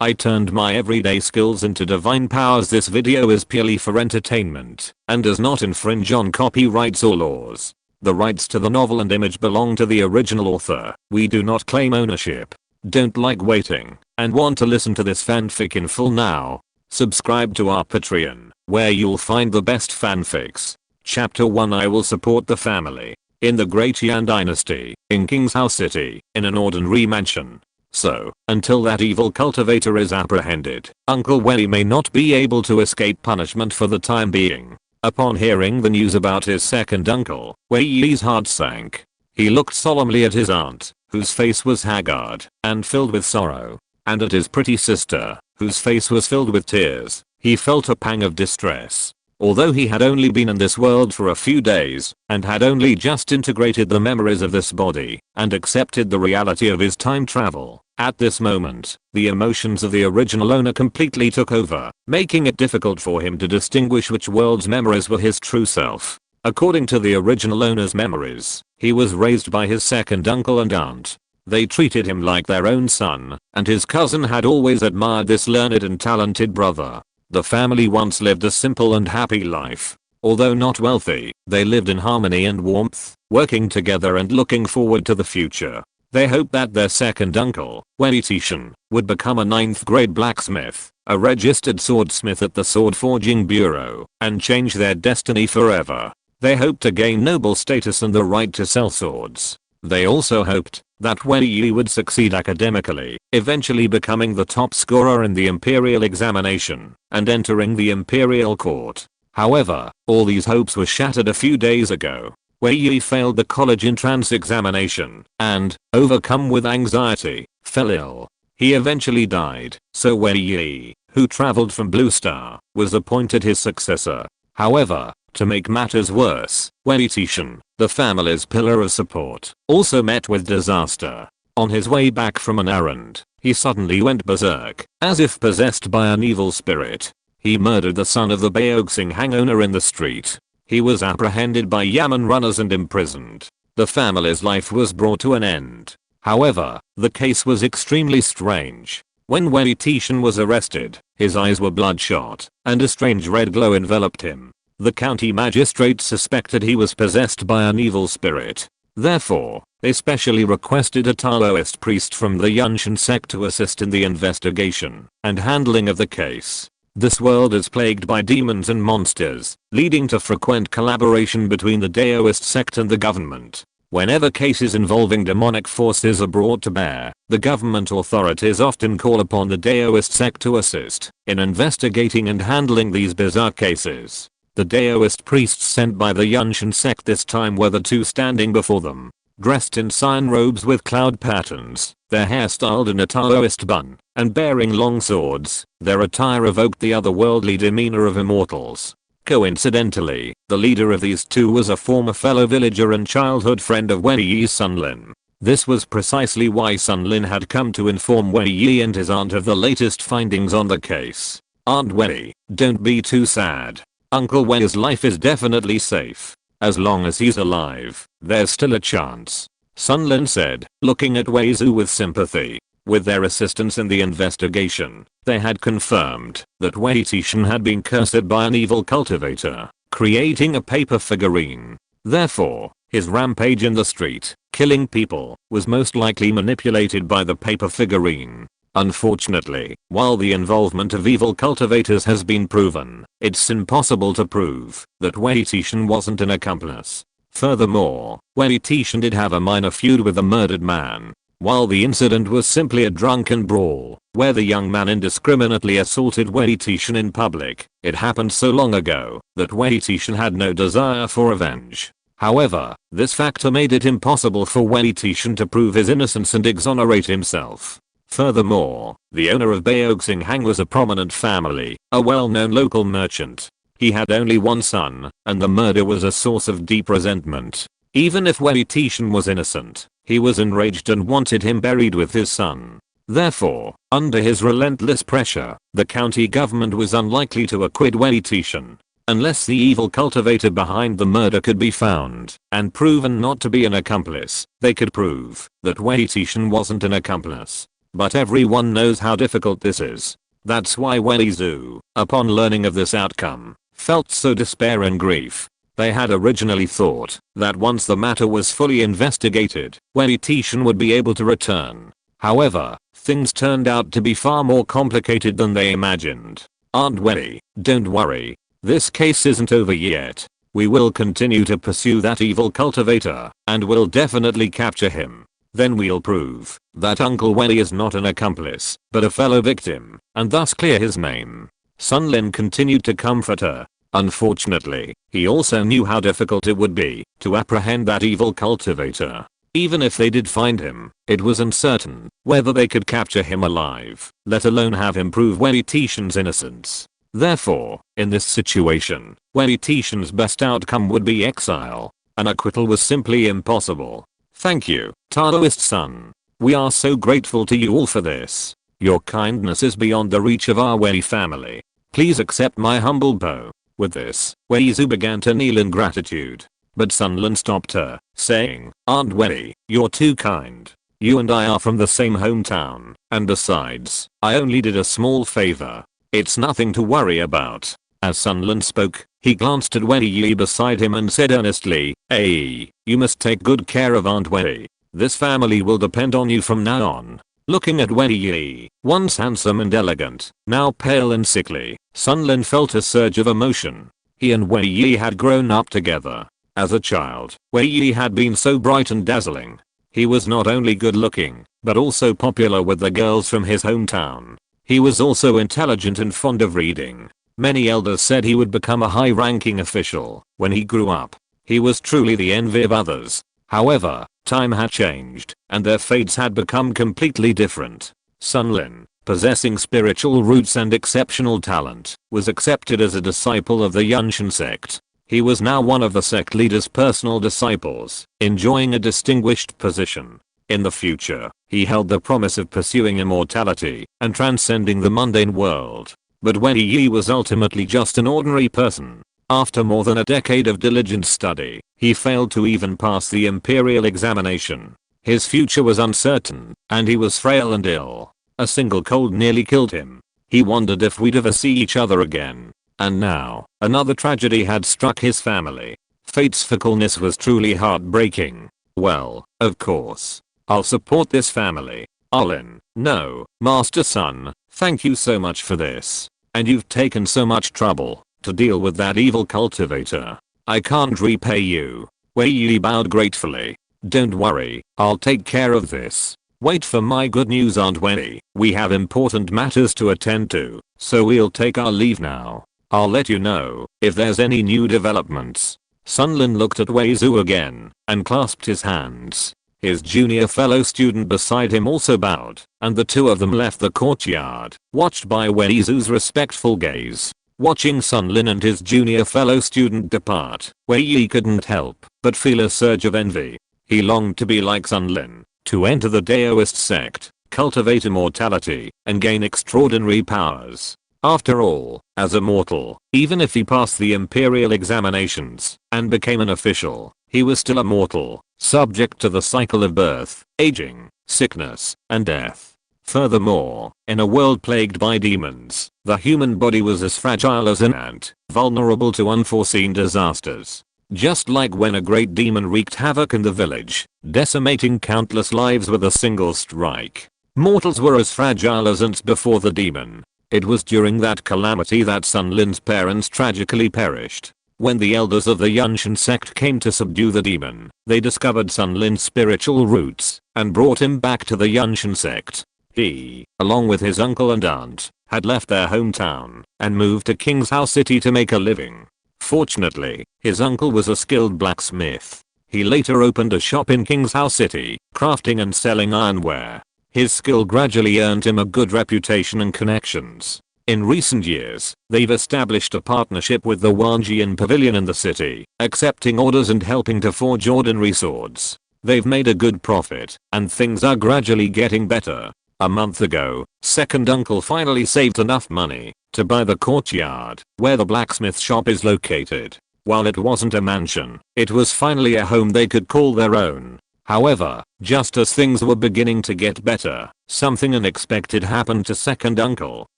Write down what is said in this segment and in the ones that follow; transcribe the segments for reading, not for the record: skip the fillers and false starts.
I turned my everyday skills into divine powers. This video is purely for entertainment and does not infringe on copyrights or laws. The rights to the novel and image belong to the original author. We do not claim ownership. Don't like waiting and want to listen to this fanfic in full now? Subscribe to our Patreon, where you'll find the best fanfics. Chapter 1. I will support the family. In the Great Yan Dynasty, in King's House City, in an ordinary mansion. So, until that evil cultivator is apprehended, Uncle Wei may not be able to escape punishment for the time being. Upon hearing the news about his second uncle, Wei Yi's heart sank. He looked solemnly at his aunt, whose face was haggard and filled with sorrow, and at his pretty sister, whose face was filled with tears. He felt a pang of distress. Although he had only been in this world for a few days, and had only just integrated the memories of this body, and accepted the reality of his time travel, at this moment, the emotions of the original owner completely took over, making it difficult for him to distinguish which world's memories were his true self. According to the original owner's memories, he was raised by his second uncle and aunt. They treated him like their own son, and his cousin had always admired this learned and talented brother. The family once lived a simple and happy life. Although not wealthy, they lived in harmony and warmth, working together and looking forward to the future. They hoped that their second uncle, Wei Tieshan, would become a 9th grade blacksmith, a registered swordsmith at the Sword Forging Bureau, and change their destiny forever. They hoped to gain noble status and the right to sell swords. They also hoped that Wei Yi would succeed academically, eventually becoming the top scorer in the imperial examination and entering the imperial court. However, all these hopes were shattered a few days ago. Wei Yi failed the college entrance examination and, overcome with anxiety, fell ill. He eventually died, so Wei Yi, who traveled from Blue Star, was appointed his successor. However, to make matters worse, Wei Tieshan, the family's pillar of support, also met with disaster. On his way back from an errand, he suddenly went berserk, as if possessed by an evil spirit. He murdered the son of the Baoxing Hang owner in the street. He was apprehended by Yamen runners and imprisoned. The family's life was brought to an end. However, the case was extremely strange. When Wei Tieshan was arrested, his eyes were bloodshot, and a strange red glow enveloped him. The county magistrate suspected he was possessed by an evil spirit. Therefore, they specially requested a Taoist priest from the Yunshan sect to assist in the investigation and handling of the case. This world is plagued by demons and monsters, leading to frequent collaboration between the Taoist sect and the government. Whenever cases involving demonic forces are brought to bear, the government authorities often call upon the Taoist sect to assist in investigating and handling these bizarre cases. The Taoist priests sent by the Yunshan sect this time were the two standing before them, dressed in cyan robes with cloud patterns, their hair styled in a Taoist bun, and bearing long swords. Their attire evoked the otherworldly demeanor of immortals. Coincidentally, the leader of these two was a former fellow villager and childhood friend of Wei Yi's Sun Lin. This was precisely why Sun Lin had come to inform Wei Yi and his aunt of the latest findings on the case. Aunt Wei, don't be too sad. Uncle Wei's life is definitely safe. As long as he's alive, there's still a chance, Sun Lin said, looking at Wei Zu with sympathy. With their assistance in the investigation, they had confirmed that Wei Tieshan had been cursed by an evil cultivator, creating a paper figurine. Therefore, his rampage in the street, killing people, was most likely manipulated by the paper figurine. Unfortunately, while the involvement of evil cultivators has been proven, it's impossible to prove that Wei Tieshan wasn't an accomplice. Furthermore, Wei Tieshan did have a minor feud with the murdered man. While the incident was simply a drunken brawl, where the young man indiscriminately assaulted Wei Tieshan in public, it happened so long ago that Wei Tieshan had no desire for revenge. However, this factor made it impossible for Wei Tieshan to prove his innocence and exonerate himself. Furthermore, the owner of Baoxing Hang was a prominent family, a well-known local merchant. He had only one son, and the murder was a source of deep resentment. Even if Wei Tieshan was innocent, he was enraged and wanted him buried with his son. Therefore, under his relentless pressure, the county government was unlikely to acquit Wei Tieshan. Unless the evil cultivator behind the murder could be found and proven not to be an accomplice, they could prove that Wei Tieshan wasn't an accomplice. But everyone knows how difficult this is. That's why Wei Yi, upon learning of this outcome, felt so despair and grief. They had originally thought that once the matter was fully investigated, Wei Tieshan would be able to return. However, things turned out to be far more complicated than they imagined. Aunt Wei, don't worry. This case isn't over yet. We will continue to pursue that evil cultivator, and will definitely capture him. Then we'll prove that Uncle Wei is not an accomplice, but a fellow victim, and thus clear his name. Sun Lin continued to comfort her. Unfortunately, he also knew how difficult it would be to apprehend that evil cultivator. Even if they did find him, it was uncertain whether they could capture him alive, let alone have him prove Wei Tieshan's innocence. Therefore, in this situation, Wei Tieshan's best outcome would be exile. An acquittal was simply impossible. Thank you, Taoist son. We are so grateful to you all for this. Your kindness is beyond the reach of our Wei family. Please accept my humble bow. With this, Wei Yi began to kneel in gratitude. But Sun Lin stopped her, saying, Aunt Wei, you're too kind. You and I are from the same hometown, and besides, I only did a small favor. It's nothing to worry about. As Sun Lin spoke, he glanced at Wei Yi beside him and said earnestly, Hey, you must take good care of Aunt Wei. This family will depend on you from now on. Looking at Wei Yi, once handsome and elegant, now pale and sickly, Sun Lin felt a surge of emotion. He and Wei Yi had grown up together. As a child, Wei Yi had been so bright and dazzling. He was not only good looking, but also popular with the girls from his hometown. He was also intelligent and fond of reading. Many elders said he would become a high-ranking official when he grew up. He was truly the envy of others. However, time had changed, and their fates had become completely different. Sun Lin, possessing spiritual roots and exceptional talent, was accepted as a disciple of the Yunshan sect. He was now one of the sect leader's personal disciples, enjoying a distinguished position. In the future, he held the promise of pursuing immortality and transcending the mundane world. But Wei Yi was ultimately just an ordinary person. After more than a decade of diligent study, he failed to even pass the imperial examination. His future was uncertain, and he was frail and ill. A single cold nearly killed him. He wondered if we'd ever see each other again. And now, another tragedy had struck his family. Fate's fickleness was truly heartbreaking. Well, of course, I'll support this family. Olin, no, Master Son, thank you so much for this. And you've taken so much trouble to deal with that evil cultivator. I can't repay you. Wei Yi bowed gratefully. Don't worry, I'll take care of this. Wait for my good news, Aunt Wei. We have important matters to attend to, so we'll take our leave now. I'll let you know if there's any new developments. Sun Lin looked at Wei Yi again and clasped his hands. His junior fellow student beside him also bowed, and the two of them left the courtyard, watched by Wei Yi's respectful gaze. Watching Sun Lin and his junior fellow student depart, Wei Yi couldn't help but feel a surge of envy. He longed to be like Sun Lin, to enter the Taoist sect, cultivate immortality, and gain extraordinary powers. After all, as a mortal, even if he passed the imperial examinations and became an official, he was still a mortal, subject to the cycle of birth, aging, sickness, and death. Furthermore, in a world plagued by demons, the human body was as fragile as an ant, vulnerable to unforeseen disasters. Just like when a great demon wreaked havoc in the village, decimating countless lives with a single strike. Mortals were as fragile as ants before the demon. It was during that calamity that Sun Lin's parents tragically perished. When the elders of the Yunshan sect came to subdue the demon, they discovered Sun Lin's spiritual roots and brought him back to the Yunshan sect. He, along with his uncle and aunt, had left their hometown and moved to King's House City to make a living. Fortunately, his uncle was a skilled blacksmith. He later opened a shop in King's House City, crafting and selling ironware. His skill gradually earned him a good reputation and connections. In recent years, they've established a partnership with the Wanjian Pavilion in the city, accepting orders and helping to forge ordinary swords. They've made a good profit, and things are gradually getting better. A month ago, second uncle finally saved enough money to buy the courtyard where the blacksmith shop is located. While it wasn't a mansion, it was finally a home they could call their own. However, just as things were beginning to get better, something unexpected happened to second uncle.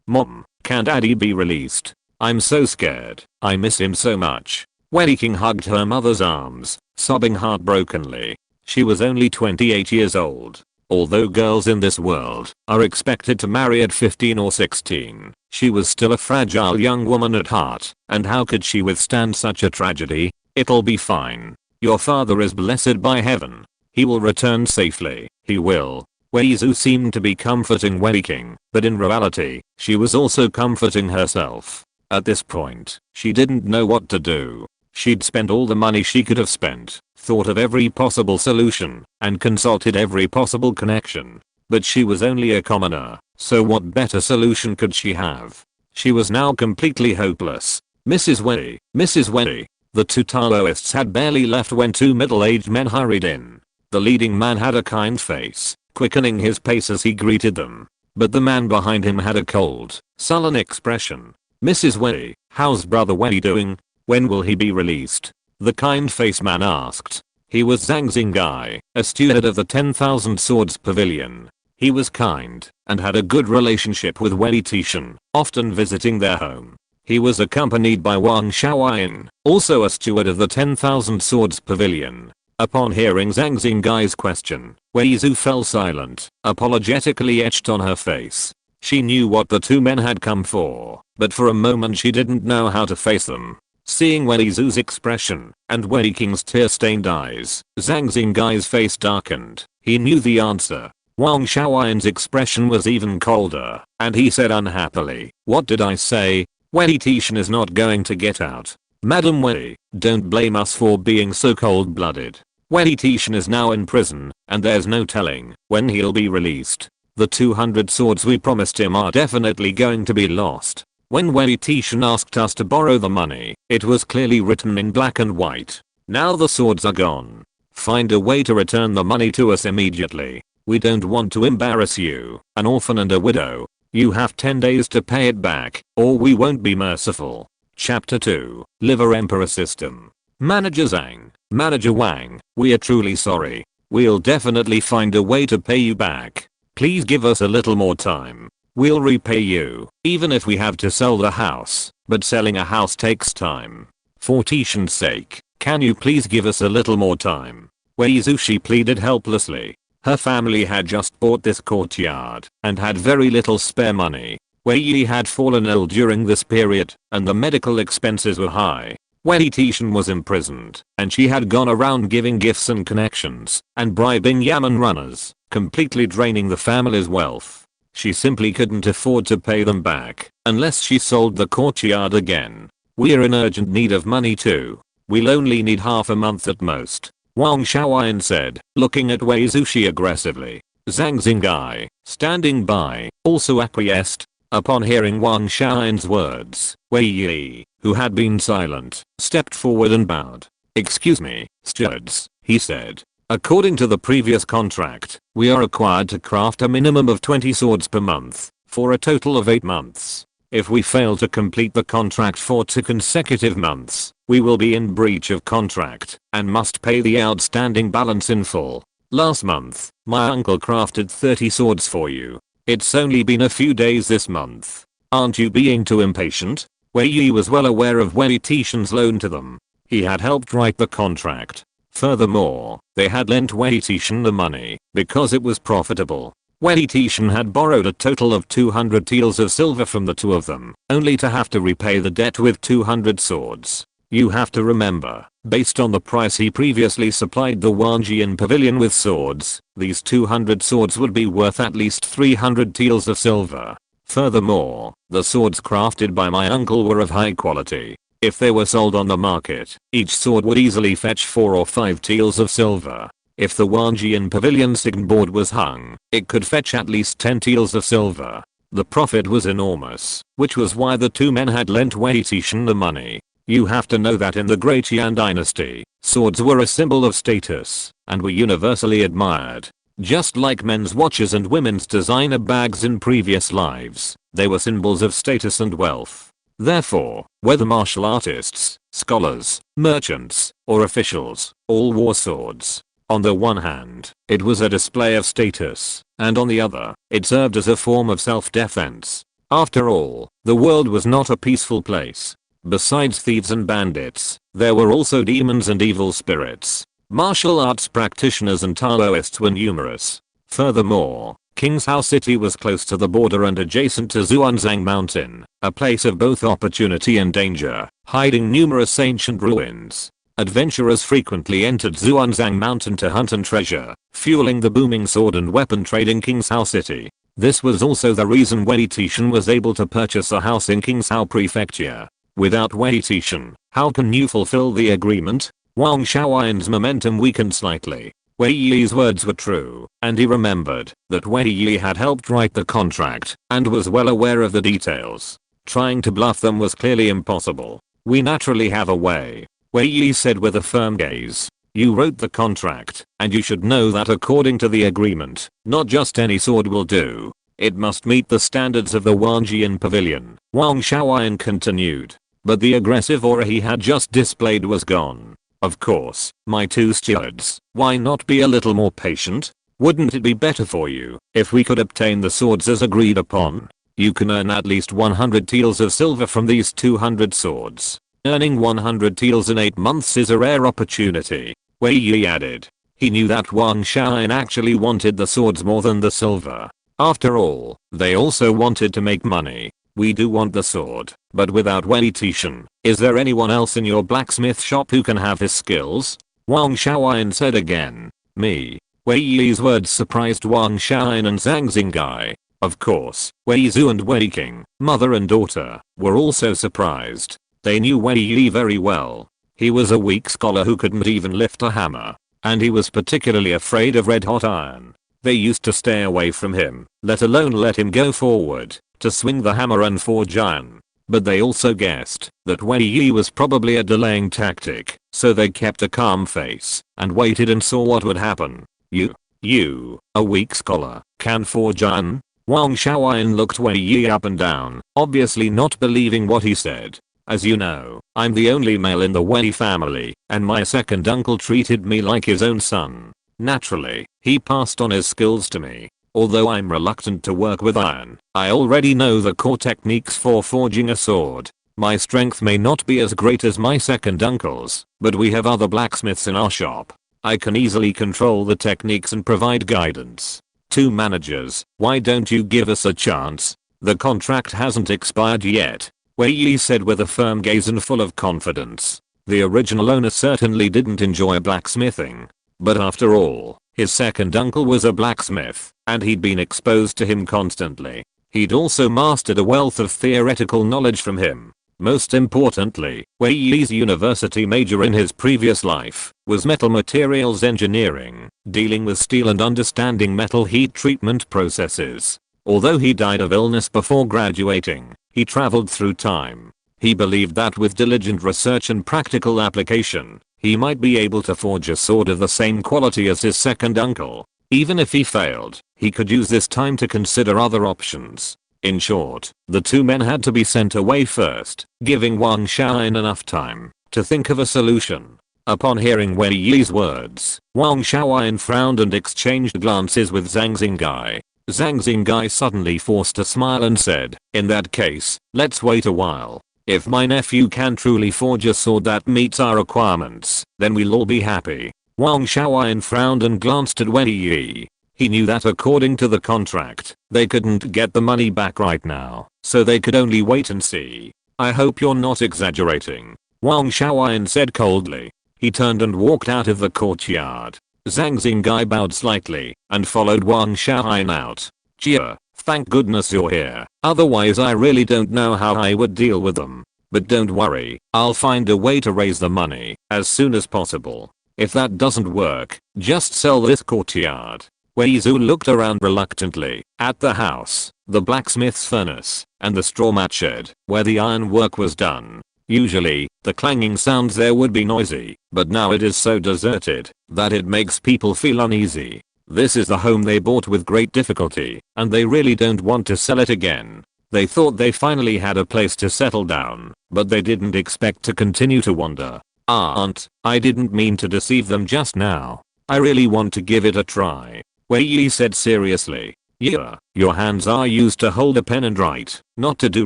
Mom, can daddy be released? I'm so scared. I miss him so much. Wei King hugged her mother's arms, sobbing heartbrokenly. She was only 28 years old. Although girls in this world are expected to marry at 15 or 16, she was still a fragile young woman at heart, and how could she withstand such a tragedy? It'll be fine. Your father is blessed by heaven. He will return safely. He will. Wei Yi seemed to be comforting Wei King, but in reality, she was also comforting herself. At this point, she didn't know what to do. She'd spent all the money she could have spent, thought of every possible solution, and consulted every possible connection. But she was only a commoner, so what better solution could she have? She was now completely hopeless. Mrs. Wei, Mrs. Wei. The two Taoists had barely left when two middle-aged men hurried in. The leading man had a kind face, quickening his pace as he greeted them. But the man behind him had a cold, sullen expression. Mrs. Wei, how's brother Wei doing? When will he be released? The kind-faced man asked. He was Zhang Xingai, a steward of the 10,000 Swords Pavilion. He was kind, and had a good relationship with Wei Tieshan, often visiting their home. He was accompanied by Wang Xiaoyan, also a steward of the 10,000 Swords Pavilion. Upon hearing Zhang Xingai's question, Wei Yi fell silent, apologetically etched on her face. She knew what the two men had come for, but for a moment she didn't know how to face them. Seeing Wei Yi's expression, and Wei King's tear-stained eyes, Zhang Xingai's face darkened. He knew the answer. Wang Xiaoyan's expression was even colder, and he said unhappily, "What did I say? Wei Tieshan is not going to get out. Madam Wei, don't blame us for being so cold-blooded. Wei Tieshan is now in prison, and there's no telling when he'll be released. The 200 swords we promised him are definitely going to be lost." When Wei Tieshan asked us to borrow the money, it was clearly written in black and white. Now the swords are gone. Find a way to return the money to us immediately. We don't want to embarrass you, an orphan and a widow. You have 10 days to pay it back, or we won't be merciful. Chapter 2, Liver Emperor System. Manager Zhang, Manager Wang, we are truly sorry. We'll definitely find a way to pay you back. Please give us a little more time. We'll repay you, even if we have to sell the house, but selling a house takes time. For Tieshan's sake, can you please give us a little more time? Wei Yi pleaded helplessly. Her family had just bought this courtyard, and had very little spare money. Wei Yi had fallen ill during this period, and the medical expenses were high. Wei Tieshan was imprisoned, and she had gone around giving gifts and connections, and bribing yamen runners, completely draining the family's wealth. She simply couldn't afford to pay them back, unless she sold the courtyard again. We're in urgent need of money too. We'll only need half a month at most, Wang Xiaoyan said, looking at Wei Yi aggressively. Zhang Xingai, standing by, also acquiesced. Upon hearing Wang Xiaoyan's words, Wei Yi, who had been silent, stepped forward and bowed. "Excuse me, stewards," he said. "According to the previous contract, we are required to craft a minimum of 20 swords per month, for a total of 8 months. If we fail to complete the contract for 2 consecutive months, we will be in breach of contract, and must pay the outstanding balance in full. Last month, my uncle crafted 30 swords for you. It's only been a few days this month. Aren't you being too impatient?" Wei Yi was well aware of Wei Tieshan's loan to them. He had helped write the contract. Furthermore, they had lent Wei Tieshan the money because it was profitable. Wei Tieshan had borrowed a total of 200 taels of silver from the two of them, only to have to repay the debt with 200 swords. You have to remember, based on the price he previously supplied the Wanjian Pavilion with swords, these 200 swords would be worth at least 300 taels of silver. Furthermore, the swords crafted by my uncle were of high quality. If they were sold on the market, each sword would easily fetch 4 or 5 taels of silver. If the Wanjian Pavilion signboard was hung, it could fetch at least 10 taels of silver. The profit was enormous, which was why the two men had lent Wei Tieshan the money. You have to know that in the Great Yan dynasty, swords were a symbol of status, and were universally admired. Just like men's watches and women's designer bags in previous lives, they were symbols of status and wealth. Therefore, whether martial artists, scholars, merchants, or officials, all wore swords. On the one hand, it was a display of status, and on the other, it served as a form of self-defense. After all, the world was not a peaceful place. Besides thieves and bandits, there were also demons and evil spirits. Martial arts practitioners and Taoists were numerous. Furthermore, King's How City was close to the border and adjacent to Xuanzang Mountain, a place of both opportunity and danger, hiding numerous ancient ruins. Adventurers frequently entered Xuanzang Mountain to hunt and treasure, fueling the booming sword and weapon trade in King's How City. This was also the reason Wei Tieshan was able to purchase a house in King's How Prefecture. Without Wei Tieshan, how can you fulfill the agreement? Wang Xiaoyan's momentum weakened slightly. Wei Yi's words were true, and he remembered that Wei Yi had helped write the contract and was well aware of the details. Trying to bluff them was clearly impossible. We naturally have a way, Wei Yi said with a firm gaze. You wrote the contract, and you should know that according to the agreement, not just any sword will do. It must meet the standards of the Wanjian Pavilion, Wang Xiaoyan continued. But the aggressive aura he had just displayed was gone. Of course, my two stewards, why not be a little more patient? Wouldn't it be better for you if we could obtain the swords as agreed upon? You can earn at least 100 taels of silver from these 200 swords. Earning 100 taels in 8 months is a rare opportunity, Wei Yi added. He knew that Wang Xiaoyan actually wanted the swords more than the silver. After all, they also wanted to make money. We do want the sword, but without Wei Tieshan, is there anyone else in your blacksmith shop who can have his skills? Wang Xiaoyan said again. Me. Wei Yi's words surprised Wang Xiaoyan and Zhang Xingai. Of course, Wei Zhu and Wei King, mother and daughter, were also surprised. They knew Wei Yi very well. He was a weak scholar who couldn't even lift a hammer, and he was particularly afraid of red-hot iron. They used to stay away from him, let alone let him go forward to swing the hammer and forge iron. But they also guessed that Wei Yi was probably a delaying tactic, so they kept a calm face and waited and saw what would happen. You, a weak scholar, can forge iron? Wang Xiaoyan looked Wei Yi up and down, obviously not believing what he said. As you know, I'm the only male in the Wei family, and my second uncle treated me like his own son. Naturally, he passed on his skills to me. Although I'm reluctant to work with iron, I already know the core techniques for forging a sword. My strength may not be as great as my second uncle's, but we have other blacksmiths in our shop. I can easily control the techniques and provide guidance. Two managers, why don't you give us a chance? The contract hasn't expired yet, Wei Yi said with a firm gaze and full of confidence. The original owner certainly didn't enjoy blacksmithing. But after all, his second uncle was a blacksmith, and he'd been exposed to him constantly. He'd also mastered a wealth of theoretical knowledge from him. Most importantly, Wei Yi's university major in his previous life was metal materials engineering, dealing with steel and understanding metal heat treatment processes. Although he died of illness before graduating, he traveled through time. He believed that with diligent research and practical application, he might be able to forge a sword of the same quality as his second uncle. Even if he failed, he could use this time to consider other options. In short, the two men had to be sent away first, giving Wang Xiaoyan enough time to think of a solution. Upon hearing Wei Yi's words, Wang Xiaoyan frowned and exchanged glances with Zhang Xingai. Zhang Xingai suddenly forced a smile and said, in that case, let's wait a while. If my nephew can truly forge a sword that meets our requirements, then we'll all be happy. Wang Xiaoyan frowned and glanced at Wei Yi. He knew that according to the contract, they couldn't get the money back right now, so they could only wait and see. I hope you're not exaggerating, Wang Xiaoyan said coldly. He turned and walked out of the courtyard. Zhang Xingai bowed slightly and followed Wang Xiaoyan out. Cheer, thank goodness you're here, otherwise I really don't know how I would deal with them. But don't worry, I'll find a way to raise the money as soon as possible. If that doesn't work, just sell this courtyard. Wei Zhu looked around reluctantly at the house, the blacksmith's furnace, and the straw mat shed where the iron work was done. Usually, the clanging sounds there would be noisy, but now it is so deserted that it makes people feel uneasy. This is the home they bought with great difficulty, and they really don't want to sell it again. They thought they finally had a place to settle down, but they didn't expect to continue to wander. Aunt, I didn't mean to deceive them just now. I really want to give it a try. Wei Yi said seriously. Yeah, your hands are used to hold a pen and write, not to do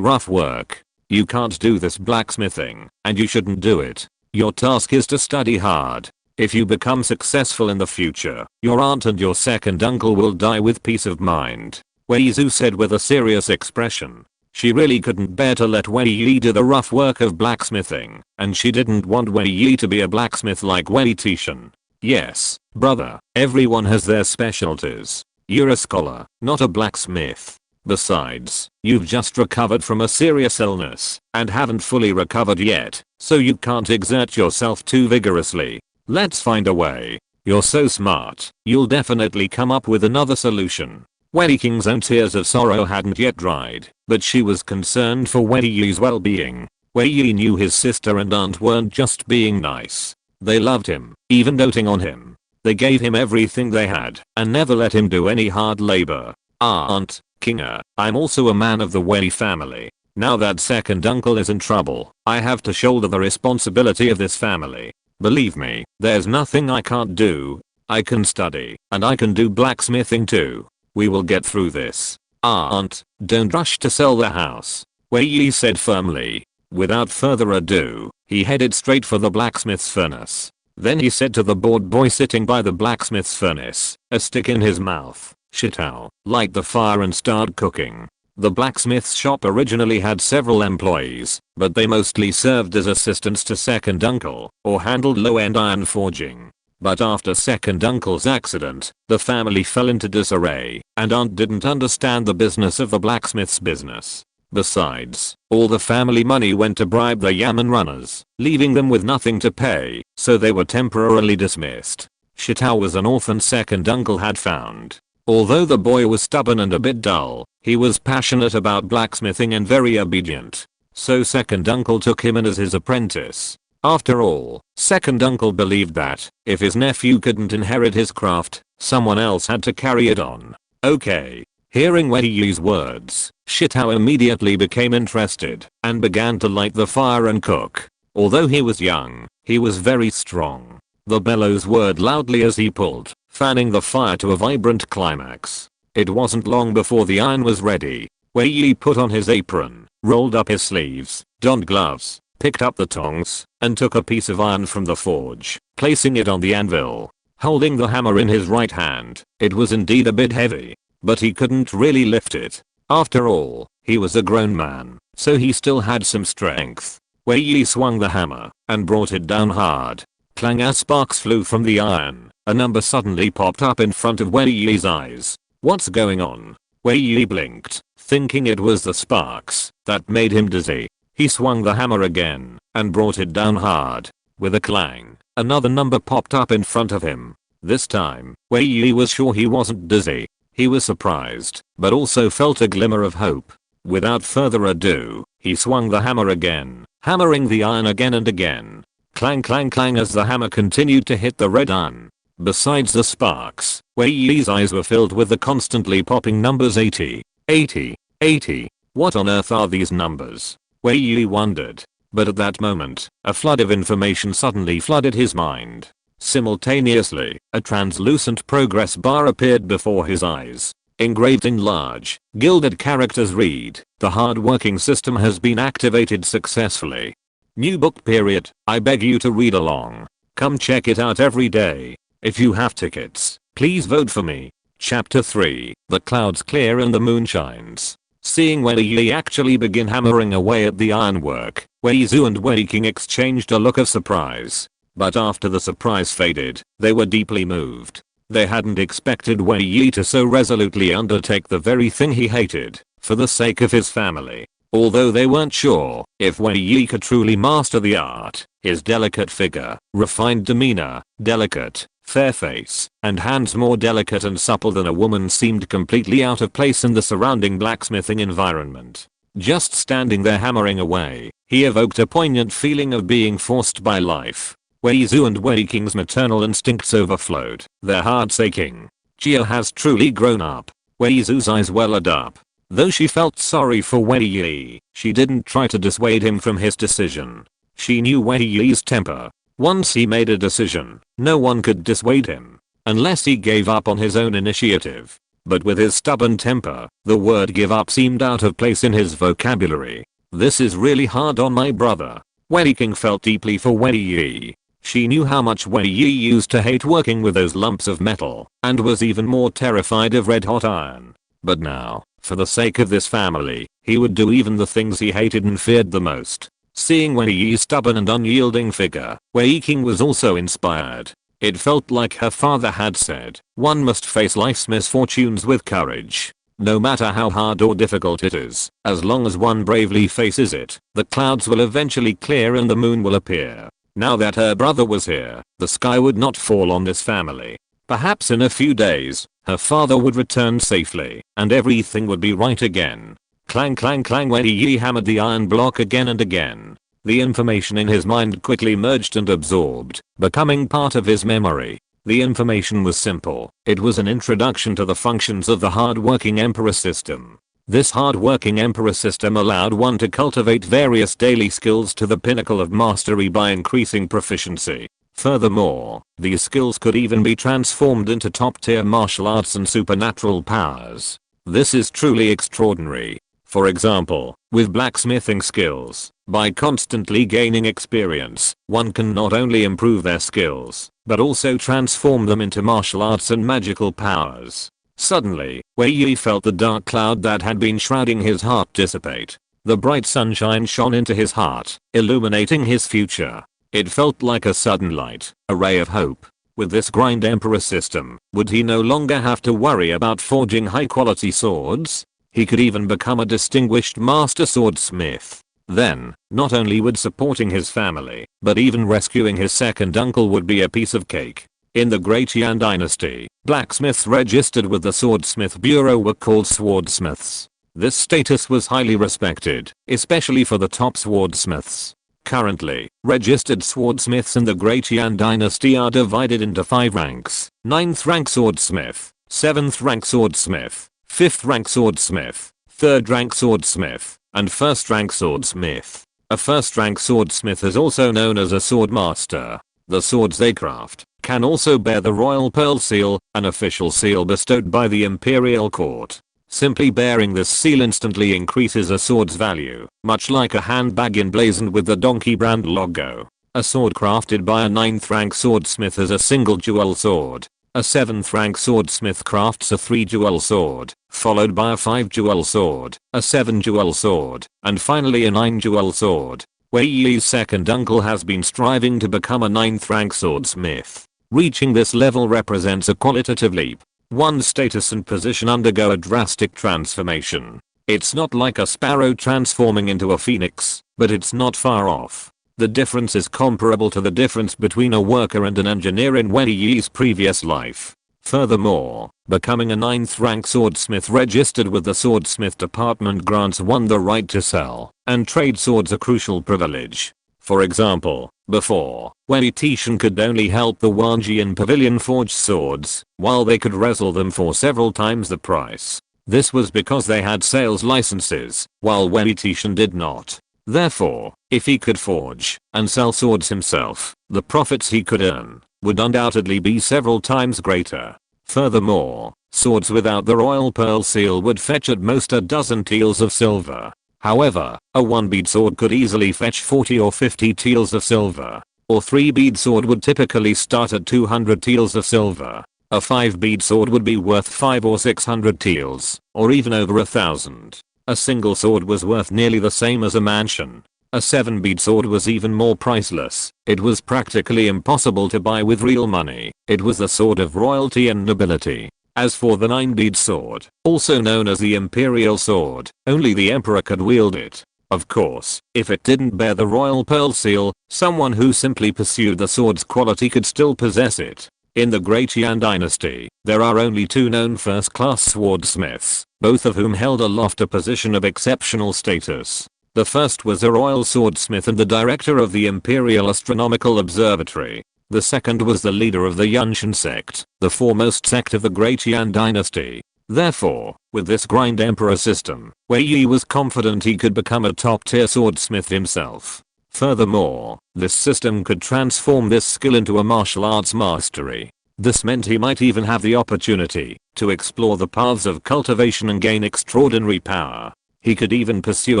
rough work. You can't do this blacksmithing, and you shouldn't do it. Your task is to study hard. If you become successful in the future, your aunt and your second uncle will die with peace of mind. Wei Yi said with a serious expression. She really couldn't bear to let Wei Yi do the rough work of blacksmithing, and she didn't want Wei Yi to be a blacksmith like Wei Tieshan. Yes, brother, everyone has their specialties. You're a scholar, not a blacksmith. Besides, you've just recovered from a serious illness, and haven't fully recovered yet, so you can't exert yourself too vigorously. Let's find a way. You're so smart, you'll definitely come up with another solution. Wei King's own tears of sorrow hadn't yet dried, but she was concerned for Wei Yi's well-being. Wei Yi knew his sister and aunt weren't just being nice. They loved him, even doting on him. They gave him everything they had, and never let him do any hard labor. Aunt, Kinga, I'm also a man of the Wei family. Now that second uncle is in trouble, I have to shoulder the responsibility of this family. Believe me, there's nothing I can't do. I can study, and I can do blacksmithing too. We will get through this. Aunt, don't rush to sell the house. Wei Yi said firmly. Without further ado, he headed straight for the blacksmith's furnace. Then he said to the bored boy sitting by the blacksmith's furnace, a stick in his mouth, "Shitao, light the fire and start cooking." The blacksmith's shop originally had several employees, but they mostly served as assistants to second uncle, or handled low-end iron forging. But after second uncle's accident, the family fell into disarray, and aunt didn't understand the business of the blacksmith's business. Besides, all the family money went to bribe the yamen runners, leaving them with nothing to pay, so they were temporarily dismissed. Shitao was an orphan second uncle had found. Although the boy was stubborn and a bit dull, he was passionate about blacksmithing and very obedient. So second uncle took him in as his apprentice. After all, second uncle believed that, if his nephew couldn't inherit his craft, someone else had to carry it on. Okay. Hearing Wei Yi's words, Shitao immediately became interested, and began to light the fire and cook. Although he was young, he was very strong. The bellows whirred loudly as he pulled, fanning the fire to a vibrant climax. It wasn't long before the iron was ready. Wei Yi put on his apron, rolled up his sleeves, donned gloves, picked up the tongs, and took a piece of iron from the forge, placing it on the anvil. Holding the hammer in his right hand, it was indeed a bit heavy, but he couldn't really lift it. After all, he was a grown man, so he still had some strength. Wei Yi swung the hammer, and brought it down hard. Clang as sparks flew from the iron. A number suddenly popped up in front of Wei Yi's eyes. What's going on? Wei Yi blinked, thinking it was the sparks that made him dizzy. He swung the hammer again, and brought it down hard. With a clang, another number popped up in front of him. This time, Wei Yi was sure he wasn't dizzy. He was surprised, but also felt a glimmer of hope. Without further ado, he swung the hammer again, hammering the iron again and again. Clang clang clang as the hammer continued to hit the red iron. Besides the sparks, Wei Yi's eyes were filled with the constantly popping numbers 80, 80, 80. What on earth are these numbers? Wei Yi wondered. But at that moment, a flood of information suddenly flooded his mind. Simultaneously, a translucent progress bar appeared before his eyes. Engraved in large, gilded characters read, "The hard-working system has been activated successfully. New book period, I beg you to read along. Come check it out every day. If you have tickets, please vote for me." Chapter 3, The Clouds Clear and the Moon Shines. Seeing Wei Yi actually begin hammering away at the ironwork, Wei Zu and Wei King exchanged a look of surprise. But after the surprise faded, they were deeply moved. They hadn't expected Wei Yi to so resolutely undertake the very thing he hated, for the sake of his family. Although they weren't sure if Wei Yi could truly master the art, his delicate figure, refined demeanor, delicate, fair face, and hands more delicate and supple than a woman seemed completely out of place in the surrounding blacksmithing environment. Just standing there hammering away, he evoked a poignant feeling of being forced by life. Wei Zu and Wei King's maternal instincts overflowed, their hearts aching. Jia has truly grown up. Wei Zu's eyes welled up. Though she felt sorry for Wei Yi, she didn't try to dissuade him from his decision. She knew Wei Yi's temper. Once he made a decision, no one could dissuade him. unless he gave up on his own initiative. But with his stubborn temper, the word give up seemed out of place in his vocabulary. This is really hard on my brother. Wei King felt deeply for Wei Yi. She knew how much Wei Yi used to hate working with those lumps of metal, and was even more terrified of red hot iron. But now, for the sake of this family, he would do even the things he hated and feared the most. Seeing Wei Yi's stubborn and unyielding figure, Wei King was also inspired. It felt like her father had said, one must face life's misfortunes with courage. No matter how hard or difficult it is, as long as one bravely faces it, the clouds will eventually clear and the moon will appear. Now that her brother was here, the sky would not fall on this family. Perhaps in a few days, her father would return safely, and everything would be right again. Clang clang clang. Wei Yi hammered the iron block again and again. The information in his mind quickly merged and absorbed, becoming part of his memory. The information was simple. It was an introduction to the functions of the hard-working emperor system. This hard-working emperor system allowed one to cultivate various daily skills to the pinnacle of mastery by increasing proficiency. Furthermore, these skills could even be transformed into top-tier martial arts and supernatural powers. This is truly extraordinary. For example, with blacksmithing skills, by constantly gaining experience, one can not only improve their skills, but also transform them into martial arts and magical powers. Suddenly, Wei Yi felt the dark cloud that had been shrouding his heart dissipate. The bright sunshine shone into his heart, illuminating his future. It felt like a sudden light, a ray of hope. With this grind emperor system, would he no longer have to worry about forging high-quality swords? He could even become a distinguished master swordsmith. Then, not only would supporting his family, but even rescuing his second uncle would be a piece of cake. In the Great Yan dynasty, blacksmiths registered with the Swordsmith Bureau were called swordsmiths. This status was highly respected, especially for the top swordsmiths. Currently, registered swordsmiths in the Great Yan dynasty are divided into 5 ranks: 9th rank swordsmith, 7th rank swordsmith, 5th rank swordsmith, 3rd rank swordsmith, and 1st rank swordsmith. A 1st rank swordsmith is also known as a swordmaster. The swords they craft can also bear the royal pearl seal, an official seal bestowed by the imperial court. Simply bearing this seal instantly increases a sword's value, much like a handbag emblazoned with the donkey brand logo. A sword crafted by a 9th rank swordsmith is a single jewel sword. A 7th rank swordsmith crafts a 3-jewel sword, followed by a 5-jewel sword, a 7-jewel sword, and finally a 9-jewel sword. Wei Yi's second uncle has been striving to become a 9th rank swordsmith. Reaching this level represents a qualitative leap. One's status and position undergo a drastic transformation. It's not like a sparrow transforming into a phoenix, but it's not far off. The difference is comparable to the difference between a worker and an engineer in Wei Yi's previous life. Furthermore, becoming a 9th rank swordsmith registered with the swordsmith department grants one the right to sell and trade swords, a crucial privilege. For example, before, Wei Tieshan could only help the Wanjian pavilion forge swords, while they could wrestle them for several times the price. This was because they had sales licenses, while Wei Tieshan did not. Therefore, if he could forge and sell swords himself, the profits he could earn would undoubtedly be several times greater. Furthermore, swords without the royal pearl seal would fetch at most a dozen taels of silver. However, a 1-bead sword could easily fetch 40 or 50 taels of silver. Or 3-bead sword would typically start at 200 taels of silver. A 5-bead sword would be worth 5 or 600 taels, or even over 1,000. A single sword was worth nearly the same as a mansion. A 7-bead sword was even more priceless. It was practically impossible to buy with real money. It was the sword of royalty and nobility. As for the 9-bead sword, also known as the imperial sword, only the emperor could wield it. Of course, if it didn't bear the royal pearl seal, someone who simply pursued the sword's quality could still possess it. In the Great Yan dynasty, there are only 2 known first-class swordsmiths, both of whom held a lofty position of exceptional status. The first was a royal swordsmith and the director of the Imperial Astronomical Observatory. The second was the leader of the Yunshan sect, the foremost sect of the Great Yan dynasty. Therefore, with this grind emperor system, Wei Yi was confident he could become a top-tier swordsmith himself. Furthermore, this system could transform this skill into a martial arts mastery. This meant he might even have the opportunity to explore the paths of cultivation and gain extraordinary power. He could even pursue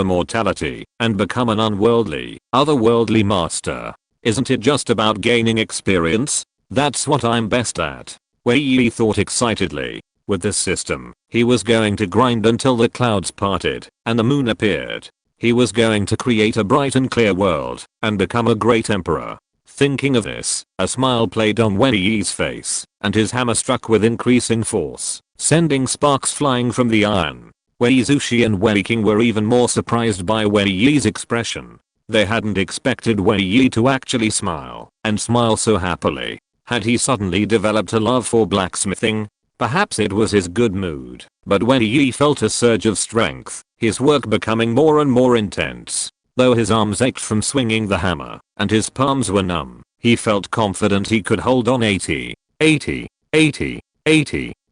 immortality and become an otherworldly master. Isn't it just about gaining experience? That's what I'm best at, Wei Yi thought excitedly. With this system, he was going to grind until the clouds parted and the moon appeared. He was going to create a bright and clear world and become a great emperor. Thinking of this, a smile played on Wei Yi's face, and his hammer struck with increasing force, sending sparks flying from the iron. Wei Zushi and Wei King were even more surprised by Wei Yi's expression. They hadn't expected Wei Yi to actually smile, and smile so happily. Had he suddenly developed a love for blacksmithing? Perhaps it was his good mood, but Wei Yi felt a surge of strength, his work becoming more and more intense. Though his arms ached from swinging the hammer, and his palms were numb, he felt confident he could hold on 80.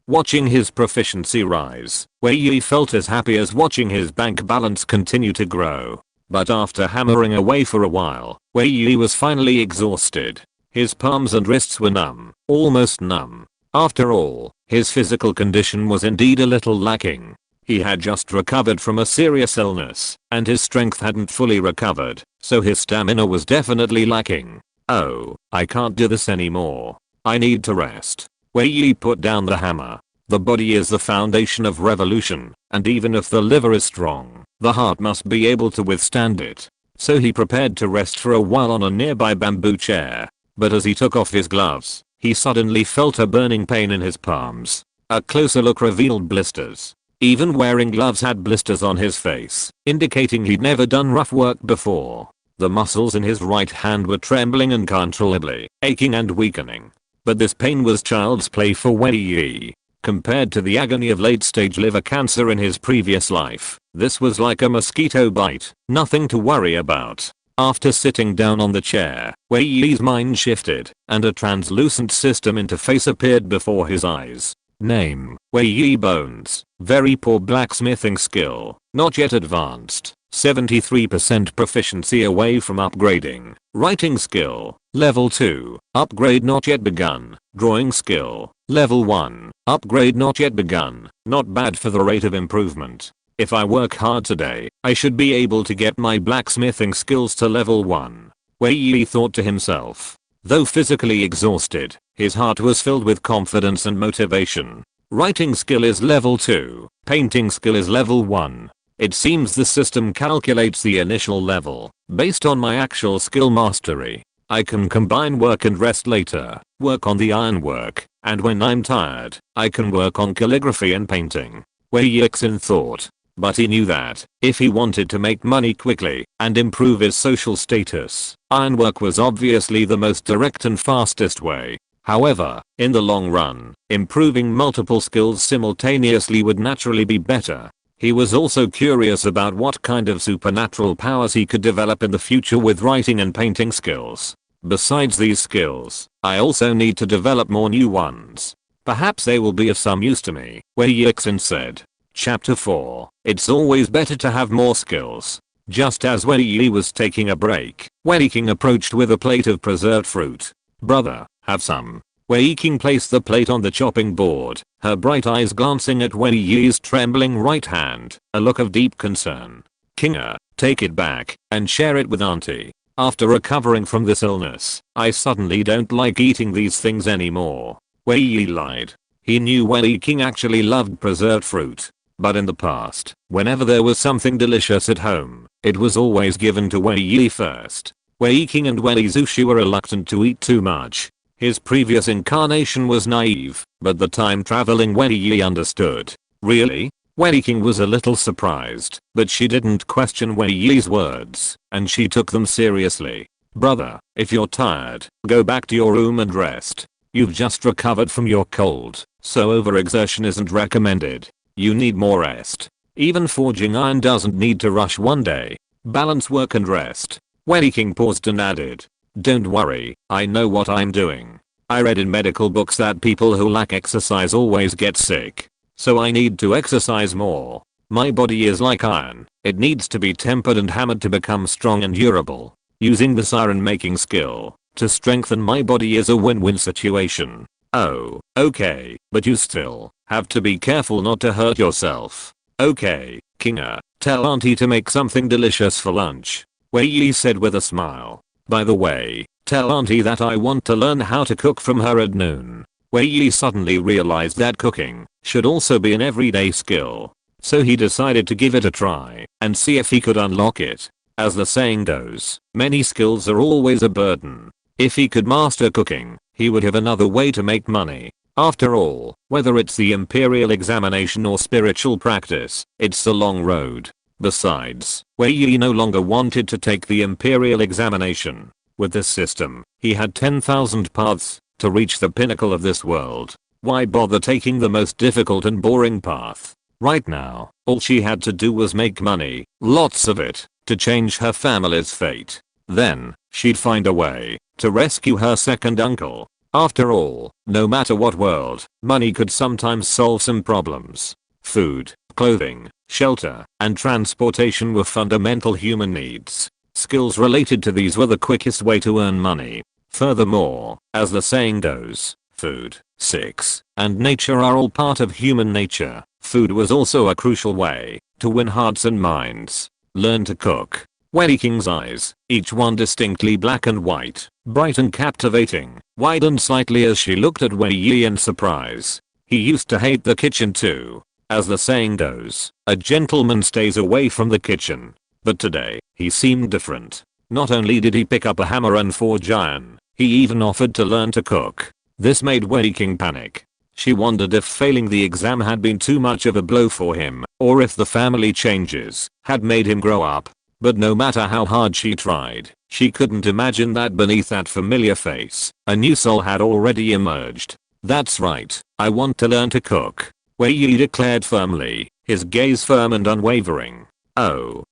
Watching his proficiency rise, Wei Yi felt as happy as watching his bank balance continue to grow. But after hammering away for a while, Wei Yi was finally exhausted. His palms and wrists were numb, almost numb. After all, his physical condition was indeed a little lacking. He had just recovered from a serious illness, and his strength hadn't fully recovered, so his stamina was definitely lacking. Oh, I can't do this anymore. I need to rest. Wei Yi put down the hammer. The body is the foundation of revolution, and even if the liver is strong, the heart must be able to withstand it. So he prepared to rest for a while on a nearby bamboo chair. But as he took off his gloves, he suddenly felt a burning pain in his palms. A closer look revealed blisters. Even wearing gloves had blisters on his face, indicating he'd never done rough work before. The muscles in his right hand were trembling uncontrollably, aching and weakening. But this pain was child's play for Wei Yi. Compared to the agony of late-stage liver cancer in his previous life, this was like a mosquito bite, nothing to worry about. After sitting down on the chair, Wei Yi's mind shifted, and a translucent system interface appeared before his eyes. Name: Wei Yi Bones. Very poor blacksmithing skill, not yet advanced. 73% proficiency away from upgrading. Writing skill, level 2. Upgrade not yet begun. Drawing skill, level 1. Upgrade not yet begun. Not bad for the rate of improvement. If I work hard today, I should be able to get my blacksmithing skills to level 1. Wei Yi thought to himself. Though physically exhausted, his heart was filled with confidence and motivation. Writing skill is level 2. Painting skill is level 1. It seems the system calculates the initial level based on my actual skill mastery. I can combine work and rest later, work on the ironwork, and when I'm tired, I can work on calligraphy and painting. Wei Yi thought. But he knew that, if he wanted to make money quickly and improve his social status, ironwork was obviously the most direct and fastest way. However, in the long run, improving multiple skills simultaneously would naturally be better. He was also curious about what kind of supernatural powers he could develop in the future with writing and painting skills. Besides these skills, I also need to develop more new ones. Perhaps they will be of some use to me, Wei Yi said. Chapter 4. It's always better to have more skills. Just as Wei Yi was taking a break, Wei King approached with a plate of preserved fruit. Brother, have some. Wei King placed the plate on the chopping board, her bright eyes glancing at Wei Yi's trembling right hand, a look of deep concern. Kinga, take it back and share it with auntie. After recovering from this illness, I suddenly don't like eating these things anymore. Wei Yi lied. He knew Wei King actually loved preserved fruit. But in the past, whenever there was something delicious at home, it was always given to Wei Yi first. Wei King and Wei Zushi were reluctant to eat too much. His previous incarnation was naive, but the time-traveling Wei Yi understood. Really? Wei King was a little surprised, but she didn't question Wei Yi's words, and she took them seriously. Brother, if you're tired, go back to your room and rest. You've just recovered from your cold, so overexertion isn't recommended. You need more rest. Even forging iron doesn't need to rush one day. Balance work and rest. Wei King paused and added. Don't worry, I know what I'm doing. I read in medical books that people who lack exercise always get sick. So I need to exercise more. My body is like iron. It needs to be tempered and hammered to become strong and durable. Using this iron making skill to strengthen my body is a win-win situation. Oh, okay, but you still have to be careful not to hurt yourself. Okay, Kinga, tell auntie to make something delicious for lunch, Wei Yi said with a smile. By the way, tell auntie that I want to learn how to cook from her at noon. Wei Yi suddenly realized that cooking should also be an everyday skill. So he decided to give it a try and see if he could unlock it. As the saying goes, many skills are always a burden. If he could master cooking, he would have another way to make money. After all, whether it's the imperial examination or spiritual practice, it's a long road. Besides, Wei Yi no longer wanted to take the imperial examination. With this system, he had 10,000 paths to reach the pinnacle of this world. Why bother taking the most difficult and boring path? Right now, all she had to do was make money, lots of it, to change her family's fate. Then, she'd find a way to rescue her second uncle. After all, no matter what world, money could sometimes solve some problems. Food, clothing, shelter, and transportation were fundamental human needs. Skills related to these were the quickest way to earn money. Furthermore, as the saying goes, food, sex, and nature are all part of human nature. Food was also a crucial way to win hearts and minds. Learn to cook. Wei King's eyes, each one distinctly black and white, bright and captivating, widened slightly as she looked at Wei Yi in surprise. He used to hate the kitchen too. As the saying goes, a gentleman stays away from the kitchen. But today, he seemed different. Not only did he pick up a hammer and forge iron, he even offered to learn to cook. This made Wei King panic. She wondered if failing the exam had been too much of a blow for him, or if the family changes had made him grow up. But no matter how hard she tried, she couldn't imagine that beneath that familiar face, a new soul had already emerged. That's right, I want to learn to cook, Wei Yi declared firmly, his gaze firm and unwavering. Oh,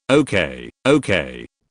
okay.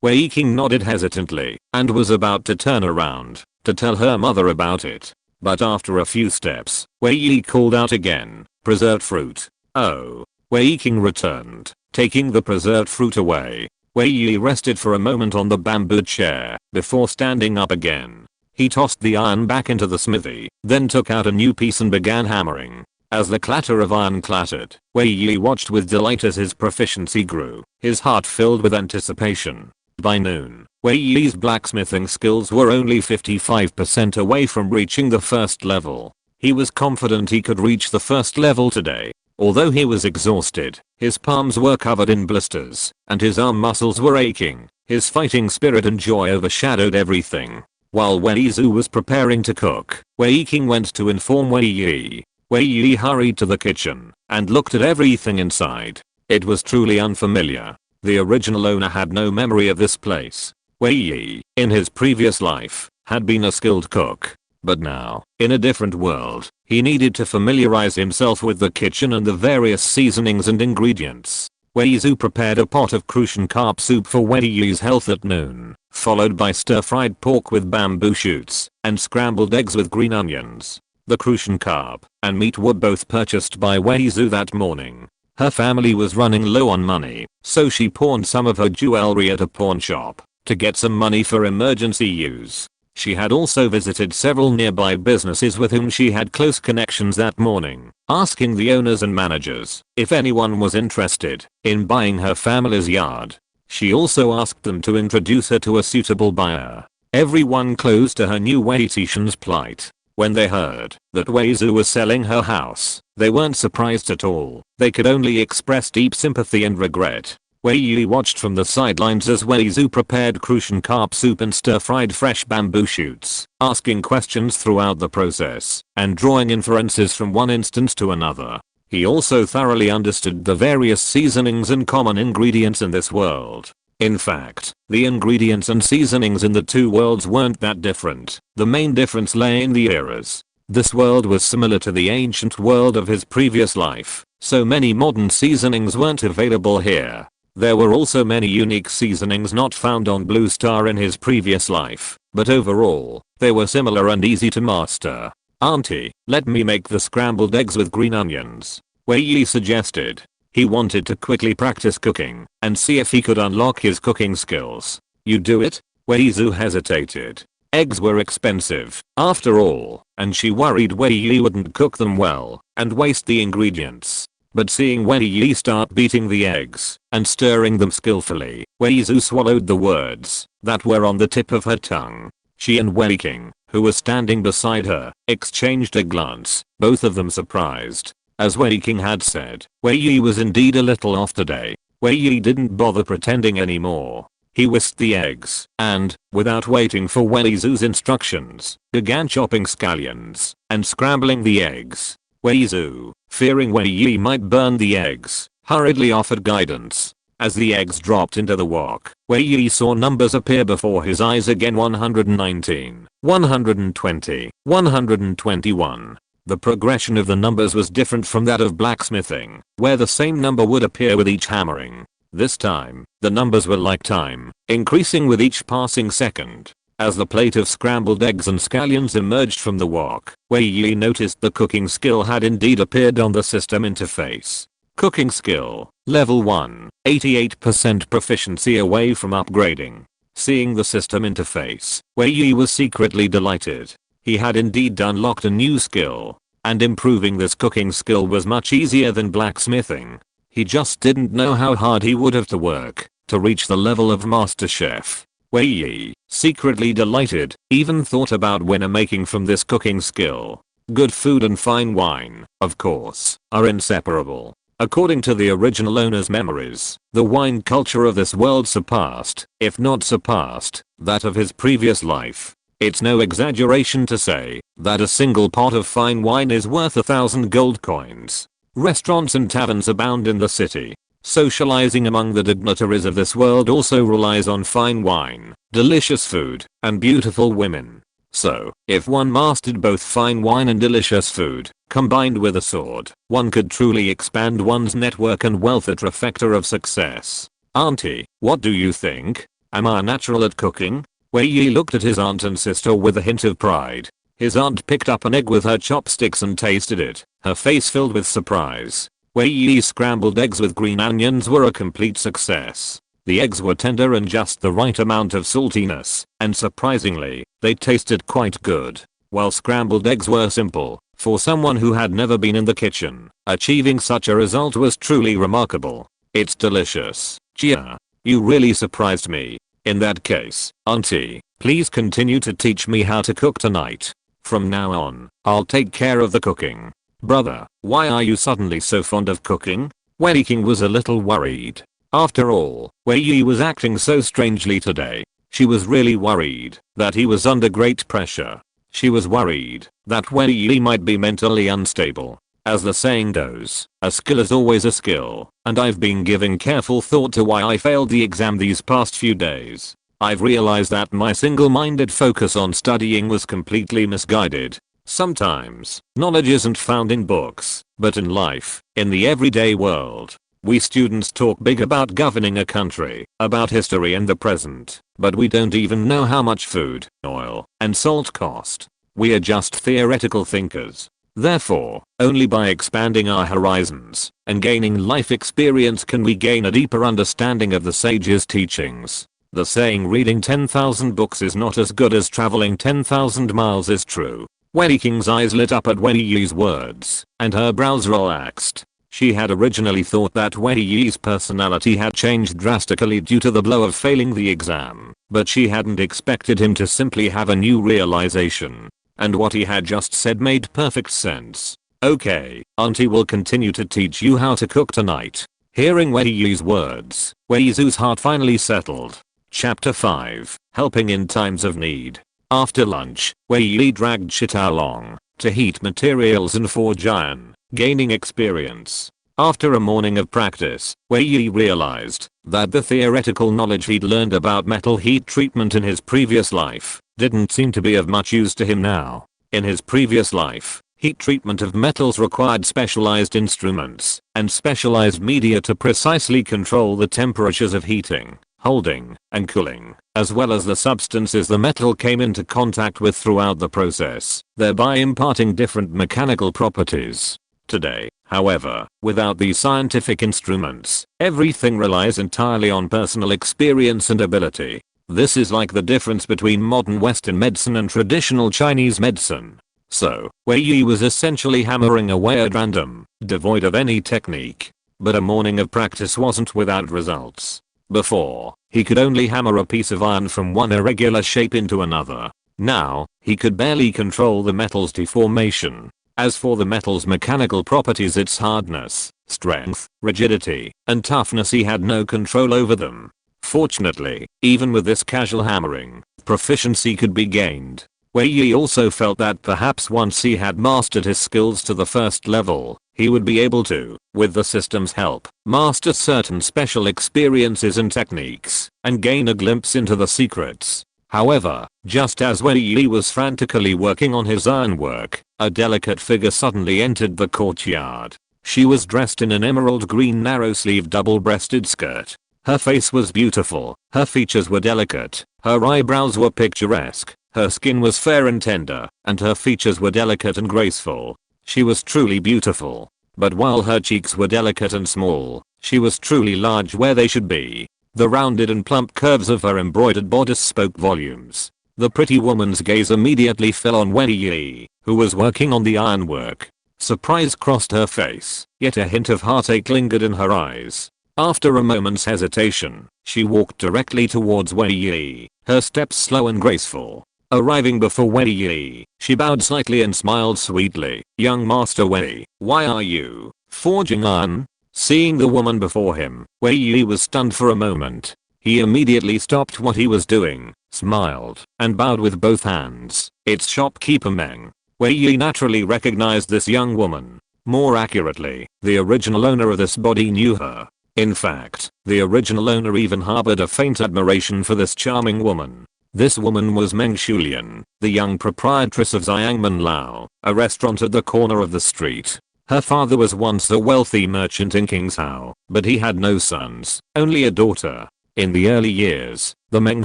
Wei King nodded hesitantly and was about to turn around to tell her mother about it. But after a few steps, Wei Yi called out again, preserved fruit. Oh. Wei King returned, taking the preserved fruit away. Wei Yi rested for a moment on the bamboo chair before standing up again. He tossed the iron back into the smithy, then took out a new piece and began hammering. As the clatter of iron clattered, Wei Yi watched with delight as his proficiency grew, his heart filled with anticipation. By noon, Wei Yi's blacksmithing skills were only 55% away from reaching the first level. He was confident he could reach the first level today. Although he was exhausted, his palms were covered in blisters, and his arm muscles were aching. His fighting spirit and joy overshadowed everything. While Wei Zu was preparing to cook, Wei King went to inform Wei Yi. Wei Yi hurried to the kitchen and looked at everything inside. It was truly unfamiliar. The original owner had no memory of this place. Wei Yi, in his previous life, had been a skilled cook. But now, in a different world, he needed to familiarize himself with the kitchen and the various seasonings and ingredients. Wei Zu prepared a pot of crucian carp soup for Wei Yi's health at noon, followed by stir-fried pork with bamboo shoots and scrambled eggs with green onions. The crucian carp and meat were both purchased by Wei Zu that morning. Her family was running low on money, so she pawned some of her jewelry at a pawn shop to get some money for emergency use. She had also visited several nearby businesses with whom she had close connections that morning, asking the owners and managers if anyone was interested in buying her family's yard. She also asked them to introduce her to a suitable buyer. Everyone close to her knew Wei Tieshan's plight. When they heard that Wei Zu was selling her house, they weren't surprised at all. They could only express deep sympathy and regret. Wei Yi watched from the sidelines as Wei Zu prepared crucian carp soup and stir-fried fresh bamboo shoots, asking questions throughout the process and drawing inferences from one instance to another. He also thoroughly understood the various seasonings and common ingredients in this world. In fact, the ingredients and seasonings in the two worlds weren't that different. The main difference lay in the eras. This world was similar to the ancient world of his previous life, so many modern seasonings weren't available here. There were also many unique seasonings not found on Blue Star in his previous life, but overall, they were similar and easy to master. Auntie, let me make the scrambled eggs with green onions, Wei Yi suggested. He wanted to quickly practice cooking and see if he could unlock his cooking skills. You do it? Wei Zu hesitated. Eggs were expensive, after all, and she worried Wei Yi wouldn't cook them well and waste the ingredients. But seeing Wei Yi start beating the eggs and stirring them skillfully, Wei Yi swallowed the words that were on the tip of her tongue. She and Wei King, who was standing beside her, exchanged a glance, both of them surprised. As Wei King had said, Wei Yi was indeed a little off today. Wei Yi didn't bother pretending anymore. He whisked the eggs and, without waiting for Wei Yi's instructions, began chopping scallions and scrambling the eggs. Wei Yi, fearing Wei Yi might burn the eggs, hurriedly offered guidance. As the eggs dropped into the wok, Wei Yi saw numbers appear before his eyes again: 119, 120, 121. The progression of the numbers was different from that of blacksmithing, where the same number would appear with each hammering. This time, the numbers were like time, increasing with each passing second. As the plate of scrambled eggs and scallions emerged from the wok, Wei Yi noticed the cooking skill had indeed appeared on the system interface. Cooking skill, level 1, 88% proficiency away from upgrading. Seeing the system interface, Wei Yi was secretly delighted. He had indeed unlocked a new skill, and improving this cooking skill was much easier than blacksmithing. He just didn't know how hard he would have to work to reach the level of master chef. Wei Yi, secretly delighted, even thought about winner making from this cooking skill. Good food and fine wine, of course, are inseparable. According to the original owner's memories, the wine culture of this world surpassed, if not surpassed, that of his previous life. It's no exaggeration to say that a single pot of fine wine is worth 1,000 gold coins. Restaurants and taverns abound in the city. Socializing among the dignitaries of this world also relies on fine wine, delicious food, and beautiful women. So, if one mastered both fine wine and delicious food, combined with a sword, one could truly expand one's network and wealth, a trifecta of success. Auntie, what do you think? Am I natural at cooking? Wei Yi looked at his aunt and sister with a hint of pride. His aunt picked up an egg with her chopsticks and tasted it, her face filled with surprise. Wei Yi's scrambled eggs with green onions were a complete success. The eggs were tender and just the right amount of saltiness, and surprisingly, they tasted quite good. While scrambled eggs were simple, for someone who had never been in the kitchen, achieving such a result was truly remarkable. It's delicious. Chia, you really surprised me. In that case, auntie, please continue to teach me how to cook tonight. From now on, I'll take care of the cooking. Brother, why are you suddenly so fond of cooking? Wei King was a little worried. After all, Wei Yi was acting so strangely today. She was really worried that he was under great pressure. She was worried that Wei Yi might be mentally unstable. As the saying goes, a skill is always a skill, and I've been giving careful thought to why I failed the exam these past few days. I've realized that my single-minded focus on studying was completely misguided. Sometimes, knowledge isn't found in books, but in life, in the everyday world. We students talk big about governing a country, about history and the present, but we don't even know how much food, oil, and salt cost. We are just theoretical thinkers. Therefore, only by expanding our horizons and gaining life experience can we gain a deeper understanding of the sage's teachings. The saying reading 10,000 books is not as good as traveling 10,000 miles is true. Wei King's eyes lit up at Wei Yi's words, and her brows relaxed. She had originally thought that Wei Yi's personality had changed drastically due to the blow of failing the exam, but she hadn't expected him to simply have a new realization. And what he had just said made perfect sense. Okay, auntie will continue to teach you how to cook tonight. Hearing Wei Yi's words, Wei Yi's heart finally settled. Chapter 5, Helping in Times of Need. After lunch, Wei Yi dragged Chita along to heat materials and forge iron, gaining experience. After a morning of practice, Wei Yi realized that the theoretical knowledge he'd learned about metal heat treatment in his previous life didn't seem to be of much use to him now. In his previous life, heat treatment of metals required specialized instruments and specialized media to precisely control the temperatures of heating, holding, and cooling, as well as the substances the metal came into contact with throughout the process, thereby imparting different mechanical properties. Today, however, without these scientific instruments, everything relies entirely on personal experience and ability. This is like the difference between modern Western medicine and traditional Chinese medicine. So, Wei Yi was essentially hammering away at random, devoid of any technique. But a morning of practice wasn't without results. Before, he could only hammer a piece of iron from one irregular shape into another. Now, he could barely control the metal's deformation. As for the metal's mechanical properties, its hardness, strength, rigidity, and toughness, he had no control over them. Fortunately, even with this casual hammering, proficiency could be gained. Wei Yi also felt that perhaps once he had mastered his skills to the first level, he would be able to, with the system's help, master certain special experiences and techniques, and gain a glimpse into the secrets. However, just as Wei Yi was frantically working on his ironwork, a delicate figure suddenly entered the courtyard. She was dressed in an emerald green narrow-sleeved double-breasted skirt. Her face was beautiful, her features were delicate, her eyebrows were picturesque, her skin was fair and tender, and her features were delicate and graceful. She was truly beautiful. But while her cheeks were delicate and small, she was truly large where they should be. The rounded and plump curves of her embroidered bodice spoke volumes. The pretty woman's gaze immediately fell on Wei Yi, who was working on the ironwork. Surprise crossed her face, yet a hint of heartache lingered in her eyes. After a moment's hesitation, she walked directly towards Wei Yi, her steps slow and graceful. Arriving before Wei Yi, she bowed slightly and smiled sweetly. "Young Master Wei, why are you forging iron?" Seeing the woman before him, Wei Yi was stunned for a moment. He immediately stopped what he was doing, smiled, and bowed with both hands. "It's shopkeeper Meng." Wei Yi naturally recognized this young woman. More accurately, the original owner of this body knew her. In fact, the original owner even harbored a faint admiration for this charming woman. This woman was Meng Shulian, the young proprietress of Xiangmen Lao, a restaurant at the corner of the street. Her father was once a wealthy merchant in Kingshao, but he had no sons, only a daughter. In the early years, the Meng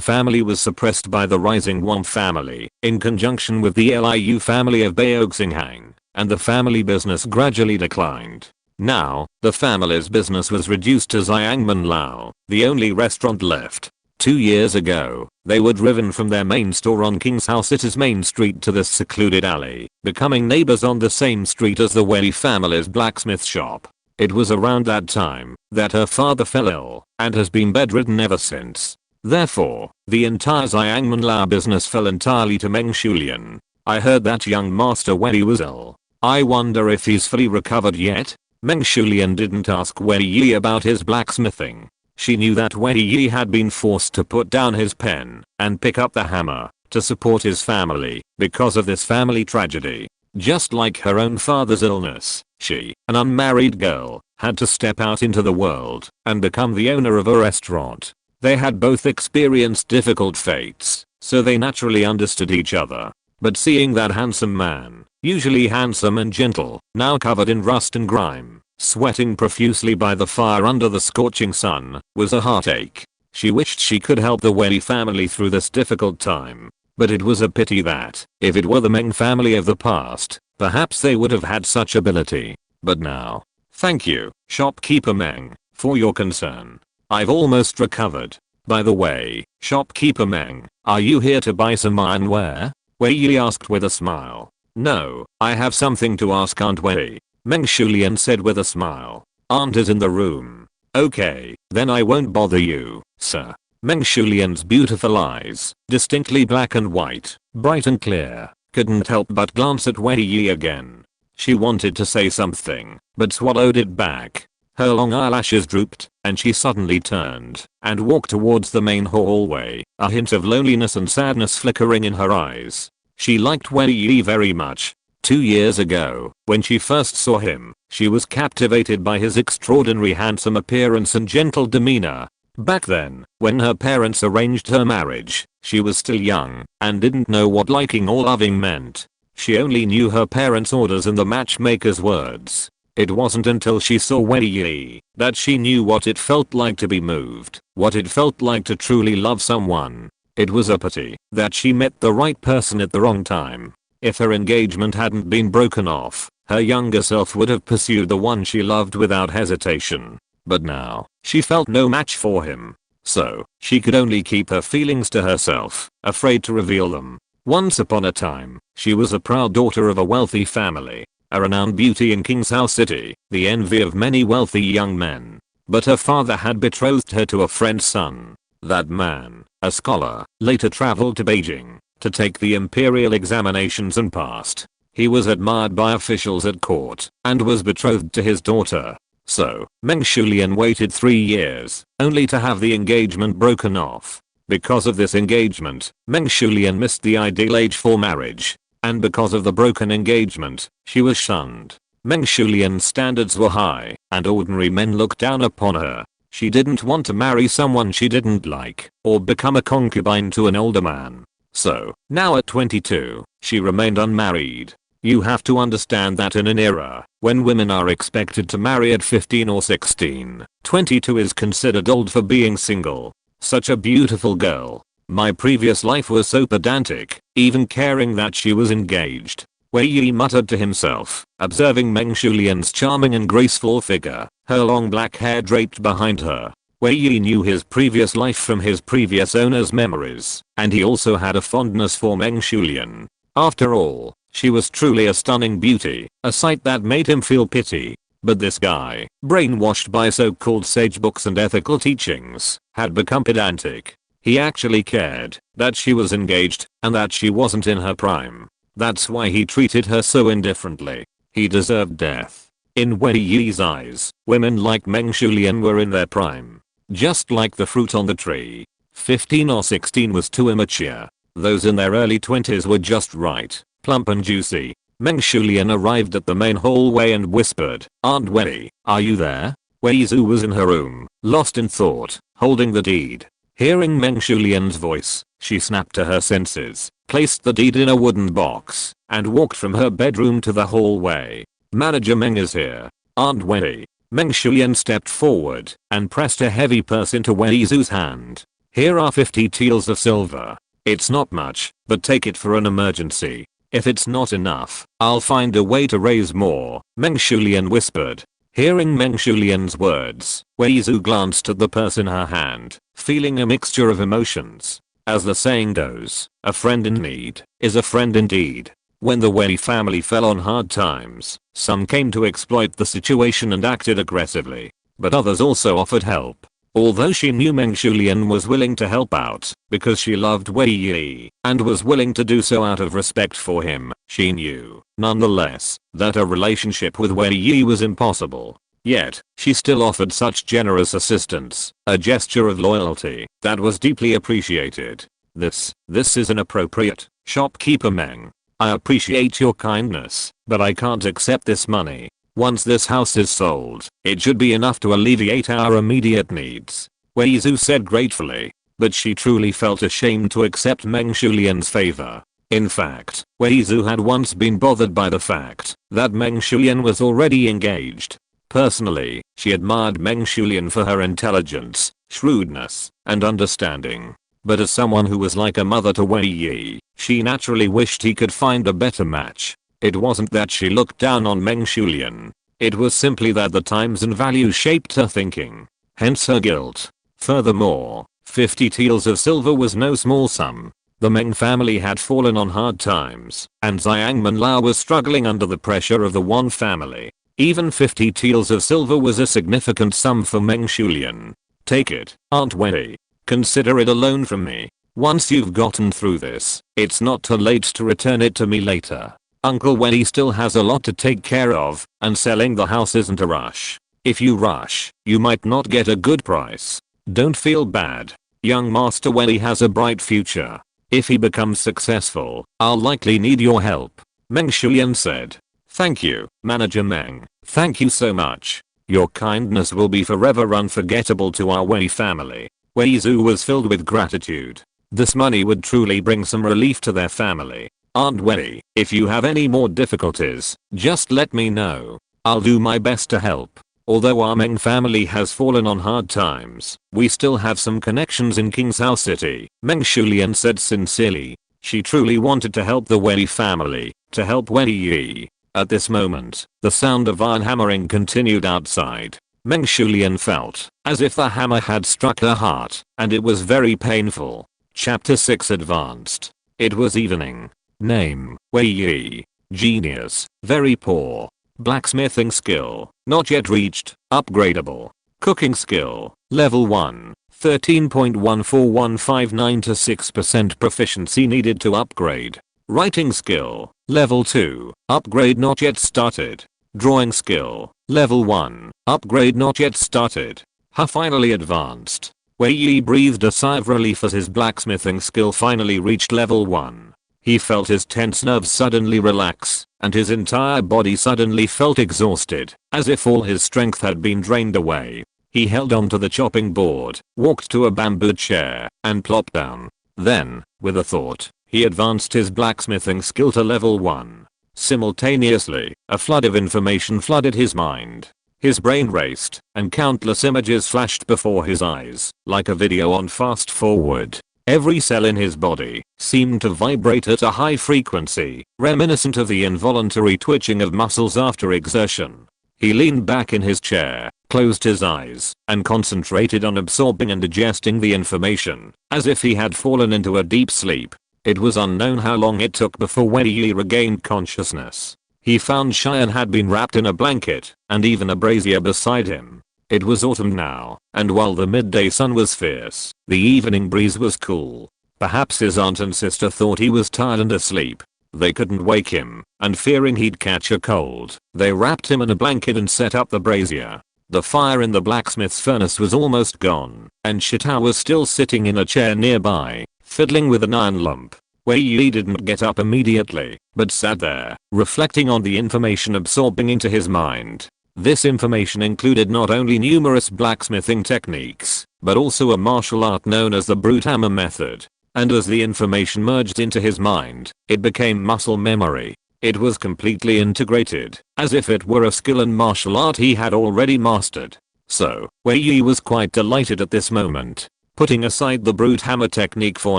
family was suppressed by the rising Wang family, in conjunction with the Liu family of Baoxinghang, and the family business gradually declined. Now, the family's business was reduced to Xiangmen Lao, the only restaurant left. 2 years ago, they were driven from their main store on Kingshao City's main street to this secluded alley, becoming neighbors on the same street as the Wei family's blacksmith shop. It was around that time that her father fell ill and has been bedridden ever since. Therefore, the entire Xiangmen Lao business fell entirely to Meng Shulian. "I heard that young Master Wei was ill. I wonder if he's fully recovered yet?" Meng Shulian didn't ask Wei Yi about his blacksmithing. She knew that Wei Yi had been forced to put down his pen and pick up the hammer to support his family because of this family tragedy. Just like her own father's illness, she, an unmarried girl, had to step out into the world and become the owner of a restaurant. They had both experienced difficult fates, so they naturally understood each other. But seeing that handsome man, usually handsome and gentle, now covered in rust and grime, sweating profusely by the fire under the scorching sun, was a heartache. She wished she could help the Wei family through this difficult time. But it was a pity that, if it were the Meng family of the past, perhaps they would have had such ability. But now, thank you, shopkeeper Meng, for your concern. I've almost recovered. By the way, shopkeeper Meng, are you here to buy some ironware? Wei Yi asked with a smile. No, I have something to ask Aunt Wei, Meng Shulian said with a smile. Aunt is in the room. Okay, then I won't bother you, sir. Meng Shulian's beautiful eyes, distinctly black and white, bright and clear, couldn't help but glance at Wei Yi again. She wanted to say something, but swallowed it back. Her long eyelashes drooped, and she suddenly turned and walked towards the main hallway, a hint of loneliness and sadness flickering in her eyes. She liked Wei Yi very much. 2 years ago, when she first saw him, she was captivated by his extraordinary handsome appearance and gentle demeanor. Back then, when her parents arranged her marriage, she was still young and didn't know what liking or loving meant. She only knew her parents' orders and the matchmaker's words. It wasn't until she saw Wei Yi that she knew what it felt like to be moved, what it felt like to truly love someone. It was a pity that she met the right person at the wrong time. If her engagement hadn't been broken off, her younger self would have pursued the one she loved without hesitation. But now, she felt no match for him. so she could only keep her feelings to herself, afraid to reveal them. Once upon a time, she was a proud daughter of a wealthy family, a renowned beauty in King's House City, the envy of many wealthy young men. But her father had betrothed her to a friend's son. That man, a scholar, later traveled to Beijing to take the imperial examinations and passed. He was admired by officials at court and was betrothed to his daughter. So, Meng Shulian waited 3 years, only to have the engagement broken off. Because of this engagement, Meng Shulian missed the ideal age for marriage. And because of the broken engagement, she was shunned. Meng Shulian's standards were high, and ordinary men looked down upon her. She didn't want to marry someone she didn't like, or become a concubine to an older man. So, now at 22, she remained unmarried. You have to understand that in an era when women are expected to marry at 15 or 16, 22 is considered old for being single. Such a beautiful girl. My previous life was so pedantic, even caring that she was engaged. Wei Yi muttered to himself, observing Meng Shulian's charming and graceful figure, her long black hair draped behind her. Wei Yi knew his previous life from his previous owner's memories, and he also had a fondness for Meng Shulian. After all, she was truly a stunning beauty, a sight that made him feel pity. But this guy, brainwashed by so-called sage books and ethical teachings, had become pedantic. He actually cared that she was engaged and that she wasn't in her prime. That's why he treated her so indifferently. He deserved death. In Wei Yi's eyes, women like Meng Shulian were in their prime. Just like the fruit on the tree. 15 or 16 was too immature. Those in their early 20s were just right, plump and juicy. Meng Shulian arrived at the main hallway and whispered, "Aunt Wei, are you there?" Wei Zhu was in her room, lost in thought, holding the deed. Hearing Meng Shulian's voice, she snapped to her senses, placed the deed in a wooden box, and walked from her bedroom to the hallway. "Manager Meng is here. Aunt Wei." Meng Shulian stepped forward and pressed a heavy purse into Wei Zhu's hand. "Here are 50 taels of silver. It's not much, but take it for an emergency. If it's not enough, I'll find a way to raise more," Meng Shulian whispered. Hearing Meng Shulian's words, Wei Zhu glanced at the purse in her hand, feeling a mixture of emotions. As the saying goes, a friend in need is a friend indeed. When the Wei family fell on hard times, some came to exploit the situation and acted aggressively, but others also offered help. Although she knew Meng Shulian was willing to help out because she loved Wei Yi and was willing to do so out of respect for him, she knew, nonetheless, that a relationship with Wei Yi was impossible. Yet, she still offered such generous assistance, a gesture of loyalty that was deeply appreciated. This is inappropriate, shopkeeper Meng. I appreciate your kindness, but I can't accept this money. Once this house is sold, it should be enough to alleviate our immediate needs, Wei Zhu said gratefully, but she truly felt ashamed to accept Meng Shulian's favor. In fact, Wei Zhu had once been bothered by the fact that Meng Shulian was already engaged. Personally, she admired Meng Shulian for her intelligence, shrewdness, and understanding. But as someone who was like a mother to Wei Yi, she naturally wished he could find a better match. It wasn't that she looked down on Meng Shulian. It was simply that the times and values shaped her thinking. Hence her guilt. Furthermore, 50 taels of silver was no small sum. The Meng family had fallen on hard times, and Xiang Manlao was struggling under the pressure of the Wan family. Even 50 taels of silver was a significant sum for Meng Shulian. Take it, Aunt Wei. Consider it a loan from me. Once you've gotten through this, it's not too late to return it to me later. Uncle Wei still has a lot to take care of, and selling the house isn't a rush. If you rush, you might not get a good price. Don't feel bad. Young Master Wei has a bright future. If he becomes successful, I'll likely need your help, Meng Shulian said. Thank you, Manager Meng. Thank you so much. Your kindness will be forever unforgettable to our Wei family. Wei Zhu was filled with gratitude. This money would truly bring some relief to their family. Aunt Wei, if you have any more difficulties, just let me know. I'll do my best to help. Although our Meng family has fallen on hard times, we still have some connections in King's House City, Meng Shulian said sincerely. She truly wanted to help the Wei family, to help Wei Yi. At this moment, the sound of iron hammering continued outside. Meng Shulian felt as if the hammer had struck her heart, and it was very painful. Chapter 6 Advanced. It was evening. Name: Wei Yi. Genius, very poor. Blacksmithing skill, not yet reached, upgradable. Cooking skill, level 1, 13.14159 to 6% proficiency needed to upgrade. Writing skill, level 2, upgrade not yet started. Drawing skill, level 1, upgrade not yet started. Finally advanced. Wei Yi breathed a sigh of relief as his blacksmithing skill finally reached level 1. He felt his tense nerves suddenly relax, and his entire body suddenly felt exhausted, as if all his strength had been drained away. He held onto the chopping board, walked to a bamboo chair, and plopped down. Then, with a thought, he advanced his blacksmithing skill to level 1. Simultaneously, a flood of information flooded his mind. His brain raced, and countless images flashed before his eyes, like a video on fast forward. Every cell in his body seemed to vibrate at a high frequency, reminiscent of the involuntary twitching of muscles after exertion. He leaned back in his chair, closed his eyes, and concentrated on absorbing and digesting the information, as if he had fallen into a deep sleep. It was unknown how long it took before Wei Yi regained consciousness. He found Cheyenne had been wrapped in a blanket, and even a brazier beside him. It was autumn now, and while the midday sun was fierce, the evening breeze was cool. Perhaps his aunt and sister thought he was tired and asleep. They couldn't wake him, and fearing he'd catch a cold, they wrapped him in a blanket and set up the brazier. The fire in the blacksmith's furnace was almost gone, and Shitao was still sitting in a chair nearby, fiddling with an iron lump. Wei Yi didn't get up immediately, but sat there, reflecting on the information absorbing into his mind. This information included not only numerous blacksmithing techniques, but also a martial art known as the brute hammer method. And as the information merged into his mind, it became muscle memory. It was completely integrated, as if it were a skill and martial art he had already mastered. So, Wei Yi was quite delighted at this moment. Putting aside the brute hammer technique for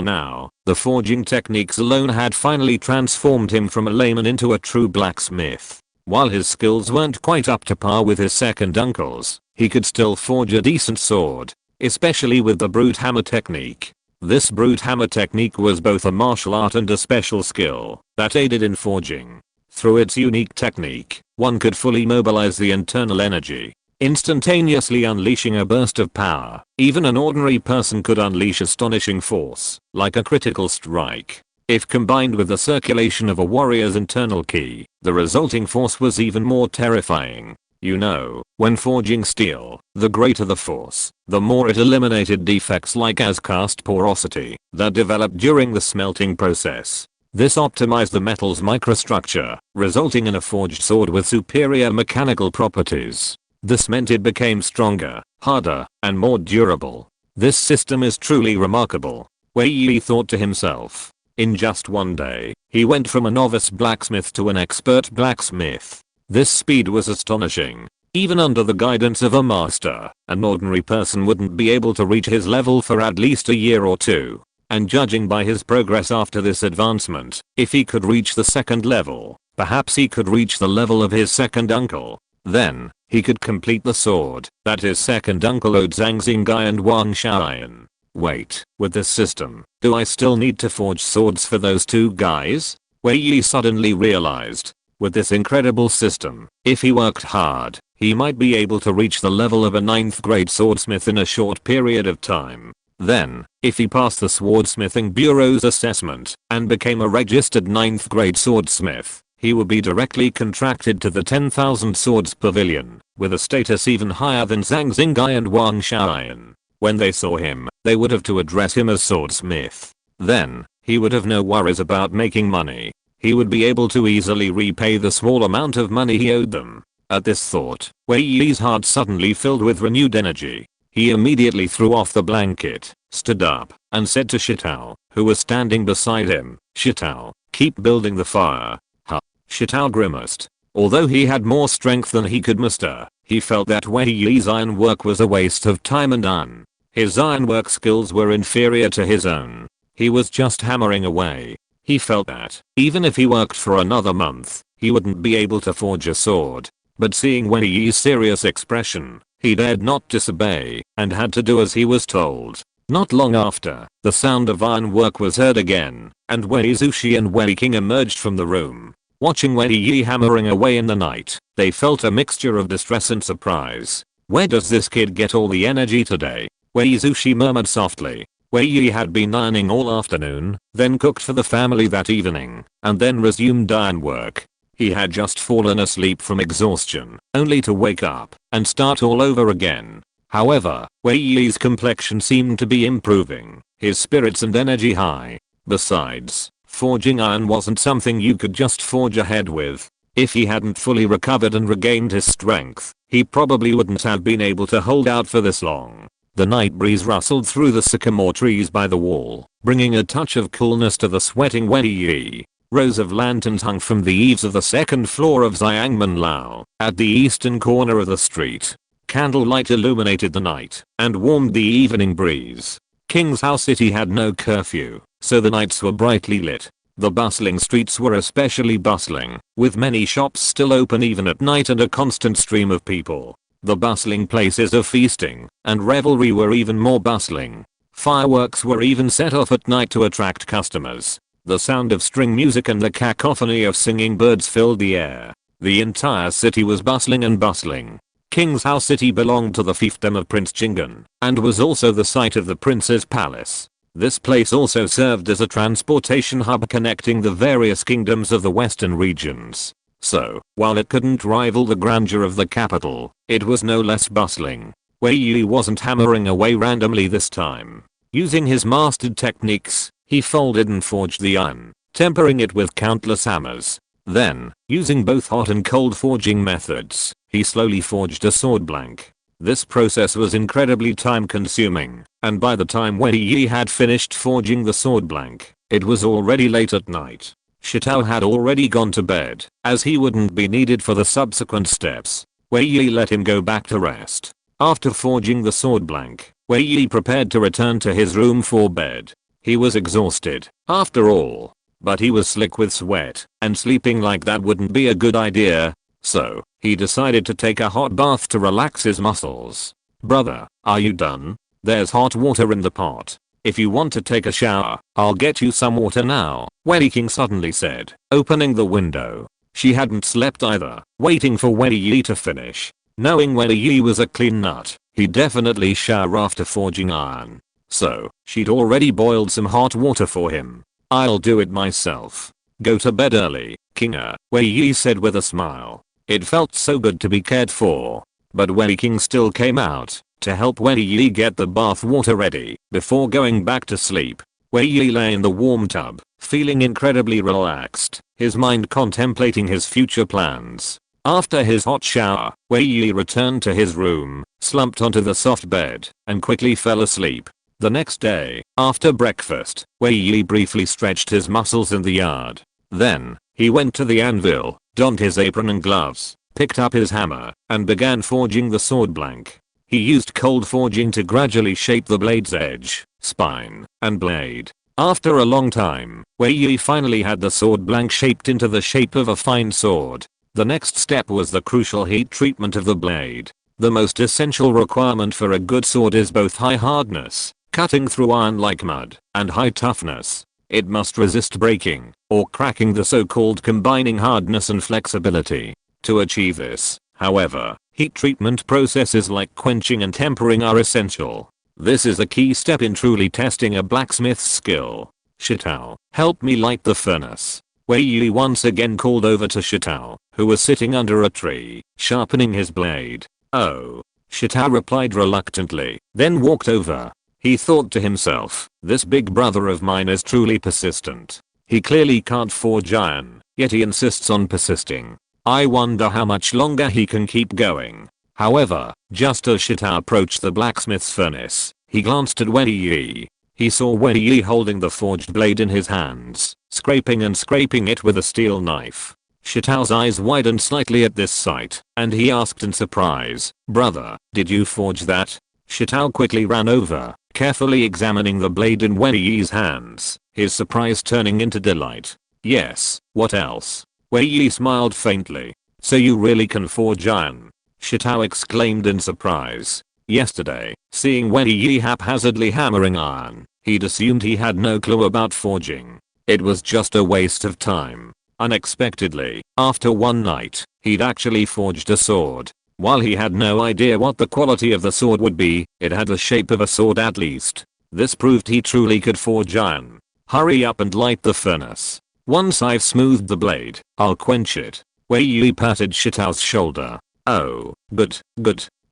now, the forging techniques alone had finally transformed him from a layman into a true blacksmith. While his skills weren't quite up to par with his second uncle's, he could still forge a decent sword, especially with the brute hammer technique. This brute hammer technique was both a martial art and a special skill that aided in forging. Through its unique technique, one could fully mobilize the internal energy, instantaneously unleashing a burst of power. Even an ordinary person could unleash astonishing force, like a critical strike. If combined with the circulation of a warrior's internal ki, the resulting force was even more terrifying. You know, when forging steel, the greater the force, the more it eliminated defects like as cast porosity that developed during the smelting process. This optimized the metal's microstructure, resulting in a forged sword with superior mechanical properties. This meant it became stronger, harder, and more durable. This system is truly remarkable, Wei Yi thought to himself. In just one day, he went from a novice blacksmith to an expert blacksmith. This speed was astonishing. Even under the guidance of a master, an ordinary person wouldn't be able to reach his level for at least a year or two. And judging by his progress after this advancement, if he could reach the second level, perhaps he could reach the level of his second uncle. Then, he could complete the sword that his second uncle owed Zhang Xingai and Wang Xiaoyan. Wait, with this system, do I still need to forge swords for those two guys? Wei Yi suddenly realized. With this incredible system, if he worked hard, he might be able to reach the level of a 9th grade swordsmith in a short period of time. Then, if he passed the Swordsmithing Bureau's assessment and became a registered 9th grade swordsmith, he would be directly contracted to the 10,000 Swords Pavilion, with a status even higher than Zhang Xingai and Wang Xiaoyan. When they saw him, they would have to address him as swordsmith. Then, he would have no worries about making money. He would be able to easily repay the small amount of money he owed them. At this thought, Wei Yi's heart suddenly filled with renewed energy. He immediately threw off the blanket, stood up, and said to Shitao, who was standing beside him, "Shitao, keep building the fire." Shitao grimaced. Although he had more strength than he could muster, he felt that Wei Yi's ironwork was a waste of time and done. His ironwork skills were inferior to his own. He was just hammering away. He felt that, even if he worked for another month, he wouldn't be able to forge a sword. But seeing Wei Yi's serious expression, He dared not disobey and had to do as he was told. Not long after, the sound of ironwork was heard again, and Wei Zushi and Wei King emerged from the room. Watching Wei Yi hammering away in the night, they felt a mixture of distress and surprise. Where does this kid get all the energy today? Wei Zushi murmured softly. Wei Yi had been ironing all afternoon, then cooked for the family that evening, and then resumed ironwork. He had just fallen asleep from exhaustion, only to wake up and start all over again. However, Wei Yi's complexion seemed to be improving, his spirits and energy high. Besides, forging iron wasn't something you could just forge ahead with. If he hadn't fully recovered and regained his strength, he probably wouldn't have been able to hold out for this long. The night breeze rustled through the sycamore trees by the wall, bringing a touch of coolness to the sweating Wei Yi. Rows of lanterns hung from the eaves of the second floor of Xiangmen Lao, at the eastern corner of the street. Candlelight illuminated the night and warmed the evening breeze. King's House City had no curfew, so the nights were brightly lit. The bustling streets were especially bustling, with many shops still open even at night and a constant stream of people. The bustling places of feasting and revelry were even more bustling. Fireworks were even set off at night to attract customers. The sound of string music and the cacophony of singing birds filled the air. The entire city was bustling and bustling. King's House City belonged to the fiefdom of Prince Chingan, and was also the site of the prince's palace. This place also served as a transportation hub connecting the various kingdoms of the western regions. So, while it couldn't rival the grandeur of the capital, it was no less bustling. Wei Yi wasn't hammering away randomly this time. Using his mastered techniques, he folded and forged the iron, tempering it with countless hammers. Then, using both hot and cold forging methods, he slowly forged a sword blank. This process was incredibly time consuming, and by the time Wei Yi had finished forging the sword blank, it was already late at night. Shitao had already gone to bed, as he wouldn't be needed for the subsequent steps. Wei Yi let him go back to rest. After forging the sword blank, Wei Yi prepared to return to his room for bed. He was exhausted, after all. But he was slick with sweat, and sleeping like that wouldn't be a good idea. So, he decided to take a hot bath to relax his muscles. Brother, are you done? There's hot water in the pot. If you want to take a shower, I'll get you some water now, Wei King suddenly said, opening the window. She hadn't slept either, waiting for Wei Yi to finish. Knowing Wei Yi was a clean nut, he'd definitely shower after forging iron. So, she'd already boiled some hot water for him. I'll do it myself. Go to bed early, Kinga, Wei Yi said with a smile. It felt so good to be cared for. But Wei King still came out to help Wei Yi get the bath water ready before going back to sleep. Wei Yi lay in the warm tub, feeling incredibly relaxed, his mind contemplating his future plans. After his hot shower, Wei Yi returned to his room, slumped onto the soft bed, and quickly fell asleep. The next day, after breakfast, Wei Yi briefly stretched his muscles in the yard. Then, he went to the anvil, donned his apron and gloves, picked up his hammer, and began forging the sword blank. He used cold forging to gradually shape the blade's edge, spine, and blade. After a long time, Wei Yi finally had the sword blank shaped into the shape of a fine sword. The next step was the crucial heat treatment of the blade. The most essential requirement for a good sword is both high hardness, cutting through iron like mud, and high toughness. It must resist breaking, or cracking, the so-called combining hardness and flexibility. To achieve this, however, heat treatment processes like quenching and tempering are essential. This is a key step in truly testing a blacksmith's skill. Shitao, help me light the furnace. Wei Yi once again called over to Shitao, who was sitting under a tree, sharpening his blade. Oh. Shitao replied reluctantly, then walked over. He thought to himself, this big brother of mine is truly persistent. He clearly can't forge iron, yet he insists on persisting. I wonder how much longer he can keep going. However, just as Shitao approached the blacksmith's furnace, he glanced at Wei Yi. He saw Wei Yi holding the forged blade in his hands, scraping and scraping it with a steel knife. Shitao's eyes widened slightly at this sight, and he asked in surprise, brother, did you forge that? Shitao quickly ran over, carefully examining the blade in Wei Yi's hands, his surprise turning into delight. Yes, what else? Wei Yi smiled faintly. So you really can forge iron? Shitao exclaimed in surprise. Yesterday, seeing Wei Yi haphazardly hammering iron, he'd assumed he had no clue about forging. It was just a waste of time. Unexpectedly, after one night, he'd actually forged a sword. While he had no idea what the quality of the sword would be, it had the shape of a sword at least. This proved he truly could forge iron. Hurry up and light the furnace. Once I've smoothed the blade, I'll quench it. Wei Yi patted Shitao's shoulder. Oh, good.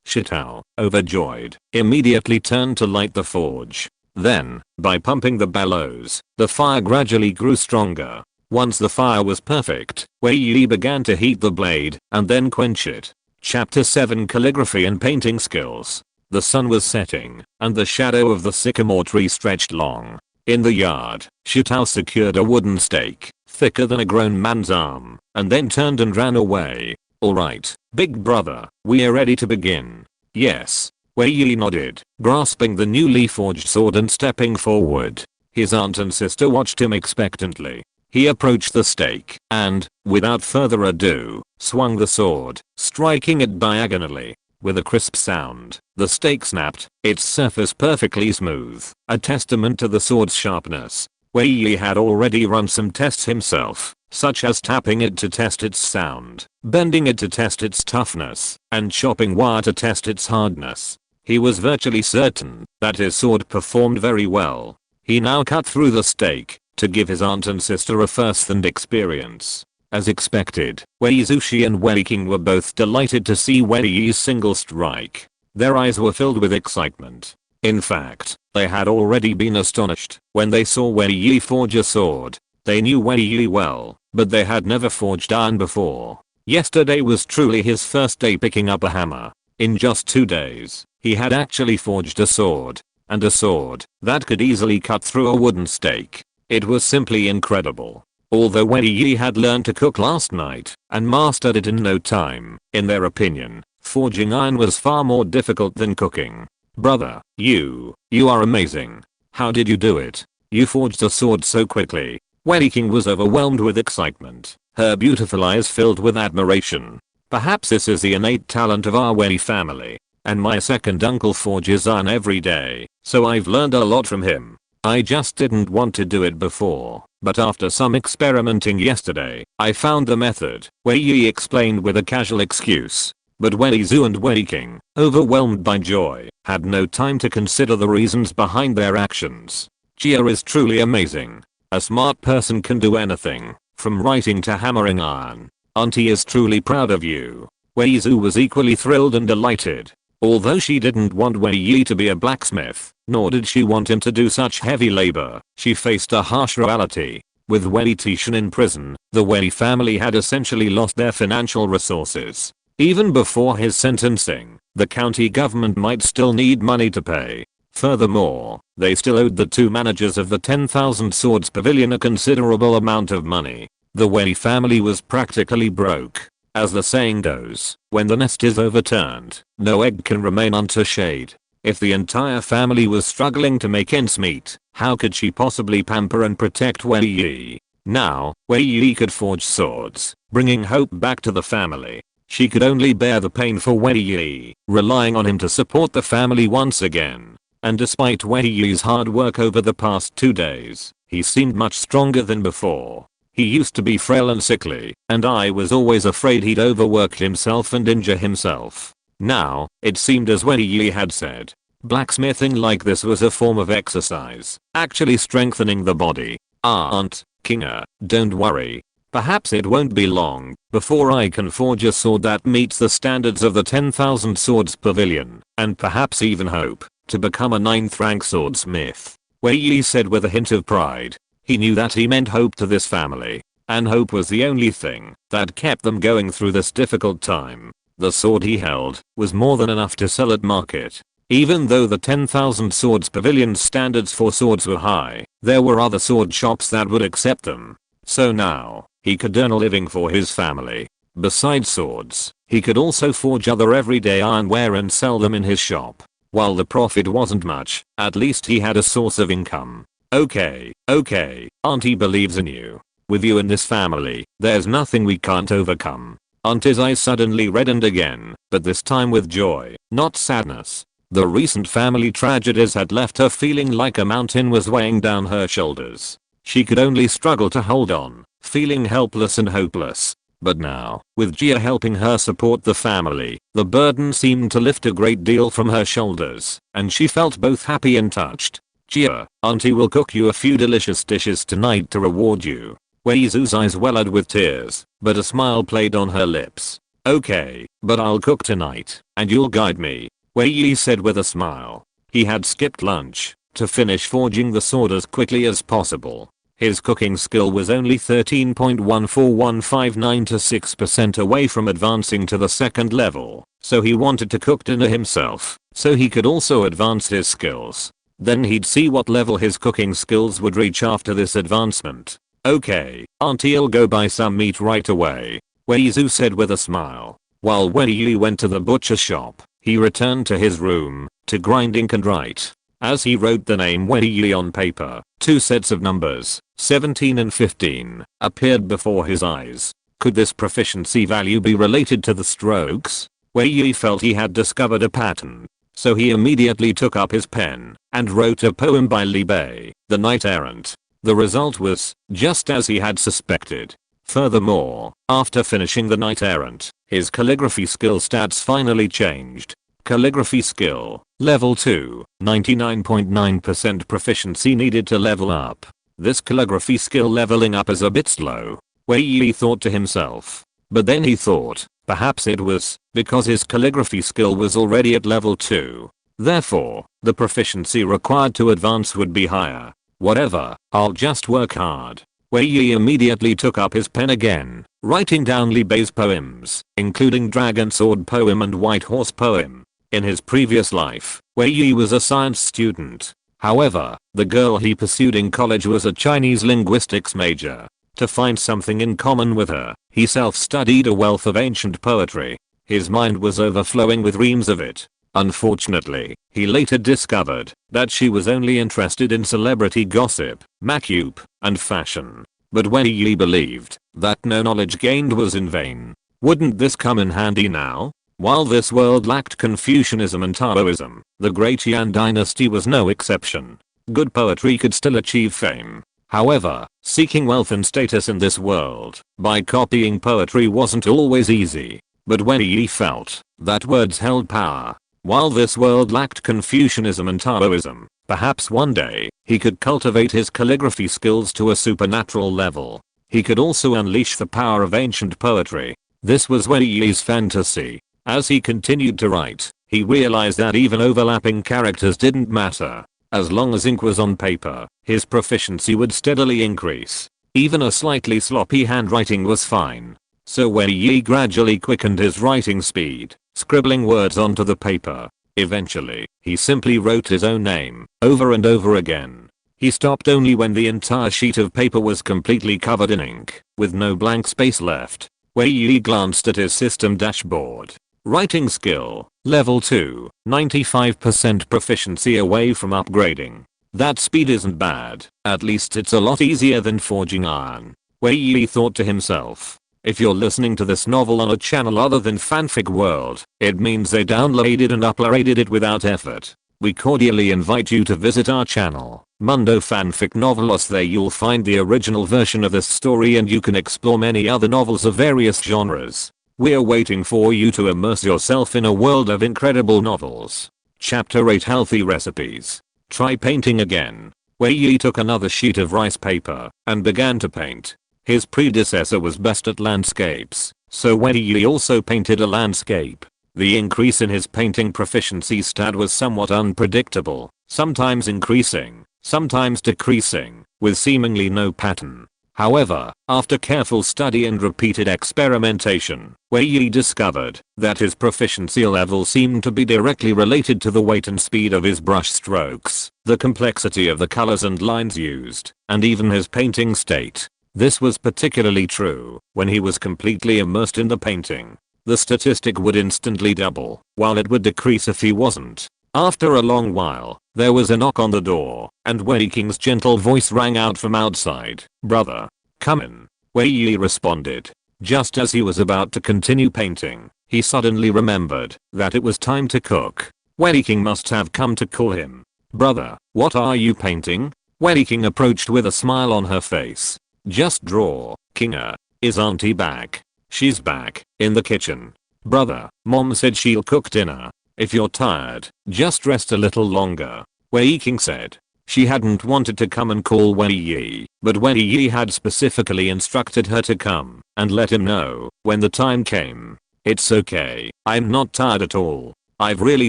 Shitao, overjoyed, immediately turned to light the forge. Then, by pumping the bellows, the fire gradually grew stronger. Once the fire was perfect, Wei Yi began to heat the blade and then quench it. Chapter 7 Calligraphy and Painting Skills. The sun was setting, and the shadow of the sycamore tree stretched long. In the yard, Shitao secured a wooden stake, thicker than a grown man's arm, and then turned and ran away. Alright, big brother, we're ready to begin. Yes. Wei Yi nodded, grasping the newly forged sword and stepping forward. His aunt and sister watched him expectantly. He approached the stake and, without further ado, swung the sword, striking it diagonally. With a crisp sound, the stake snapped, its surface perfectly smooth, a testament to the sword's sharpness. Wei Yi had already run some tests himself, such as tapping it to test its sound, bending it to test its toughness, and chopping wire to test its hardness. He was virtually certain that his sword performed very well. He now cut through the stake to give his aunt and sister a first-hand experience. As expected, Wei Zushi and Wei King were both delighted to see Wei Yi's single strike. Their eyes were filled with excitement. In fact, they had already been astonished when they saw Wei Yi forge a sword. They knew Wei Yi well, but they had never forged iron before. Yesterday was truly his first day picking up a hammer. In just 2 days, he had actually forged a sword. And a sword that could easily cut through a wooden stake. It was simply incredible. Although Wei Yi had learned to cook last night and mastered it in no time, in their opinion, forging iron was far more difficult than cooking. Brother, you are amazing. How did you do it? You forged a sword so quickly. Wei King was overwhelmed with excitement, her beautiful eyes filled with admiration. Perhaps this is the innate talent of our Wei family. And my second uncle forges iron every day, so I've learned a lot from him. I just didn't want to do it before, but after some experimenting yesterday, I found the method, Wei Yi explained with a casual excuse. But Wei Zu and Wei King, overwhelmed by joy, had no time to consider the reasons behind their actions. Jia is truly amazing. A smart person can do anything, from writing to hammering iron. Auntie is truly proud of you. Wei Zu was equally thrilled and delighted. Although she didn't want Wei Yi to be a blacksmith, nor did she want him to do such heavy labor, she faced a harsh reality. With Wei Tieshan in prison, the Wei family had essentially lost their financial resources. Even before his sentencing, the county government might still need money to pay. Furthermore, they still owed the 2 managers of the 10,000 Swords Pavilion a considerable amount of money. The Wei family was practically broke. As the saying goes, when the nest is overturned, no egg can remain untouched. If the entire family was struggling to make ends meet, how could she possibly pamper and protect Wei Yi? Now, Wei Yi could forge swords, bringing hope back to the family. She could only bear the pain for Wei Yi, relying on him to support the family once again. And despite Wei Yi's hard work over the past 2 days, he seemed much stronger than before. He used to be frail and sickly, and I was always afraid he'd overworked himself and injure himself. Now, it seemed as Wei Yi had said, blacksmithing like this was a form of exercise, actually strengthening the body. Aunt Kinga, don't worry. Perhaps it won't be long before I can forge a sword that meets the standards of the 10,000 Swords Pavilion, and perhaps even hope to become a 9th rank swordsmith. Wei Yi said with a hint of pride. He knew that he meant hope to this family, and hope was the only thing that kept them going through this difficult time. The sword he held was more than enough to sell at market. Even though the 10,000 Swords Pavilion standards for swords were high, there were other sword shops that would accept them. So now, he could earn a living for his family. Besides swords, he could also forge other everyday ironware and sell them in his shop. While the profit wasn't much, at least he had a source of income. Okay, Auntie believes in you. With you in this family, there's nothing we can't overcome. Auntie's eyes suddenly reddened again, but this time with joy, not sadness. The recent family tragedies had left her feeling like a mountain was weighing down her shoulders. She could only struggle to hold on, feeling helpless and hopeless. But now, with Gia helping her support the family, the burden seemed to lift a great deal from her shoulders, and she felt both happy and touched. Gia, Auntie will cook you a few delicious dishes tonight to reward you. Wei Yi's eyes welled with tears, but a smile played on her lips. Okay, but I'll cook tonight, and you'll guide me, Wei Yi said with a smile. He had skipped lunch to finish forging the sword as quickly as possible. His cooking skill was only 13.14159 to 6% away from advancing to the second level, so he wanted to cook dinner himself, so he could also advance his skills. Then he'd see what level his cooking skills would reach after this advancement. Okay, Auntie'll go buy some meat right away, Wei Yi said with a smile. While Wei Yi went to the butcher shop, he returned to his room to grind ink and write. As he wrote the name Wei Yi on paper, two sets of numbers, 17 and 15, appeared before his eyes. Could this proficiency value be related to the strokes? Wei Yi felt he had discovered a pattern. So he immediately took up his pen and wrote a poem by Li Bei, the knight errant. The result was just as he had suspected. Furthermore, after finishing the knight errant, his calligraphy skill stats finally changed. Calligraphy skill, level 2, 99.9% proficiency needed to level up. This calligraphy skill leveling up is a bit slow, Wei Yi thought to himself. But then he thought, perhaps it was because his calligraphy skill was already at level 2. Therefore, the proficiency required to advance would be higher. Whatever, I'll just work hard. Wei Yi immediately took up his pen again, writing down Li Bei's poems, including Dragon Sword poem and White Horse poem. In his previous life, Wei Yi was a science student. However, the girl he pursued in college was a Chinese linguistics major. To find something in common with her, he self-studied a wealth of ancient poetry. His mind was overflowing with reams of it. Unfortunately, he later discovered that she was only interested in celebrity gossip, makeup, and fashion. But Wei Yi believed that no knowledge gained was in vain. Wouldn't this come in handy now? While this world lacked Confucianism and Taoism, the Great Yan dynasty was no exception. Good poetry could still achieve fame. However, seeking wealth and status in this world by copying poetry wasn't always easy. But Wei Yi felt that words held power. While this world lacked Confucianism and Taoism, perhaps one day he could cultivate his calligraphy skills to a supernatural level. He could also unleash the power of ancient poetry. This was Wei Yi's fantasy. As he continued to write, he realized that even overlapping characters didn't matter. As long as ink was on paper, his proficiency would steadily increase. Even a slightly sloppy handwriting was fine. So Wei Yi gradually quickened his writing speed, scribbling words onto the paper. Eventually, he simply wrote his own name, over and over again. He stopped only when the entire sheet of paper was completely covered in ink, with no blank space left. Wei Yi glanced at his system dashboard. Writing skill, level 2, 95% proficiency away from upgrading. That speed isn't bad, at least it's a lot easier than forging iron. Wei Yi thought to himself. If you're listening to this novel on a channel other than Fanfic World, it means they downloaded and uploaded it without effort. We cordially invite you to visit our channel, Mundo Fanfic Novelos. There you'll find the original version of this story and you can explore many other novels of various genres. We're waiting for you to immerse yourself in a world of incredible novels. Chapter 8 Healthy Recipes. Try painting again. Wei Yi took another sheet of rice paper and began to paint. His predecessor was best at landscapes, so Wei Yi also painted a landscape. The increase in his painting proficiency stat was somewhat unpredictable, sometimes increasing, sometimes decreasing, with seemingly no pattern. However, after careful study and repeated experimentation, Wei Yi discovered that his proficiency level seemed to be directly related to the weight and speed of his brush strokes, the complexity of the colors and lines used, and even his painting state. This was particularly true when he was completely immersed in the painting. The statistic would instantly double, while it would decrease if he wasn't. After a long while, there was a knock on the door, and Wei King's gentle voice rang out from outside. "Brother, come in." Wei Yi responded. Just as he was about to continue painting, he suddenly remembered that it was time to cook. Wei King must have come to call him. "Brother, what are you painting?" Wei King approached with a smile on her face. "Just draw, Kinga. Is auntie back?" "She's back, in the kitchen. Brother, mom said she'll cook dinner. If you're tired, just rest a little longer," Wei King said. She hadn't wanted to come and call Wei Yi, but Wei Yi had specifically instructed her to come and let him know when the time came. "It's okay, I'm not tired at all. I've really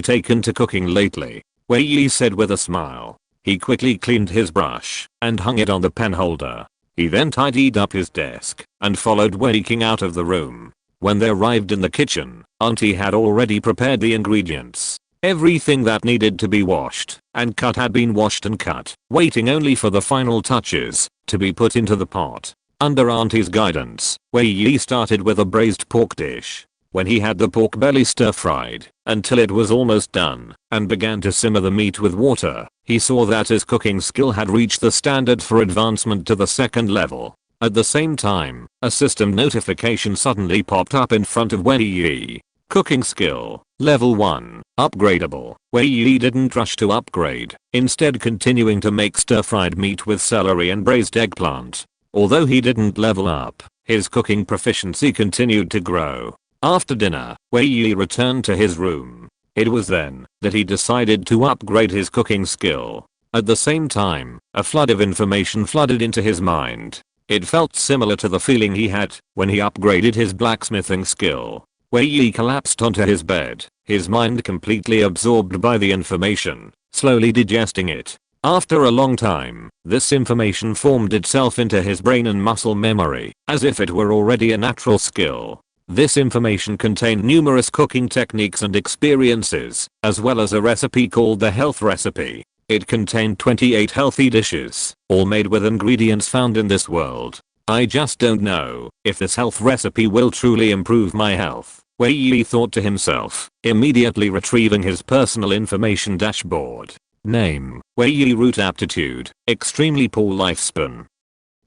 taken to cooking lately," Wei Yi said with a smile. He quickly cleaned his brush and hung it on the pen holder. He then tidied up his desk and followed Wei King out of the room. When they arrived in the kitchen, auntie had already prepared the ingredients. Everything that needed to be washed and cut had been washed and cut, waiting only for the final touches to be put into the pot. Under auntie's guidance, Wei Yi started with a braised pork dish. When he had the pork belly stir-fried until it was almost done and began to simmer the meat with water, he saw that his cooking skill had reached the standard for advancement to the second level. At the same time, a system notification suddenly popped up in front of Wei Yi. Cooking skill, level 1, upgradable. Wei Yi didn't rush to upgrade, instead continuing to make stir-fried meat with celery and braised eggplant. Although he didn't level up, his cooking proficiency continued to grow. After dinner, Wei Yi returned to his room. It was then that he decided to upgrade his cooking skill. At the same time, a flood of information flooded into his mind. It felt similar to the feeling he had when he upgraded his blacksmithing skill. Wei Yi collapsed onto his bed, his mind completely absorbed by the information, slowly digesting it. After a long time, this information formed itself into his brain and muscle memory, as if it were already a natural skill. This information contained numerous cooking techniques and experiences, as well as a recipe called the health recipe. It contained 28 healthy dishes, all made with ingredients found in this world. "I just don't know if this health recipe will truly improve my health," Wei Yi thought to himself, immediately retrieving his personal information dashboard. Name, Wei Yi. Root aptitude, extremely poor lifespan.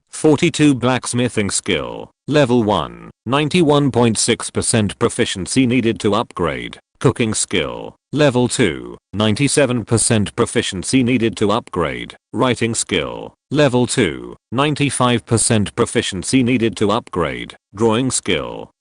42 blacksmithing skill, level 1, 91.6% proficiency needed to upgrade. Cooking skill, level 2, 97% proficiency needed to upgrade. Writing skill, level 2, 95% proficiency needed to upgrade. Drawing skill,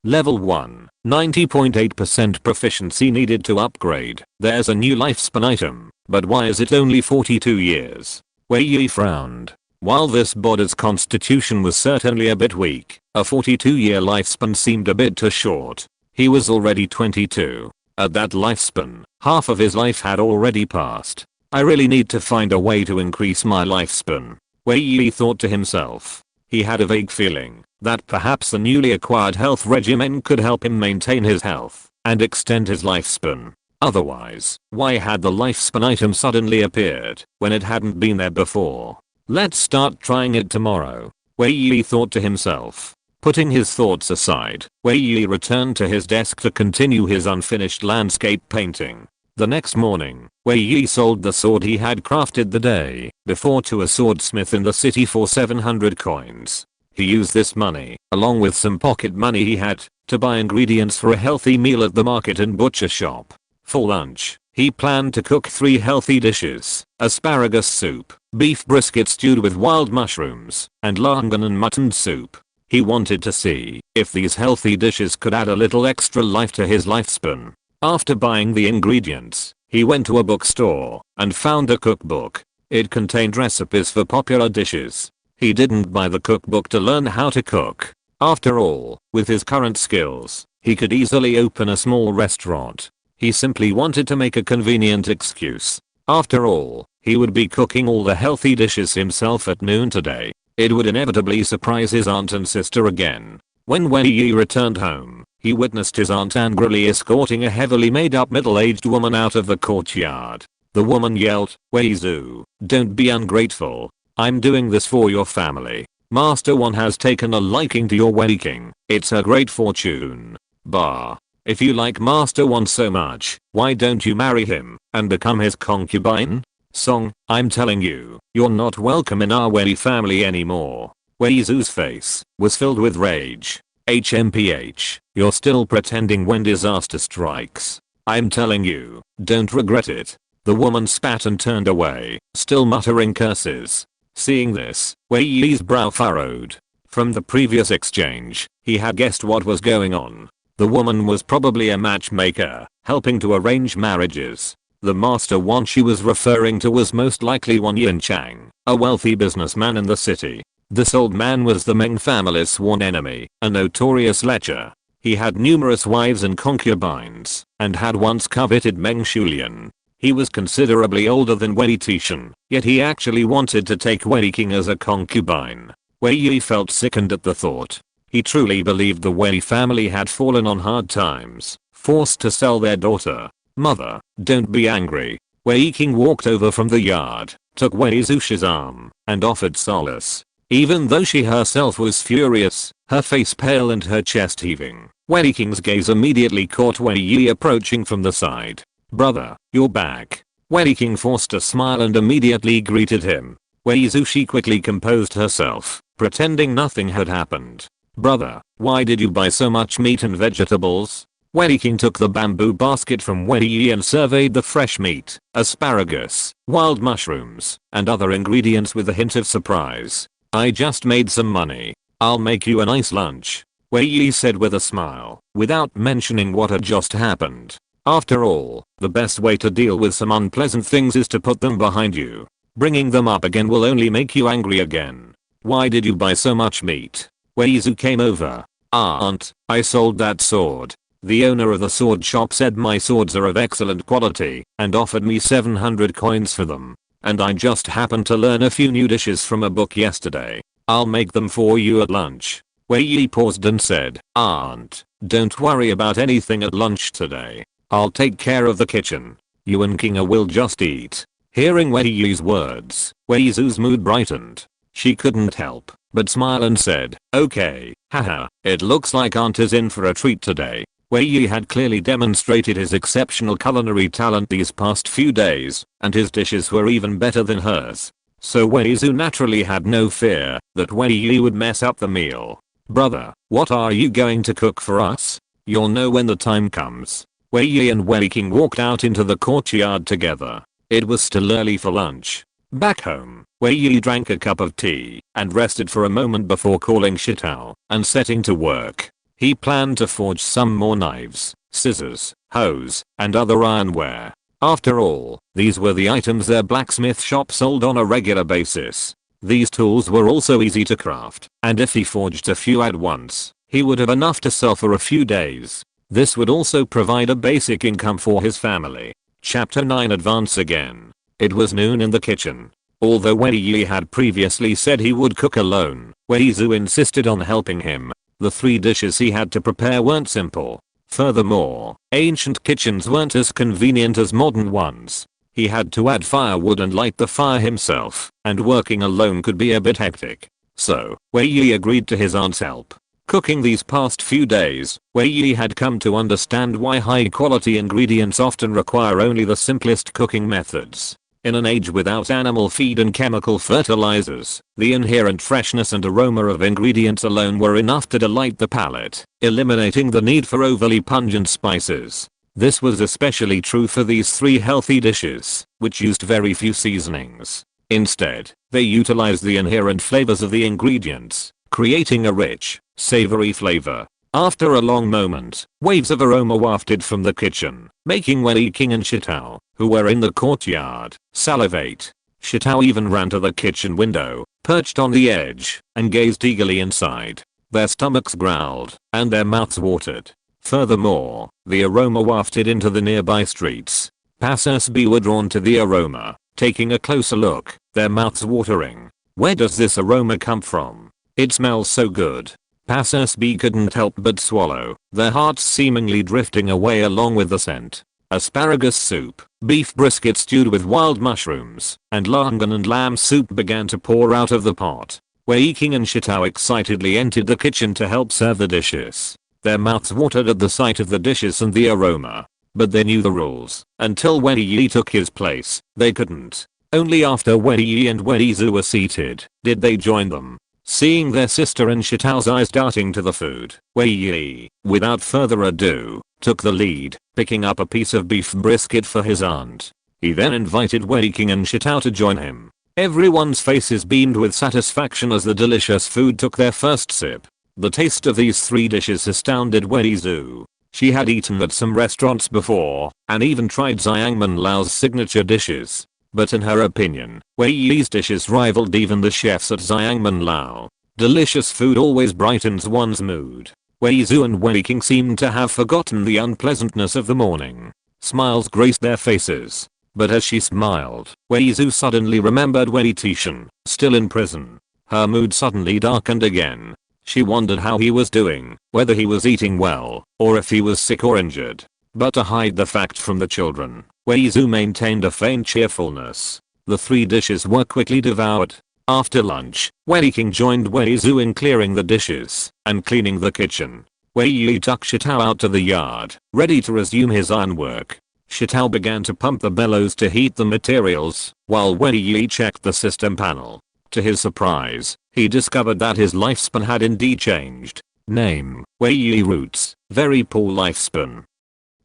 level 1, 90.8% proficiency needed to upgrade. There's a new lifespan item, but why is it only 42 years? Wei Yi frowned. While this body's constitution was certainly a bit weak, a 42-year lifespan seemed a bit too short. He was already 22. At that lifespan, half of his life had already passed. I really need to find a way to increase my lifespan, Wei Yi thought to himself. He had a vague feeling that perhaps the newly acquired health regimen could help him maintain his health and extend his lifespan. Otherwise, why had the lifespan item suddenly appeared when it hadn't been there before? Let's start trying it tomorrow, Wei Yi thought to himself. Putting his thoughts aside, Wei Yi returned to his desk to continue his unfinished landscape painting. The next morning, Wei Yi sold the sword he had crafted the day before to a swordsmith in the city for 700 coins. He used this money, along with some pocket money he had, to buy ingredients for a healthy meal at the market and butcher shop. For lunch, he planned to cook 3 healthy dishes: asparagus soup, beef brisket stewed with wild mushrooms, and longan and mutton soup. He wanted to see if these healthy dishes could add a little extra life to his lifespan. After buying the ingredients, he went to a bookstore and found a cookbook. It contained recipes for popular dishes. He didn't buy the cookbook to learn how to cook. After all, with his current skills, he could easily open a small restaurant. He simply wanted to make a convenient excuse. After all, he would be cooking all the healthy dishes himself at noon today. It would inevitably surprise his aunt and sister again. When Wei Yi returned home, he witnessed his aunt angrily escorting a heavily made up middle-aged woman out of the courtyard. The woman yelled, "Wei Zu, don't be ungrateful. I'm doing this for your family. Master One has taken a liking to your Wei King. It's a great fortune. Bah. If you like Master One so much, why don't you marry him and become his concubine? Song, I'm telling you, you're not welcome in our Wei family anymore." Wei Zu's face was filled with rage. HMPH, you're still pretending when disaster strikes. I'm telling you, don't regret it. The woman spat and turned away, still muttering curses. Seeing this, Wei Yi's brow furrowed. From the previous exchange, he had guessed what was going on. The woman was probably a matchmaker, helping to arrange marriages. The master one she was referring to was most likely Wang Yanchang, a wealthy businessman in the city. This old man was the Meng family's sworn enemy, a notorious lecher. He had numerous wives and concubines, and had once coveted Meng Shulian. He was considerably older than Wei Tieshan, yet he actually wanted to take Wei King as a concubine. Wei Yi felt sickened at the thought. He truly believed the Wei family had fallen on hard times, forced to sell their daughter. Mother, don't be angry. Wei King walked over from the yard, took Wei Zushi's arm, and offered solace. Even though she herself was furious, her face pale and her chest heaving, Wei King's gaze immediately caught Wei Yi approaching from the side. Brother, you're back. Wei King forced a smile and immediately greeted him. Wei Zushi quickly composed herself, pretending nothing had happened. Brother, why did you buy so much meat and vegetables? Wei King took the bamboo basket from Wei Yi and surveyed the fresh meat, asparagus, wild mushrooms, and other ingredients with a hint of surprise. I just made some money. I'll make you a nice lunch, Wei Yi said with a smile, without mentioning what had just happened. After all, the best way to deal with some unpleasant things is to put them behind you. Bringing them up again will only make you angry again. Why did you buy so much meat? Wei Zu came over. Aunt, I sold that sword. The owner of the sword shop said my swords are of excellent quality and offered me 700 coins for them. And I just happened to learn a few new dishes from a book yesterday. I'll make them for you at lunch. Wei Yi paused and said, Aunt, don't worry about anything at lunch today. I'll take care of the kitchen. You and Kinga will just eat. Hearing Wei Yi's words, Wei Zu's mood brightened. She couldn't help but smile and said, okay, haha, it looks like Aunt is in for a treat today. Wei Yi had clearly demonstrated his exceptional culinary talent these past few days, and his dishes were even better than hers. So Wei Zu naturally had no fear that Wei Yi would mess up the meal. Brother, what are you going to cook for us? You'll know when the time comes. Wei Yi and Wei King walked out into the courtyard together. It was still early for lunch. Back home, Wei Yi drank a cup of tea and rested for a moment before calling Shitao and setting to work. He planned to forge some more knives, scissors, hoes, and other ironware. After all, these were the items their blacksmith shop sold on a regular basis. These tools were also easy to craft, and if he forged a few at once, he would have enough to sell for a few days. This would also provide a basic income for his family. Chapter 9 Advance again. It was noon in the kitchen. Although Wei Yi had previously said he would cook alone, Wei Zu insisted on helping him. The 3 dishes he had to prepare weren't simple. Furthermore, ancient kitchens weren't as convenient as modern ones. He had to add firewood and light the fire himself, and working alone could be a bit hectic. So, Wei Yi agreed to his aunt's help. Cooking these past few days, Wei Yi had come to understand why high quality ingredients often require only the simplest cooking methods. In an age without animal feed and chemical fertilizers, the inherent freshness and aroma of ingredients alone were enough to delight the palate, eliminating the need for overly pungent spices. This was especially true for these 3 healthy dishes, which used very few seasonings. Instead, they utilized the inherent flavors of the ingredients, creating a rich, savory flavor. After a long moment, waves of aroma wafted from the kitchen, making Wei King and Shitao, who were in the courtyard, salivate. Shitao even ran to the kitchen window, perched on the edge, and gazed eagerly inside. Their stomachs growled, and their mouths watered. Furthermore, the aroma wafted into the nearby streets. Passers-by were drawn to the aroma, taking a closer look, their mouths watering. Where does this aroma come from? It smells so good. Passers-by couldn't help but swallow, their hearts seemingly drifting away along with the scent. Asparagus soup, beef brisket stewed with wild mushrooms, and longan and lamb soup began to pour out of the pot. Wei King and Shitao excitedly entered the kitchen to help serve the dishes. Their mouths watered at the sight of the dishes and the aroma. But they knew the rules. Until Wei Yi took his place, they couldn't. Only after Wei Yi and Wei Zu were seated, did they join them. Seeing their sister and Shitao's eyes darting to the food, Wei Yi, without further ado, took the lead, picking up a piece of beef brisket for his aunt. He then invited Wei King and Shitao to join him. Everyone's faces beamed with satisfaction as the delicious food took their first sip. The taste of these 3 dishes astounded Wei Zhu. She had eaten at some restaurants before, and even tried Xiangmen Lao's signature dishes. But in her opinion, Wei Yi's dishes rivaled even the chefs at Xiangmen Lao. Delicious food always brightens one's mood. Wei Zhu and Wei King seemed to have forgotten the unpleasantness of the morning. Smiles graced their faces. But as she smiled, Wei Zhu suddenly remembered Wei Tieshan, still in prison. Her mood suddenly darkened again. She wondered how he was doing, whether he was eating well, or if he was sick or injured. But to hide the fact from the children, Wei Zhu maintained a faint cheerfulness. The 3 dishes were quickly devoured. After lunch, Wei King joined Wei Zhu in clearing the dishes and cleaning the kitchen. Wei Yi took Shitao out to the yard, ready to resume his ironwork. Shitao began to pump the bellows to heat the materials, while Wei Yi checked the system panel. To his surprise, he discovered that his lifespan had indeed changed. Name: Wei Yi Roots. Very poor lifespan.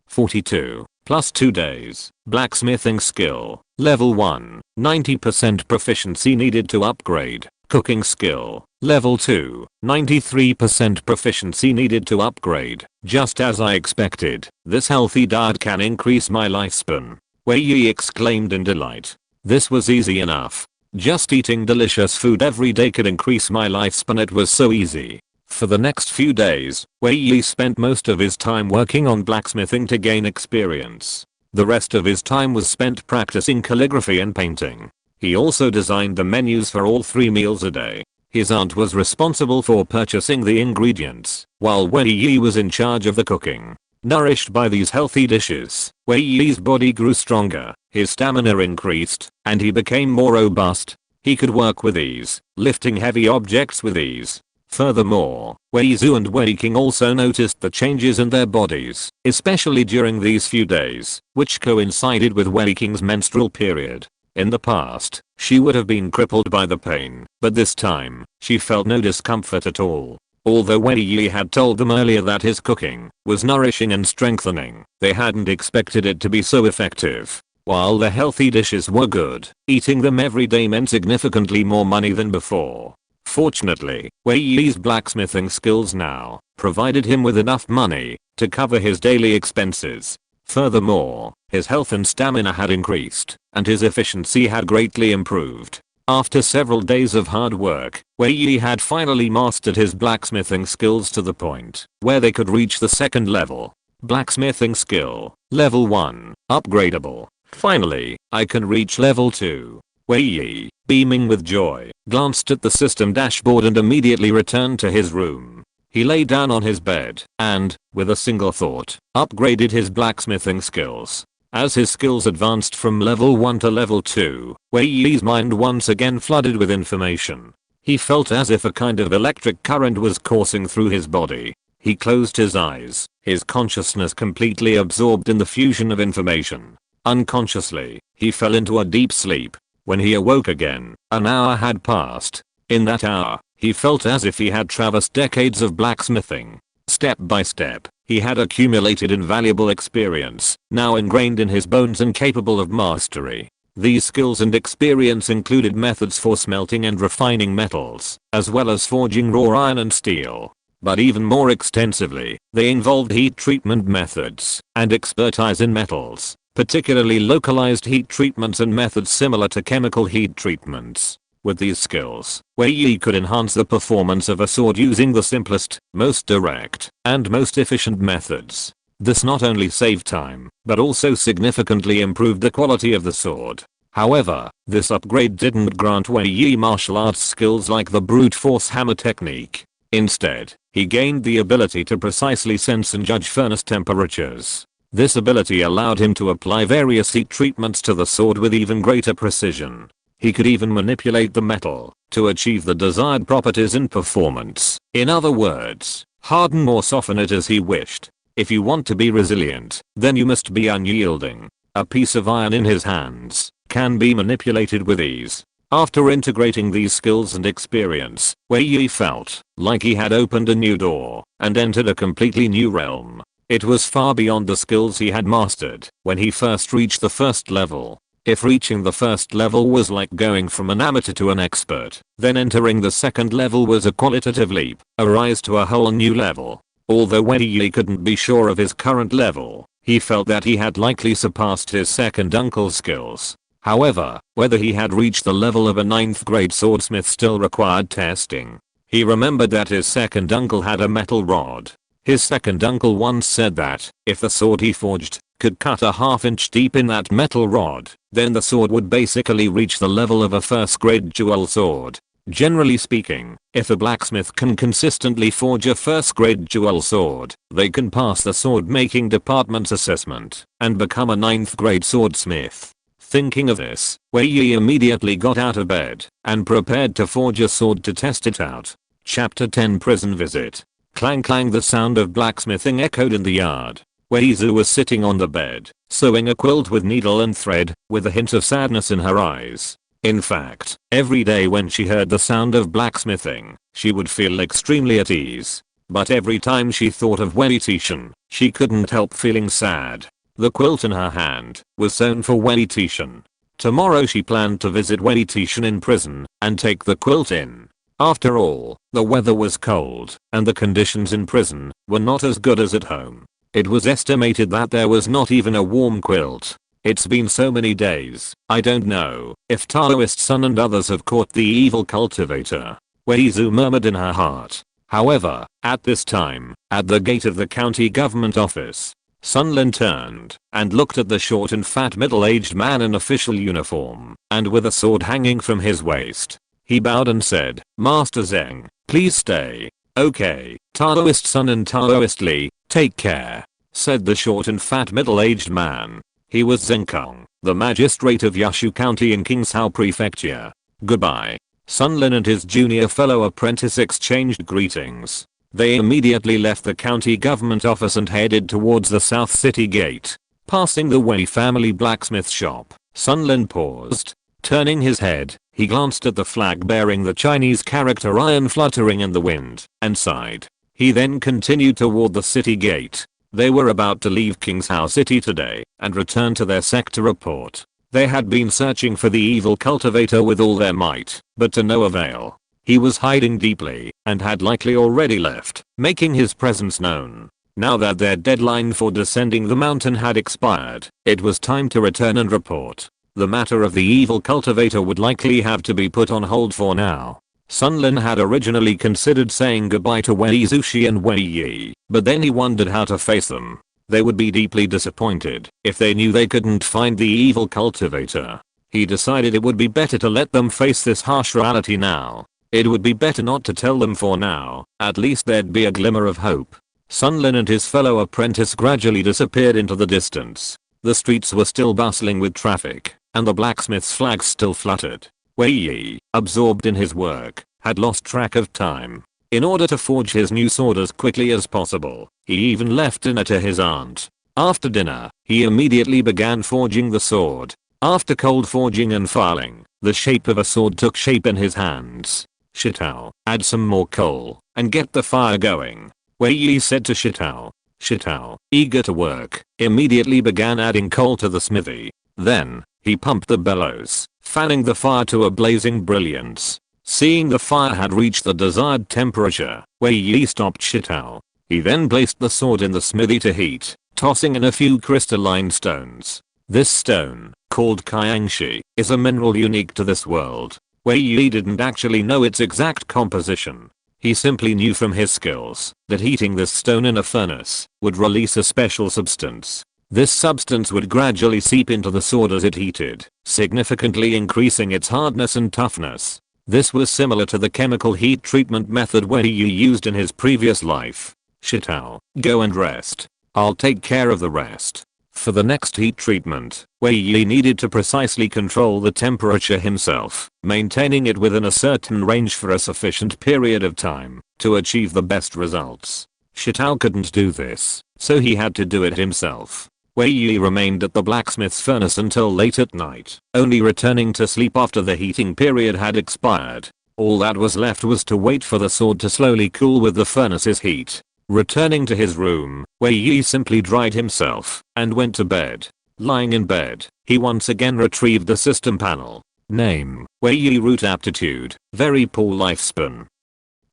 42. Plus 2 days. Blacksmithing skill. Level 1. 90% proficiency needed to upgrade. Cooking skill. Level 2. 93% proficiency needed to upgrade. Just as I expected, this healthy diet can increase my lifespan. Wei Yi exclaimed in delight. This was easy enough. Just eating delicious food every day could increase my lifespan. It was so easy. For the next few days, Wei Yi spent most of his time working on blacksmithing to gain experience. The rest of his time was spent practicing calligraphy and painting. He also designed the menus for all 3 meals a day. His aunt was responsible for purchasing the ingredients, while Wei Yi was in charge of the cooking. Nourished by these healthy dishes, Wei Yi's body grew stronger, his stamina increased, and he became more robust. He could work with ease, lifting heavy objects with ease. Furthermore, Wei Zhu and Wei King also noticed the changes in their bodies, especially during these few days, which coincided with Wei King's menstrual period. In the past, she would have been crippled by the pain, but this time, she felt no discomfort at all. Although Wei Yi had told them earlier that his cooking was nourishing and strengthening, they hadn't expected it to be so effective. While the healthy dishes were good, eating them every day meant significantly more money than before. Fortunately, Wei Yi's blacksmithing skills now provided him with enough money to cover his daily expenses. Furthermore, his health and stamina had increased, and his efficiency had greatly improved. After several days of hard work, Wei Yi had finally mastered his blacksmithing skills to the point where they could reach the 2nd level. Blacksmithing skill, level 1, upgradable. Finally, I can reach level 2. Wei Yi, beaming with joy, glanced at the system dashboard and immediately returned to his room. He lay down on his bed and, with a single thought, upgraded his blacksmithing skills. As his skills advanced from level 1 to level 2, Wei Yi's mind once again flooded with information. He felt as if a kind of electric current was coursing through his body. He closed his eyes, his consciousness completely absorbed in the fusion of information. Unconsciously, he fell into a deep sleep. When he awoke again, an hour had passed. In that hour, he felt as if he had traversed decades of blacksmithing. Step by step, he had accumulated invaluable experience, now ingrained in his bones and capable of mastery. These skills and experience included methods for smelting and refining metals, as well as forging raw iron and steel. But even more extensively, they involved heat treatment methods and expertise in metals, particularly localized heat treatments and methods similar to chemical heat treatments. With these skills, Wei Yi could enhance the performance of a sword using the simplest, most direct, and most efficient methods. This not only saved time, but also significantly improved the quality of the sword. However, this upgrade didn't grant Wei Yi martial arts skills like the brute force hammer technique. Instead, he gained the ability to precisely sense and judge furnace temperatures. This ability allowed him to apply various heat treatments to the sword with even greater precision. He could even manipulate the metal to achieve the desired properties and performance. In other words, harden or soften it as he wished. If you want to be resilient, then you must be unyielding. A piece of iron in his hands can be manipulated with ease. After integrating these skills and experience, Wei Yi felt like he had opened a new door and entered a completely new realm. It was far beyond the skills he had mastered when he first reached the first level. If reaching the first level was like going from an amateur to an expert, then entering the second level was a qualitative leap, a rise to a whole new level. Although Wei Yi couldn't be sure of his current level, he felt that he had likely surpassed his second uncle's skills. However, whether he had reached the level of a 9th grade swordsmith still required testing. He remembered that his second uncle had a metal rod. His second uncle once said that, if the sword he forged could cut a half-inch deep in that metal rod, then the sword would basically reach the level of a 1st grade dual sword. Generally speaking, if a blacksmith can consistently forge a 1st grade dual sword, they can pass the sword making department's assessment and become a 9th grade swordsmith. Thinking of this, Wei Yi immediately got out of bed and prepared to forge a sword to test it out. Chapter 10 Prison Visit. Clang clang, the sound of blacksmithing echoed in the yard. Wei Yi was sitting on the bed, sewing a quilt with needle and thread, with a hint of sadness in her eyes. In fact, every day when she heard the sound of blacksmithing, she would feel extremely at ease. But every time she thought of Wei Tieshan, she couldn't help feeling sad. The quilt in her hand was sewn for Wei Tieshan. Tomorrow she planned to visit Wei Tieshan in prison and take the quilt in. After all, the weather was cold and the conditions in prison were not as good as at home. It was estimated that there was not even a warm quilt. It's been so many days, I don't know if Taoist Sun and others have caught the evil cultivator, Wei Yi murmured in her heart. However, at this time, at the gate of the county government office, Sun Lin turned and looked at the short and fat middle-aged man in official uniform and with a sword hanging from his waist. He bowed and said, "Master Zheng, please stay." "Okay, Taoist Sun and Taoist Li, take care," said the short and fat middle-aged man. He was Zheng Kong, the magistrate of Yushu County in Qingsao Prefecture. "Goodbye." Sun Lin and his junior fellow apprentice exchanged greetings. They immediately left the county government office and headed towards the South City gate. Passing the Wei family blacksmith shop, Sun Lin paused. Turning his head, he glanced at the flag bearing the Chinese character iron fluttering in the wind, and sighed. He then continued toward the city gate. They were about to leave Qingsao City today and return to their sector report. They had been searching for the evil cultivator with all their might, but to no avail. He was hiding deeply and had likely already left, making his presence known. Now that their deadline for descending the mountain had expired, it was time to return and report. The matter of the evil cultivator would likely have to be put on hold for now. Sun Lin had originally considered saying goodbye to Wei Zushi and Wei Yi, but then he wondered how to face them. They would be deeply disappointed if they knew they couldn't find the evil cultivator. He decided it would be better to let them face this harsh reality now. It would be better not to tell them for now, at least there'd be a glimmer of hope. Sun Lin and his fellow apprentice gradually disappeared into the distance. The streets were still bustling with traffic, and the blacksmith's flags still fluttered. Wei Yi, absorbed in his work, had lost track of time. In order to forge his new sword as quickly as possible, he even left dinner to his aunt. After dinner, he immediately began forging the sword. After cold forging and filing, the shape of a sword took shape in his hands. "Shitao, add some more coal and get the fire going," Wei Yi said to Shitao. Shitao, eager to work, immediately began adding coal to the smithy. Then, he pumped the bellows, fanning the fire to a blazing brilliance. Seeing the fire had reached the desired temperature, Wei Yi stopped Shitao. He then placed the sword in the smithy to heat, tossing in a few crystalline stones. This stone, called Kaiangshi, is a mineral unique to this world. Wei Yi didn't actually know its exact composition. He simply knew from his skills that heating this stone in a furnace would release a special substance. This substance would gradually seep into the sword as it heated, significantly increasing its hardness and toughness. This was similar to the chemical heat treatment method Wei Yi used in his previous life. "Shitao, go and rest. I'll take care of the rest." For the next heat treatment, Wei Yi needed to precisely control the temperature himself, maintaining it within a certain range for a sufficient period of time to achieve the best results. Shitao couldn't do this, so he had to do it himself. Wei Yi remained at the blacksmith's furnace until late at night, only returning to sleep after the heating period had expired. All that was left was to wait for the sword to slowly cool with the furnace's heat. Returning to his room, Wei Yi simply dried himself and went to bed. Lying in bed, he once again retrieved the system panel. Name: Wei Yi. Root aptitude: very poor lifespan.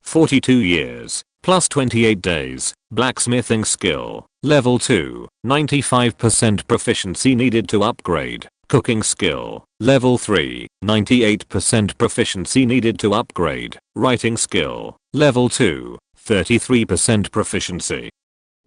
42 years, plus 28 days. Blacksmithing skill: level 2, 95% proficiency needed to upgrade. Cooking skill: level 3, 98% proficiency needed to upgrade. Writing skill: level 2, 33% proficiency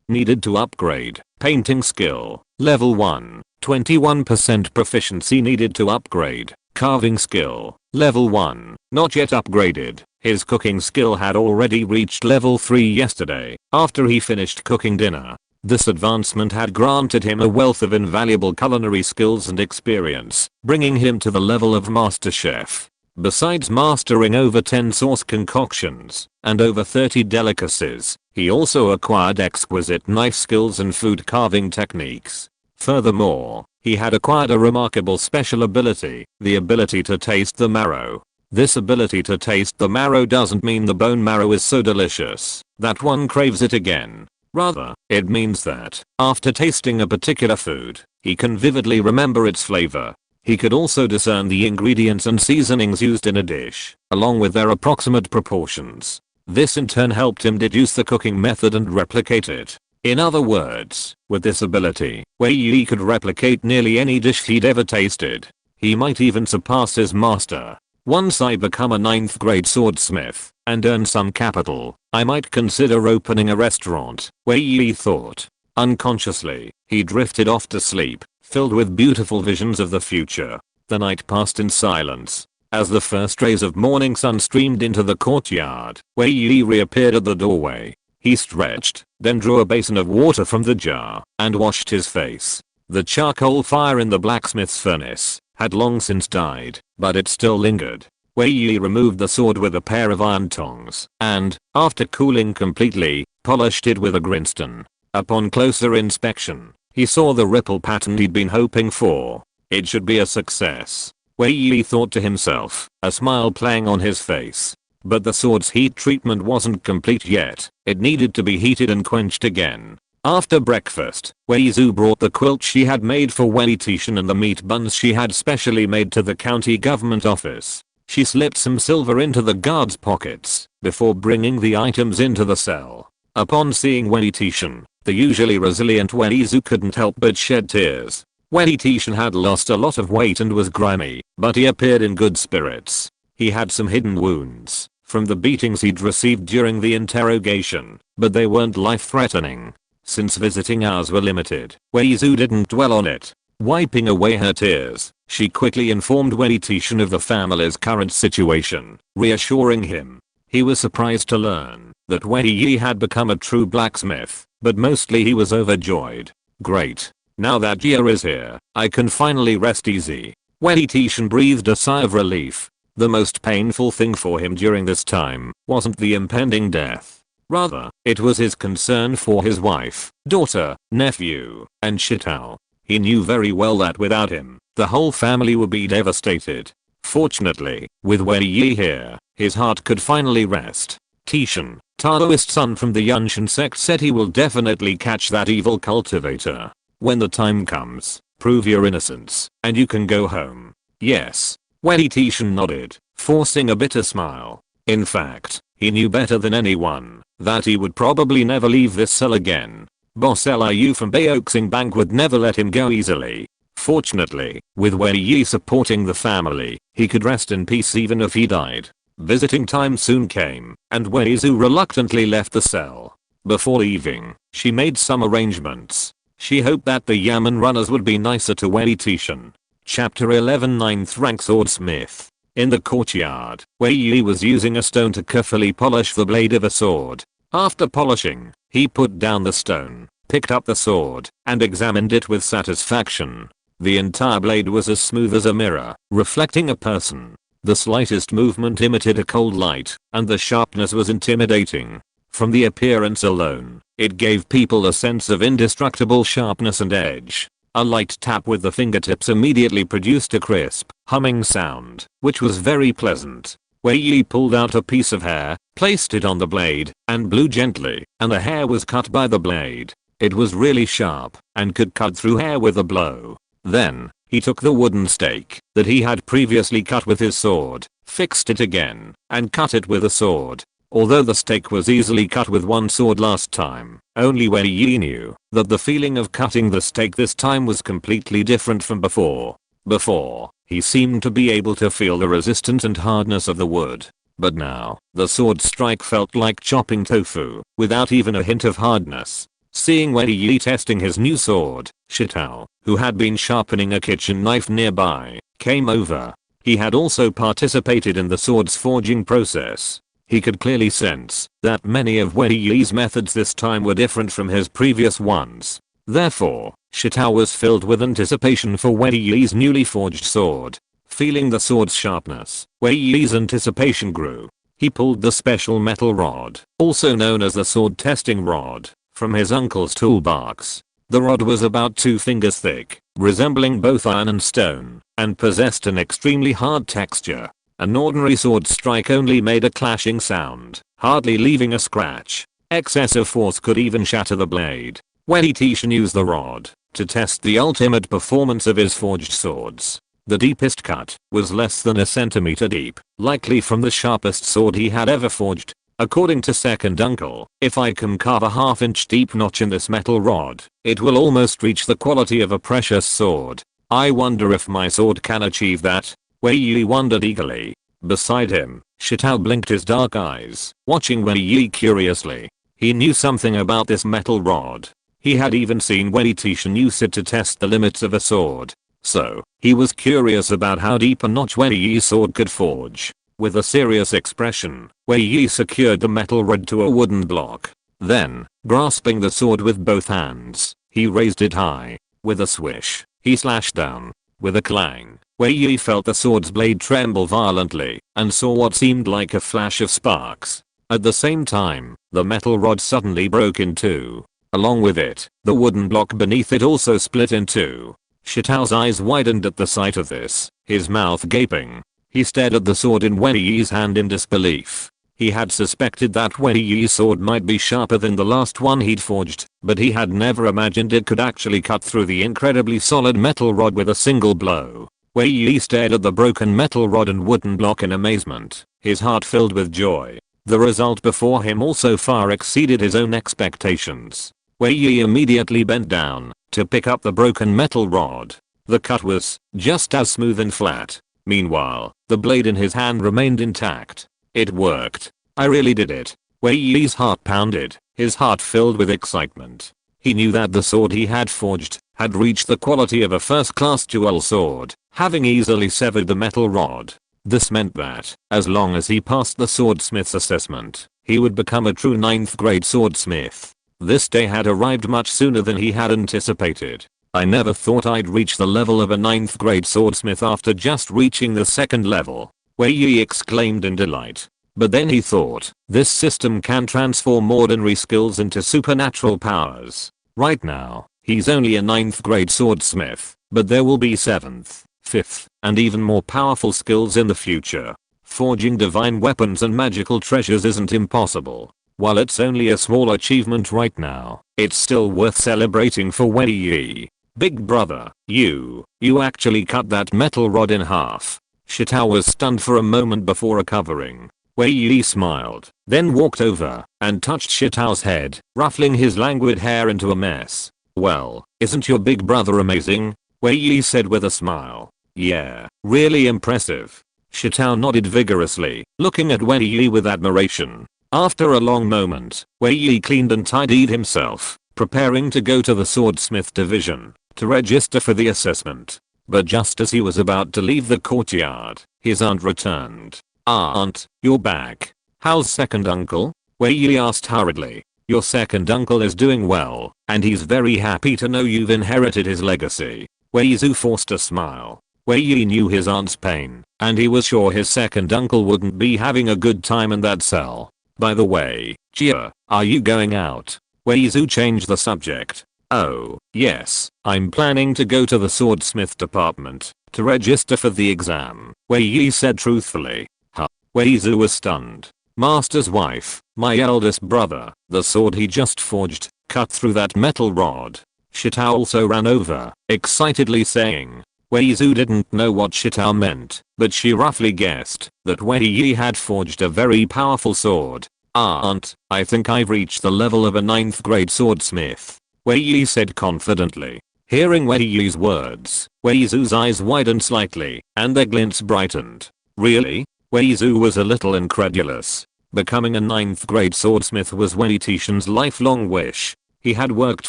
needed to upgrade. Painting skill: level 1, 21% proficiency needed to upgrade. Carving skill: level 1, not yet upgraded. His cooking skill had already reached level 3 yesterday, after he finished cooking dinner. This advancement had granted him a wealth of invaluable culinary skills and experience, bringing him to the level of master chef. Besides mastering over 10 sauce concoctions and over 30 delicacies, he also acquired exquisite knife skills and food carving techniques. Furthermore, he had acquired a remarkable special ability, the ability to taste the marrow. This ability to taste the marrow doesn't mean the bone marrow is so delicious that one craves it again. Rather, it means that, after tasting a particular food, he can vividly remember its flavor. He could also discern the ingredients and seasonings used in a dish, along with their approximate proportions. This in turn helped him deduce the cooking method and replicate it. In other words, with this ability, Wei Yi could replicate nearly any dish he'd ever tasted. He might even surpass his master. Once I become a 9th grade swordsmith and earn some capital, I might consider opening a restaurant, Wei Yi thought. Unconsciously, he drifted off to sleep, filled with beautiful visions of the future. The night passed in silence. As the first rays of morning sun streamed into the courtyard, Wei Yi reappeared at the doorway. He stretched, then drew a basin of water from the jar and washed his face. The charcoal fire in the blacksmith's furnace had long since died, but it still lingered. Wei Yi removed the sword with a pair of iron tongs and, after cooling completely, polished it with a grindstone. Upon closer inspection, he saw the ripple pattern he'd been hoping for. It should be a success, Wei Yi thought to himself, a smile playing on his face. But the sword's heat treatment wasn't complete yet. It needed to be heated and quenched again. After breakfast, Wei Yi brought the quilt she had made for Wei Tieshan and the meat buns she had specially made to the county government office. She slipped some silver into the guard's pockets before bringing the items into the cell. Upon seeing Wei Tieshan, the usually resilient Wei Yi couldn't help but shed tears. Wei Tieshan had lost a lot of weight and was grimy, but he appeared in good spirits. He had some hidden wounds from the beatings he'd received during the interrogation, but they weren't life-threatening. Since visiting hours were limited, Wei Yi didn't dwell on it. Wiping away her tears, she quickly informed Wei Tieshan of the family's current situation, reassuring him. He was surprised to learn that Wei Yi had become a true blacksmith, but mostly he was overjoyed. Great. Now that year is here, I can finally rest easy. Wei Tieshan breathed a sigh of relief. The most painful thing for him during this time wasn't the impending death. Rather, it was his concern for his wife, daughter, nephew, and Shitao. He knew very well that without him, the whole family would be devastated. Fortunately, with Wei Yi here, his heart could finally rest. Tieshan, Taoist son from the Yunshan sect, said he will definitely catch that evil cultivator. When the time comes, prove your innocence, and you can go home. Yes. Wei Tieshan nodded, forcing a bitter smile. In fact, he knew better than anyone that he would probably never leave this cell again. Boss Liu from Baoxing Bank would never let him go easily. Fortunately, with Wei Yi supporting the family, he could rest in peace even if he died. Visiting time soon came, and Wei Yi reluctantly left the cell. Before leaving, she made some arrangements. She hoped that the Yamen runners would be nicer to Wei Tieshan. Chapter 11 9th rank swordsmith. In the courtyard, Wei Yi was using a stone to carefully polish the blade of a sword. After polishing, he put down the stone, picked up the sword, and examined it with satisfaction. The entire blade was as smooth as a mirror, reflecting a person. The slightest movement emitted a cold light, and the sharpness was intimidating. From the appearance alone, It gave people a sense of indestructible sharpness and edge. A light tap with the fingertips immediately produced a crisp, humming sound, which was very pleasant. Wei Yi pulled out a piece of hair, placed it on the blade, and blew gently, and the hair was cut by the blade. It was really sharp, and could cut through hair with a blow. Then, he took the wooden stake that he had previously cut with his sword, fixed it again, and cut it with a sword. Although the stake was easily cut with one sword last time, only Wei Yi knew that the feeling of cutting the stake this time was completely different from before. Before, he seemed to be able to feel the resistance and hardness of the wood. But now, the sword strike felt like chopping tofu, without even a hint of hardness. Seeing Wei Yi testing his new sword, Shitao, who had been sharpening a kitchen knife nearby, came over. He had also participated in the sword's forging process. He could clearly sense that many of Wei Yi's methods this time were different from his previous ones. Therefore, Shitao was filled with anticipation for Wei Yi's newly forged sword. Feeling the sword's sharpness, Wei Yi's anticipation grew. He pulled the special metal rod, also known as the sword testing rod, from his uncle's toolbox. The rod was about 2 fingers thick, resembling both iron and stone, and possessed an extremely hard texture. An ordinary sword strike only made a clashing sound, hardly leaving a scratch. Excessive force could even shatter the blade. Wei Tieshan used the rod to test the ultimate performance of his forged swords. The deepest cut was less than a centimeter deep, likely from the sharpest sword he had ever forged. According to second uncle, if I can carve a half-inch deep notch in this metal rod, it will almost reach the quality of a precious sword. I wonder if my sword can achieve that. Wei Yi wondered eagerly. Beside him, Shitao blinked his dark eyes, watching Wei Yi curiously. He knew something about this metal rod. He had even seen Wei Tieshan use it to test the limits of a sword. So, he was curious about how deep a notch Wei Yi's sword could forge. With a serious expression, Wei Yi secured the metal rod to a wooden block. Then, grasping the sword with both hands, he raised it high. With a swish, he slashed down. With a clang, Wei Yi felt the sword's blade tremble violently, and saw what seemed like a flash of sparks. At the same time, the metal rod suddenly broke in two. Along with it, the wooden block beneath it also split in two. Shitao's eyes widened at the sight of this, his mouth gaping. He stared at the sword in Wei Yi's hand in disbelief. He had suspected that Wei Yi's sword might be sharper than the last one he'd forged, but he had never imagined it could actually cut through the incredibly solid metal rod with a single blow. Wei Yi stared at the broken metal rod and wooden block in amazement, his heart filled with joy. The result before him also far exceeded his own expectations. Wei Yi immediately bent down to pick up the broken metal rod. The cut was just as smooth and flat. Meanwhile, the blade in his hand remained intact. It worked. I really did it. Wei Yi's heart pounded, his heart filled with excitement. He knew that the sword he had forged had reached the quality of a first-class dual sword, having easily severed the metal rod. This meant that, as long as he passed the swordsmith's assessment, he would become a true 9th grade swordsmith. This day had arrived much sooner than he had anticipated. I never thought I'd reach the level of a 9th grade swordsmith after just reaching the 2nd level. Wei Yi exclaimed in delight. But then he thought, this system can transform ordinary skills into supernatural powers. Right now, he's only a 9th grade swordsmith, but there will be 7th, 5th, and even more powerful skills in the future. Forging divine weapons and magical treasures isn't impossible. While it's only a small achievement right now, it's still worth celebrating for Wei Yi. Big brother, you actually cut that metal rod in half. Shitao was stunned for a moment before recovering. Wei Yi smiled, then walked over and touched Shitao's head, ruffling his languid hair into a mess. Well, isn't your big brother amazing? Wei Yi said with a smile. Yeah, really impressive. Shitao nodded vigorously, looking at Wei Yi with admiration. After a long moment, Wei Yi cleaned and tidied himself, preparing to go to the swordsmith division to register for the assessment. But just as he was about to leave the courtyard, his aunt returned. Aunt, you're back. How's second uncle? Wei Yi asked hurriedly. Your second uncle is doing well, and he's very happy to know you've inherited his legacy. Wei Yi forced a smile. Wei Yi knew his aunt's pain, and he was sure his second uncle wouldn't be having a good time in that cell. By the way, Jia, are you going out? Wei Yi changed the subject. Oh, yes, I'm planning to go to the swordsmith department to register for the exam, Wei Yi said truthfully. Huh. Wei Yi was stunned. Master's wife, my eldest brother, the sword he just forged, cut through that metal rod. Shitao also ran over, excitedly saying. Wei Yi didn't know what Shitao meant, but she roughly guessed that Wei Yi had forged a very powerful sword. Aunt, I think I've reached the level of a 9th grade swordsmith, Wei Yi said confidently. Hearing Wei Yi's words, Wei Yi's eyes widened slightly, and their glints brightened. Really? Wei Yi was a little incredulous. Becoming a 9th grade swordsmith was Wei Tieshan's lifelong wish. He had worked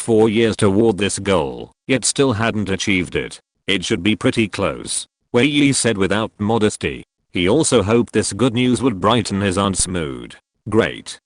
4 years toward this goal, yet still hadn't achieved it. It should be pretty close, Wei Yi said without modesty. He also hoped this good news would brighten his aunt's mood. Great,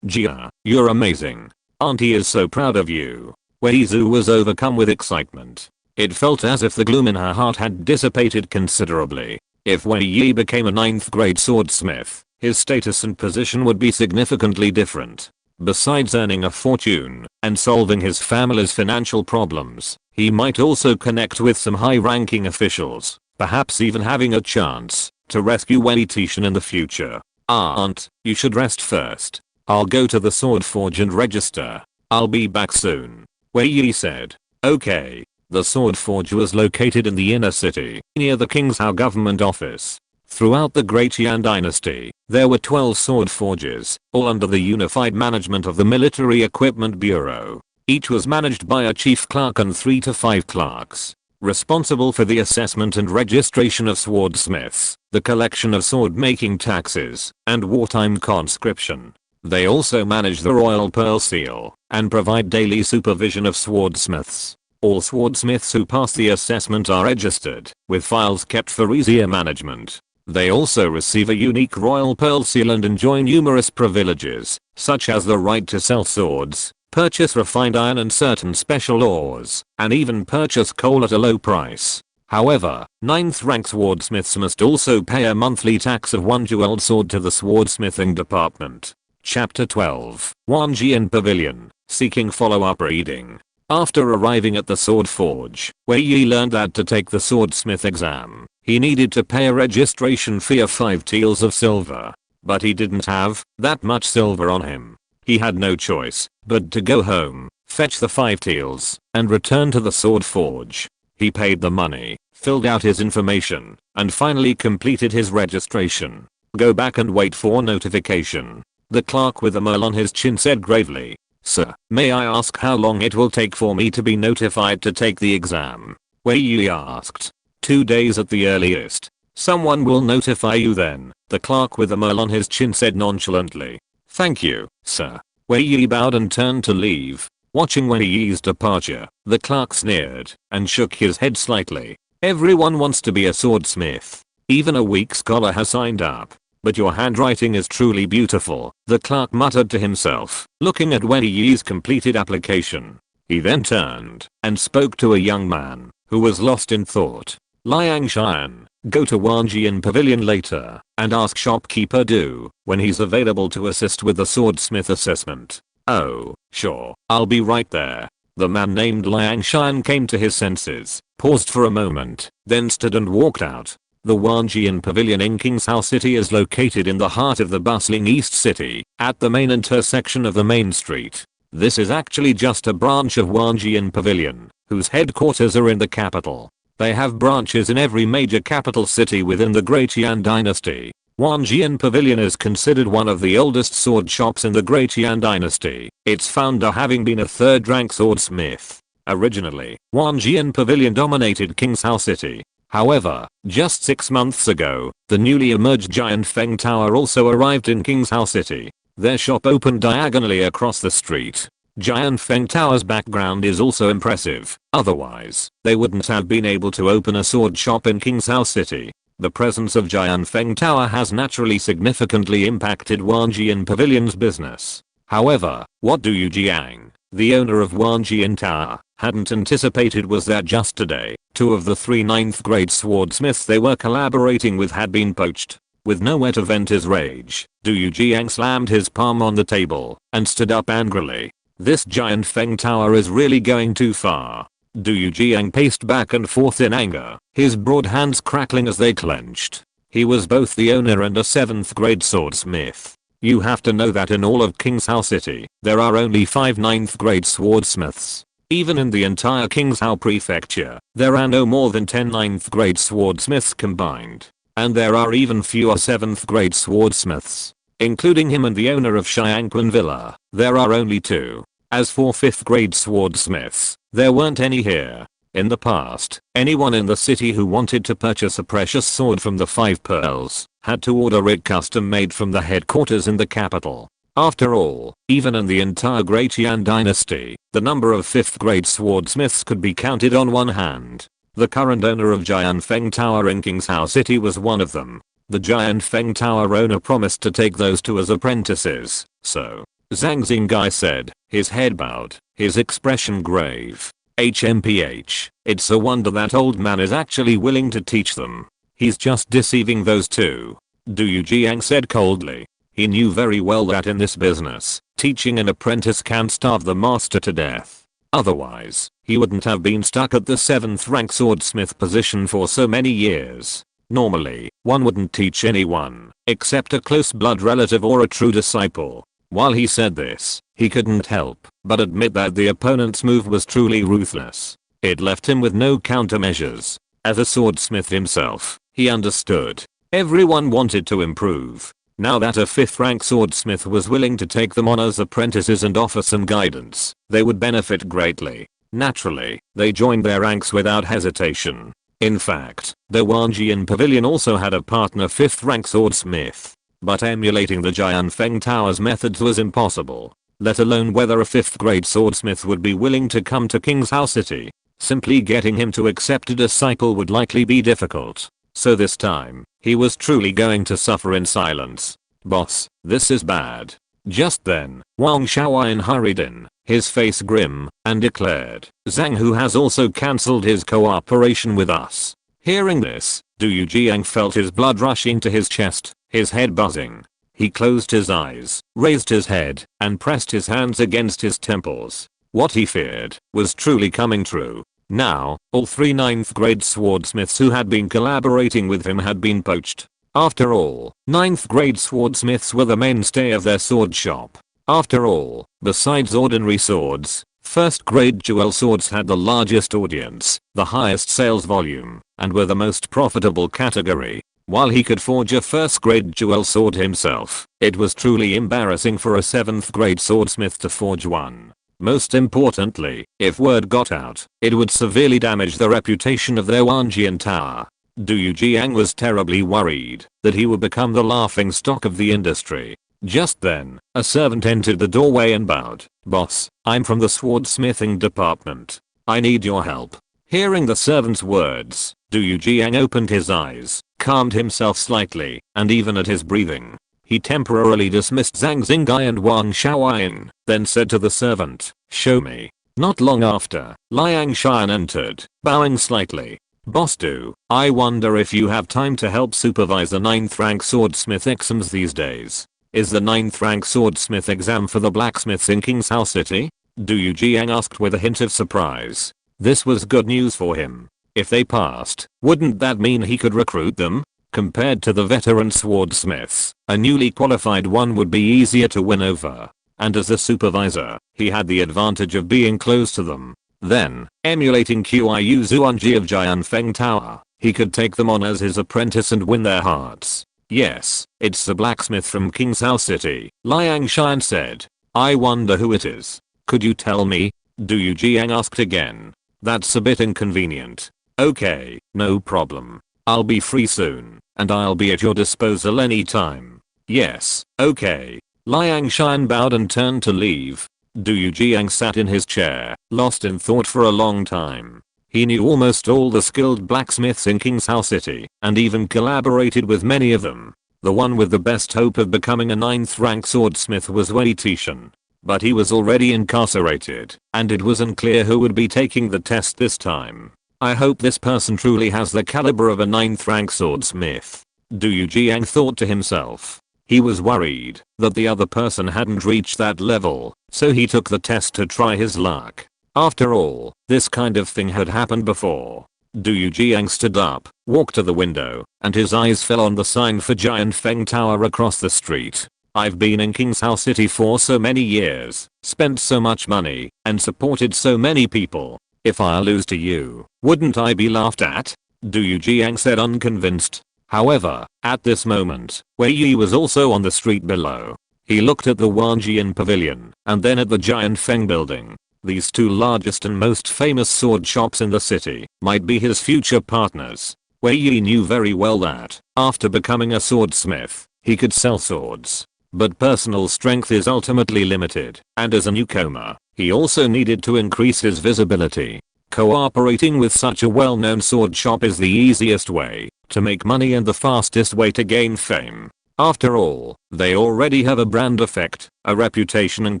Jia, you're amazing. Auntie is so proud of you. Wei Yi was overcome with excitement. It felt as if the gloom in her heart had dissipated considerably. If Wei Yi became a 9th grade swordsmith, his status and position would be significantly different. Besides earning a fortune and solving his family's financial problems, he might also connect with some high-ranking officials, perhaps even having a chance to rescue Wei Tieshan in the future. Aunt, you should rest first. I'll go to the sword forge and register. I'll be back soon, Wei Yi said. Okay. The sword forge was located in the inner city, near the King's government office. Throughout the Great Yan dynasty, there were 12 sword forges, all under the unified management of the Military Equipment Bureau. Each was managed by a chief clerk and 3 to 5 clerks, responsible for the assessment and registration of swordsmiths, the collection of sword-making taxes, and wartime conscription. They also manage the Royal Pearl Seal, and provide daily supervision of swordsmiths. All swordsmiths who pass the assessment are registered, with files kept for easier management. They also receive a unique Royal Pearl Seal and enjoy numerous privileges, such as the right to sell swords, purchase refined iron and certain special ores, and even purchase coal at a low price. However, 9th rank swordsmiths must also pay a monthly tax of 1 jeweled sword to the swordsmithing department. Chapter 12, Wanjian Pavilion, Seeking Follow-up Reading. After arriving at the sword forge, Wei Yi learned that to take the swordsmith exam, he needed to pay a registration fee of 5 taels of silver. But he didn't have that much silver on him. He had no choice but to go home, fetch the 5 taels, and return to the sword forge. He paid the money, filled out his information, and finally completed his registration. Go back and wait for notification. The clerk with a mole on his chin said gravely. Sir, may I ask how long it will take for me to be notified to take the exam? Wei Yi asked. 2 days at the earliest. Someone will notify you then, the clerk with a mole on his chin said nonchalantly. Thank you, sir. Wei Yi bowed and turned to leave. Watching Wei Yi's departure, the clerk sneered and shook his head slightly. Everyone wants to be a swordsmith. Even a weak scholar has signed up. But your handwriting is truly beautiful, the clerk muttered to himself, looking at Wei Yi's completed application. He then turned and spoke to a young man who was lost in thought. Liangshan, go to Wanjian Pavilion later and ask shopkeeper Du when he's available to assist with the swordsmith assessment. Oh, sure, I'll be right there. The man named Liangshan came to his senses, paused for a moment, then stood and walked out. The Wanjian Pavilion in Kingshao City is located in the heart of the bustling East City, at the main intersection of the main street. This is actually just a branch of Wanjian Pavilion, whose headquarters are in the capital. They have branches in every major capital city within the Great Yan dynasty. Wanjian Pavilion is considered one of the oldest sword shops in the Great Yan dynasty, its founder having been a 3rd rank swordsmith. Originally, Wanjian Pavilion dominated Kingshao City. However, just 6 months ago, the newly emerged giant Feng Tower also arrived in Kingshao City. Their shop opened diagonally across the street. Giant Feng Tower's background is also impressive, otherwise, they wouldn't have been able to open a sword shop in Kingshao City. The presence of Giant Feng Tower has naturally significantly impacted Wanjian Pavilion's business. However, what Du Yujiang, the owner of Wanjian Tower, hadn't anticipated was that just today, 2 of the 3 9th grade swordsmiths they were collaborating with had been poached. With nowhere to vent his rage, Du Yujiang slammed his palm on the table and stood up angrily. This giant Feng tower is really going too far. Du Yujiang paced back and forth in anger, his broad hands crackling as they clenched. He was both the owner and a 7th grade swordsmith. You have to know that in all of King's Hao City, there are only 5 9th grade swordsmiths. Even in the entire King's Hao prefecture, there are no more than 10 9th grade swordsmiths combined. And there are even fewer 7th grade swordsmiths. Including him and the owner of Xiangquan Villa, there are only 2. As for 5th grade swordsmiths, there weren't any here. In the past, anyone in the city who wanted to purchase a precious sword from the 5 pearls had to order it custom made from the headquarters in the capital. After all, even in the entire Great Yan dynasty, the number of 5th grade swordsmiths could be counted on one hand. The current owner of Giant Feng Tower in King's Hao City was one of them. The Giant Feng Tower owner promised to take those 2 as apprentices, so Zhang Xingai said, his head bowed, his expression grave. HMPH, it's a wonder that old man is actually willing to teach them. He's just deceiving those 2. Du Yujiang said coldly. He knew very well that in this business, teaching an apprentice can starve the master to death. Otherwise, he wouldn't have been stuck at the 7th rank swordsmith position for so many years. Normally, one wouldn't teach anyone, except a close blood relative or a true disciple. While he said this, he couldn't help but admit that the opponent's move was truly ruthless. It left him with no countermeasures. As a swordsmith himself, he understood. Everyone wanted to improve. Now that a 5th rank swordsmith was willing to take them on as apprentices and offer some guidance, they would benefit greatly. Naturally, they joined their ranks without hesitation. In fact, the Wanjian Pavilion also had a partner 5th rank swordsmith. But emulating the Jian Feng Tower's methods was impossible. Let alone whether a 5th grade swordsmith would be willing to come to King's Hao City. Simply getting him to accept a disciple would likely be difficult. So this time, he was truly going to suffer in silence. Boss, this is bad. Just then, Wang Shaoyan hurried in, his face grim, and declared, Zhang Hu has also cancelled his cooperation with us. Hearing this, Du Yujiang felt his blood rushing to his chest, his head buzzing. He closed his eyes, raised his head, and pressed his hands against his temples. What he feared was truly coming true. Now, all 3 9th grade swordsmiths who had been collaborating with him had been poached. After all, 9th grade swordsmiths were the mainstay of their sword shop. After all, besides ordinary swords, 1st grade jewel swords had the largest audience, the highest sales volume, and were the most profitable category. While he could forge a 1st grade jewel sword himself, it was truly embarrassing for a 7th grade swordsmith to forge one. Most importantly, if word got out, it would severely damage the reputation of their Wanjian Tower. Du Yujiang was terribly worried that he would become the laughing stock of the industry. Just then, a servant entered the doorway and bowed. Boss, I'm from the swordsmithing department. I need your help. Hearing the servant's words, Du Yujiang opened his eyes, calmed himself slightly, and even at his breathing, he temporarily dismissed Zhang Xingai and Wang Shaoyan, then said to the servant, show me. Not long after, Liang Shan entered, bowing slightly. Boss Du, I wonder if you have time to help supervise the 9th rank swordsmith exams these days. Is the 9th rank swordsmith exam for the blacksmiths in King's Hao City? Du Yujiang asked with a hint of surprise. This was good news for him. If they passed, wouldn't that mean he could recruit them? Compared to the veteran swordsmiths, a newly qualified one would be easier to win over. And as a supervisor, he had the advantage of being close to them. Then, emulating Qiu Zuanji of Jian Feng Tower, he could take them on as his apprentice and win their hearts. Yes, it's the blacksmith from King's Hao City, Liang Shan said. I wonder who it is. Could you tell me? Du Yujiang asked again. That's a bit inconvenient. Okay, no problem. I'll be free soon, and I'll be at your disposal anytime. Yes, okay. Liang Shan bowed and turned to leave. Du Yujiang sat in his chair, lost in thought for a long time. He knew almost all the skilled blacksmiths in King's Hao City, and even collaborated with many of them. The one with the best hope of becoming a 9th rank swordsmith was Wei Tieshan. But he was already incarcerated, and it was unclear who would be taking the test this time. I hope this person truly has the caliber of a 9th rank swordsmith. Du Yujiang thought to himself. He was worried that the other person hadn't reached that level. so he took the test to try his luck. After all, this kind of thing had happened before. Du Yujiang stood up, walked to the window, and his eyes fell on the sign for Giant Feng Tower across the street. I've been in Kingshao City for so many years, spent so much money, and supported so many people. If I lose to you, wouldn't I be laughed at? Du Yujiang said, unconvinced. However, at this moment, Wei Yi was also on the street below. He looked at the Wanjian Pavilion, and then at the Giant Feng building. These two largest and most famous sword shops in the city might be his future partners. Wei Yi knew very well that, after becoming a swordsmith, he could sell swords. But personal strength is ultimately limited, and as a newcomer, he also needed to increase his visibility. Cooperating with such a well-known sword shop is the easiest way to make money and the fastest way to gain fame. After all, they already have a brand effect, a reputation and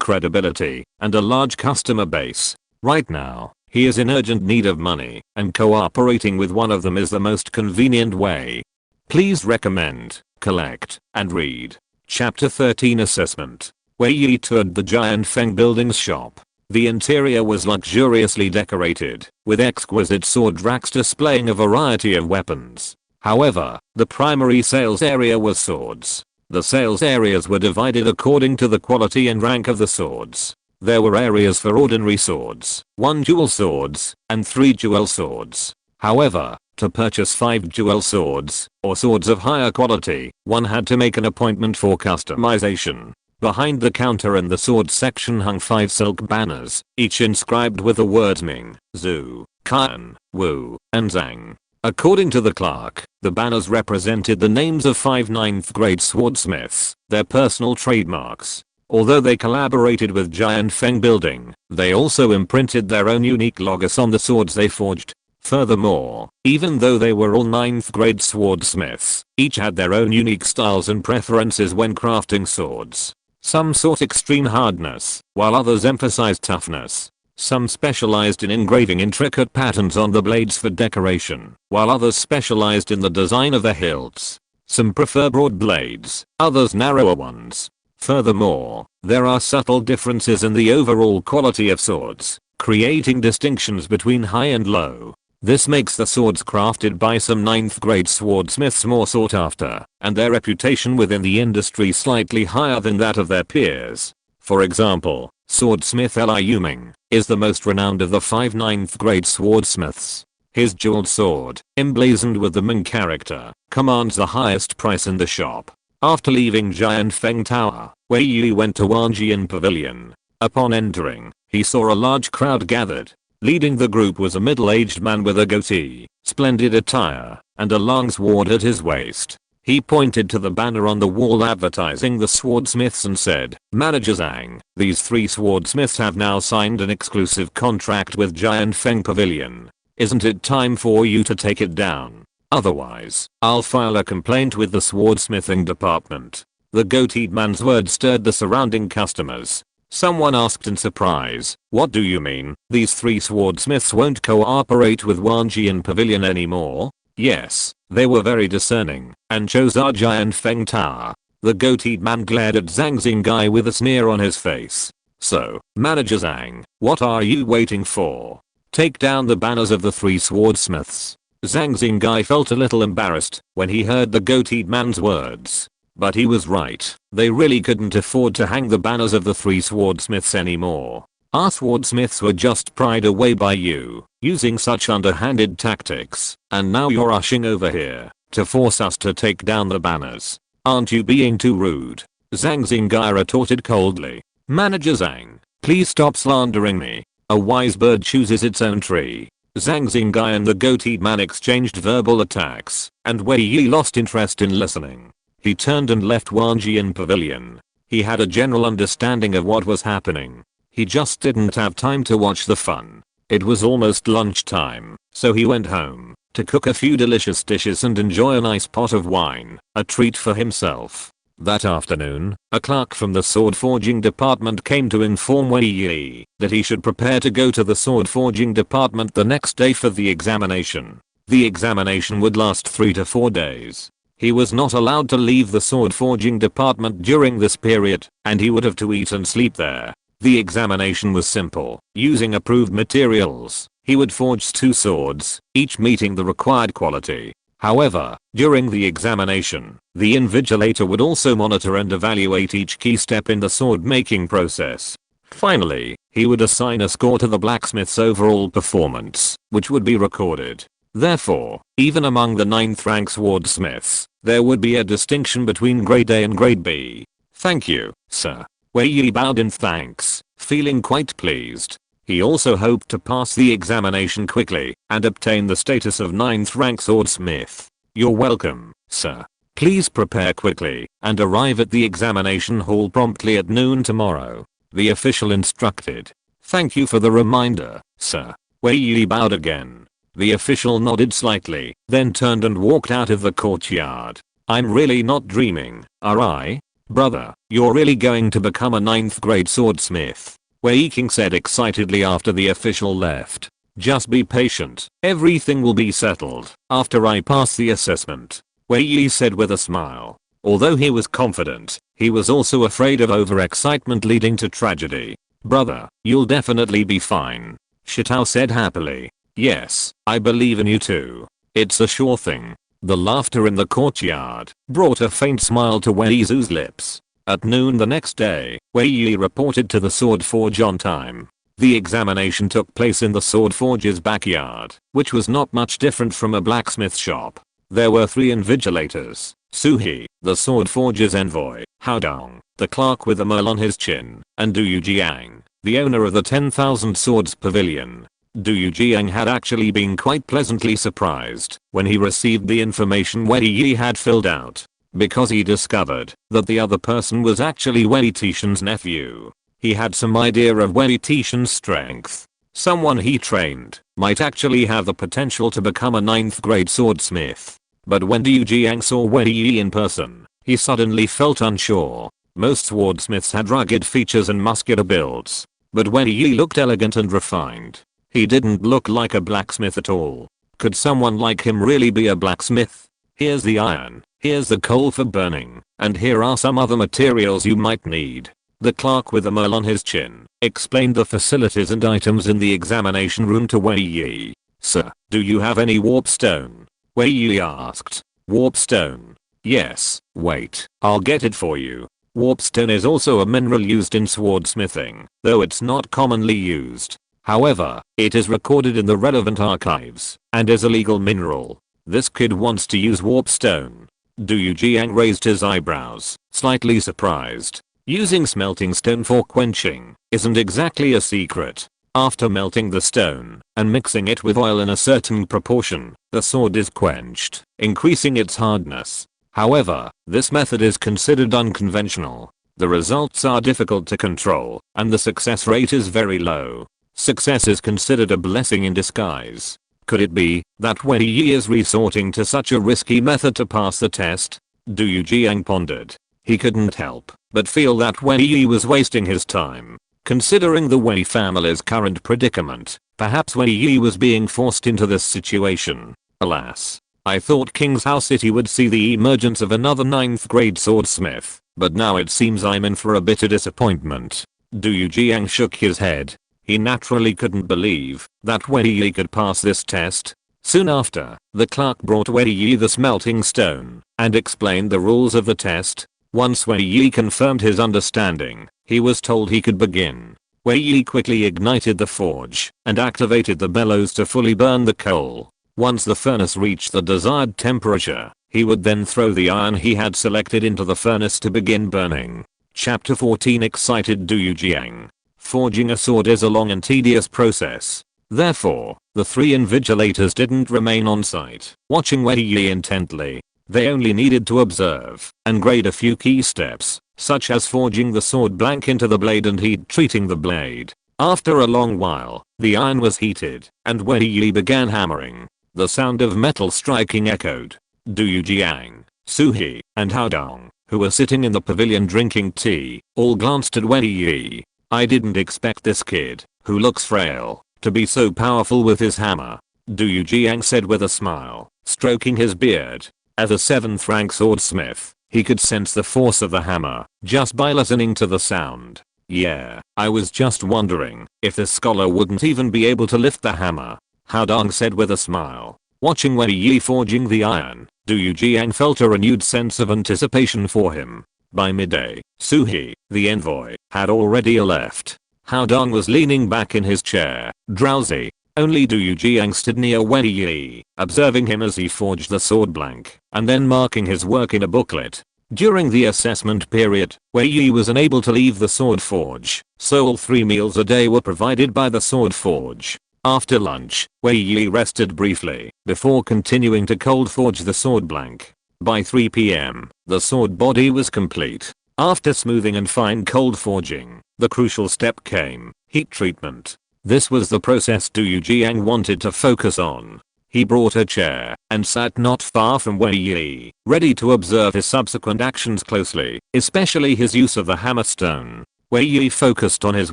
credibility, and a large customer base. Right now, he is in urgent need of money, and cooperating with one of them is the most convenient way. Please recommend, collect, and read. Chapter 13 Assessment. Wei Yi toured the Giant Feng Building's shop. The interior was luxuriously decorated, with exquisite sword racks displaying a variety of weapons. However, the primary sales area was swords. The sales areas were divided according to the quality and rank of the swords. There were areas for ordinary swords, 1 dual swords, and 3 dual swords. However, to purchase 5 dual swords, or swords of higher quality, one had to make an appointment for customization. Behind the counter in the sword section hung 5 silk banners, each inscribed with the words Ming, Zhu, Kan, Wu, and Zhang. According to the clerk, the banners represented the names of 5 9th grade swordsmiths, their personal trademarks. Although they collaborated with Giant Feng Building, they also imprinted their own unique logos on the swords they forged. Furthermore, even though they were all 9th grade swordsmiths, each had their own unique styles and preferences when crafting swords. Some sought extreme hardness, while others emphasized toughness. Some specialized in engraving intricate patterns on the blades for decoration, while others specialized in the design of the hilts. Some prefer broad blades, others narrower ones. Furthermore, there are subtle differences in the overall quality of swords, creating distinctions between high and low. This makes the swords crafted by some 9th grade swordsmiths more sought after, and their reputation within the industry slightly higher than that of their peers. For example, swordsmith Li Yuming is the most renowned of the 5 9th grade swordsmiths. His jeweled sword, emblazoned with the Ming character, commands the highest price in the shop. After leaving Giant Feng Tower, Wei Yi went to Wanjian Pavilion. Upon entering, he saw a large crowd gathered. Leading the group was a middle-aged man with a goatee, splendid attire, and a long sword at his waist. He pointed to the banner on the wall advertising the swordsmiths and said, "Manager Zhang, these 3 swordsmiths have now signed an exclusive contract with Giant Feng Pavilion. Isn't it time for you to take it down? Otherwise, I'll file a complaint with the swordsmithing department." The goateed man's words stirred the surrounding customers. Someone asked in surprise, "What do you mean, these 3 swordsmiths won't cooperate with Wanjian Pavilion anymore?" Yes, they were very discerning, and chose our Giant Feng Tower. The goateed man glared at Zhang Xingai with a sneer on his face. "So, Manager Zhang, what are you waiting for? Take down the banners of the 3 swordsmiths." Zhang Xingai felt a little embarrassed when he heard the goateed man's words. But he was right, they really couldn't afford to hang the banners of the 3 swordsmiths anymore. Our swordsmiths were just pried away by you, using such underhanded tactics, and now you're rushing over here to force us to take down the banners. Aren't you being too rude? Zhang Xingai retorted coldly. "Manager Zhang, please stop slandering me. A wise bird chooses its own tree." Zhang Xingai and the goateed man exchanged verbal attacks, and Wei Yi lost interest in listening. He turned and left Wanjian Pavilion. He had a general understanding of what was happening. He just didn't have time to watch the fun. It was almost lunchtime, so he went home to cook a few delicious dishes and enjoy a nice pot of wine, a treat for himself. That afternoon, a clerk from the sword forging department came to inform Wei Yi that he should prepare to go to the sword forging department the next day for the examination. The examination would last 3 to 4 days. He was not allowed to leave the sword forging department during this period, and he would have to eat and sleep there. The examination was simple. Using approved materials, he would forge 2 swords, each meeting the required quality. However, during the examination, the invigilator would also monitor and evaluate each key step in the sword making process. Finally, he would assign a score to the blacksmith's overall performance, which would be recorded. Therefore, even among the 9th rank swordsmiths, there would be a distinction between grade A and grade B. "Thank you, sir." Wei Yi bowed in thanks, feeling quite pleased. He also hoped to pass the examination quickly and obtain the status of 9th rank swordsmith. "You're welcome, sir. Please prepare quickly and arrive at the examination hall promptly at noon tomorrow," the official instructed. "Thank you for the reminder, sir." Wei Yi bowed again. The official nodded slightly, then turned and walked out of the courtyard. "I'm really not dreaming, are I? Brother, you're really going to become a 9th grade swordsmith," Wei Yi said excitedly after the official left. "Just be patient. Everything will be settled after I pass the assessment," Wei Yi said with a smile. Although he was confident, he was also afraid of overexcitement leading to tragedy. "Brother, you'll definitely be fine," Shitao said happily. "Yes, I believe in you too. It's a sure thing." The laughter in the courtyard brought a faint smile to Wei Yi's lips. At noon the next day, Wei Yi reported to the sword forge on time. The examination took place in the sword forge's backyard, which was not much different from a blacksmith shop. There were 3 invigilators: Suhi, the sword forge's envoy, Haodong, the clerk with a mole on his chin, and Du Yujiang, the owner of the 10,000 Swords Pavilion. Du Yujiang had actually been quite pleasantly surprised when he received the information Wei Yi had filled out, because he discovered that the other person was actually Wei Tieshan's nephew. He had some idea of Wei Tieshan's strength. Someone he trained might actually have the potential to become a 9th grade swordsmith. But when Du Yujiang saw Wei Yi in person, he suddenly felt unsure. Most swordsmiths had rugged features and muscular builds, but Wei Yi looked elegant and refined. He didn't look like a blacksmith at all. Could someone like him really be a blacksmith? "Here's the iron, here's the coal for burning, and here are some other materials you might need." The clerk with a mole on his chin explained the facilities and items in the examination room to Wei Yi. "Sir, do you have any warpstone?" Wei Yi asked. "Warpstone? Yes, wait, I'll get it for you." Warpstone is also a mineral used in swordsmithing, though it's not commonly used. However, it is recorded in the relevant archives and is a legal mineral. This kid wants to use warpstone. Du Yujiang raised his eyebrows, slightly surprised. Using smelting stone for quenching isn't exactly a secret. After melting the stone and mixing it with oil in a certain proportion, the sword is quenched, increasing its hardness. However, this method is considered unconventional. The results are difficult to control, and the success rate is very low. Success is considered a blessing in disguise. Could it be that Wei Yi is resorting to such a risky method to pass the test? Du Yujiang pondered. He couldn't help but feel that Wei Yi was wasting his time. Considering the Wei family's current predicament, perhaps Wei Yi was being forced into this situation. Alas. I thought King's House City would see the emergence of another 9th grade swordsmith, but now it seems I'm in for a bitter disappointment. Du Yujiang shook his head. He naturally couldn't believe that Wei Yi could pass this test. Soon after, the clerk brought Wei Yi the smelting stone and explained the rules of the test. Once Wei Yi confirmed his understanding, he was told he could begin. Wei Yi quickly ignited the forge and activated the bellows to fully burn the coal. Once the furnace reached the desired temperature, he would then throw the iron he had selected into the furnace to begin burning. Chapter 14 excited Du Yujiang. Forging a sword is a long and tedious process. Therefore, the 3 invigilators didn't remain on site, watching Wei Yi intently. They only needed to observe and grade a few key steps, such as forging the sword blank into the blade and heat treating the blade. After a long while, the iron was heated, and Wei Yi began hammering. The sound of metal striking echoed. Du Yujiang, Suhi, and Haodong, who were sitting in the pavilion drinking tea, all glanced at Wei Yi. "I didn't expect this kid, who looks frail, to be so powerful with his hammer," Du Yujiang said with a smile, stroking his beard. As a 7th rank swordsmith, he could sense the force of the hammer just by listening to the sound. Yeah, I was just wondering if this scholar wouldn't even be able to lift the hammer. Hao Dong said with a smile. Watching Wei Yi forging the iron, Du Jiang felt a renewed sense of anticipation for him. By midday, Su He, the envoy, had already left. Hao Dong was leaning back in his chair, drowsy. Only Du Jiang stood near Wei Yi, observing him as he forged the sword blank, and then marking his work in a booklet. During the assessment period, Wei Yi was unable to leave the sword forge, so all 3 meals a day were provided by the sword forge. After lunch, Wei Yi rested briefly, before continuing to cold forge the sword blank. By 3 PM, the sword body was complete. After smoothing and fine cold forging, the crucial step came, heat treatment. This was the process Du Jiang wanted to focus on. He brought a chair and sat not far from Wei Yi, ready to observe his subsequent actions closely, especially his use of the hammer stone. Wei Yi focused on his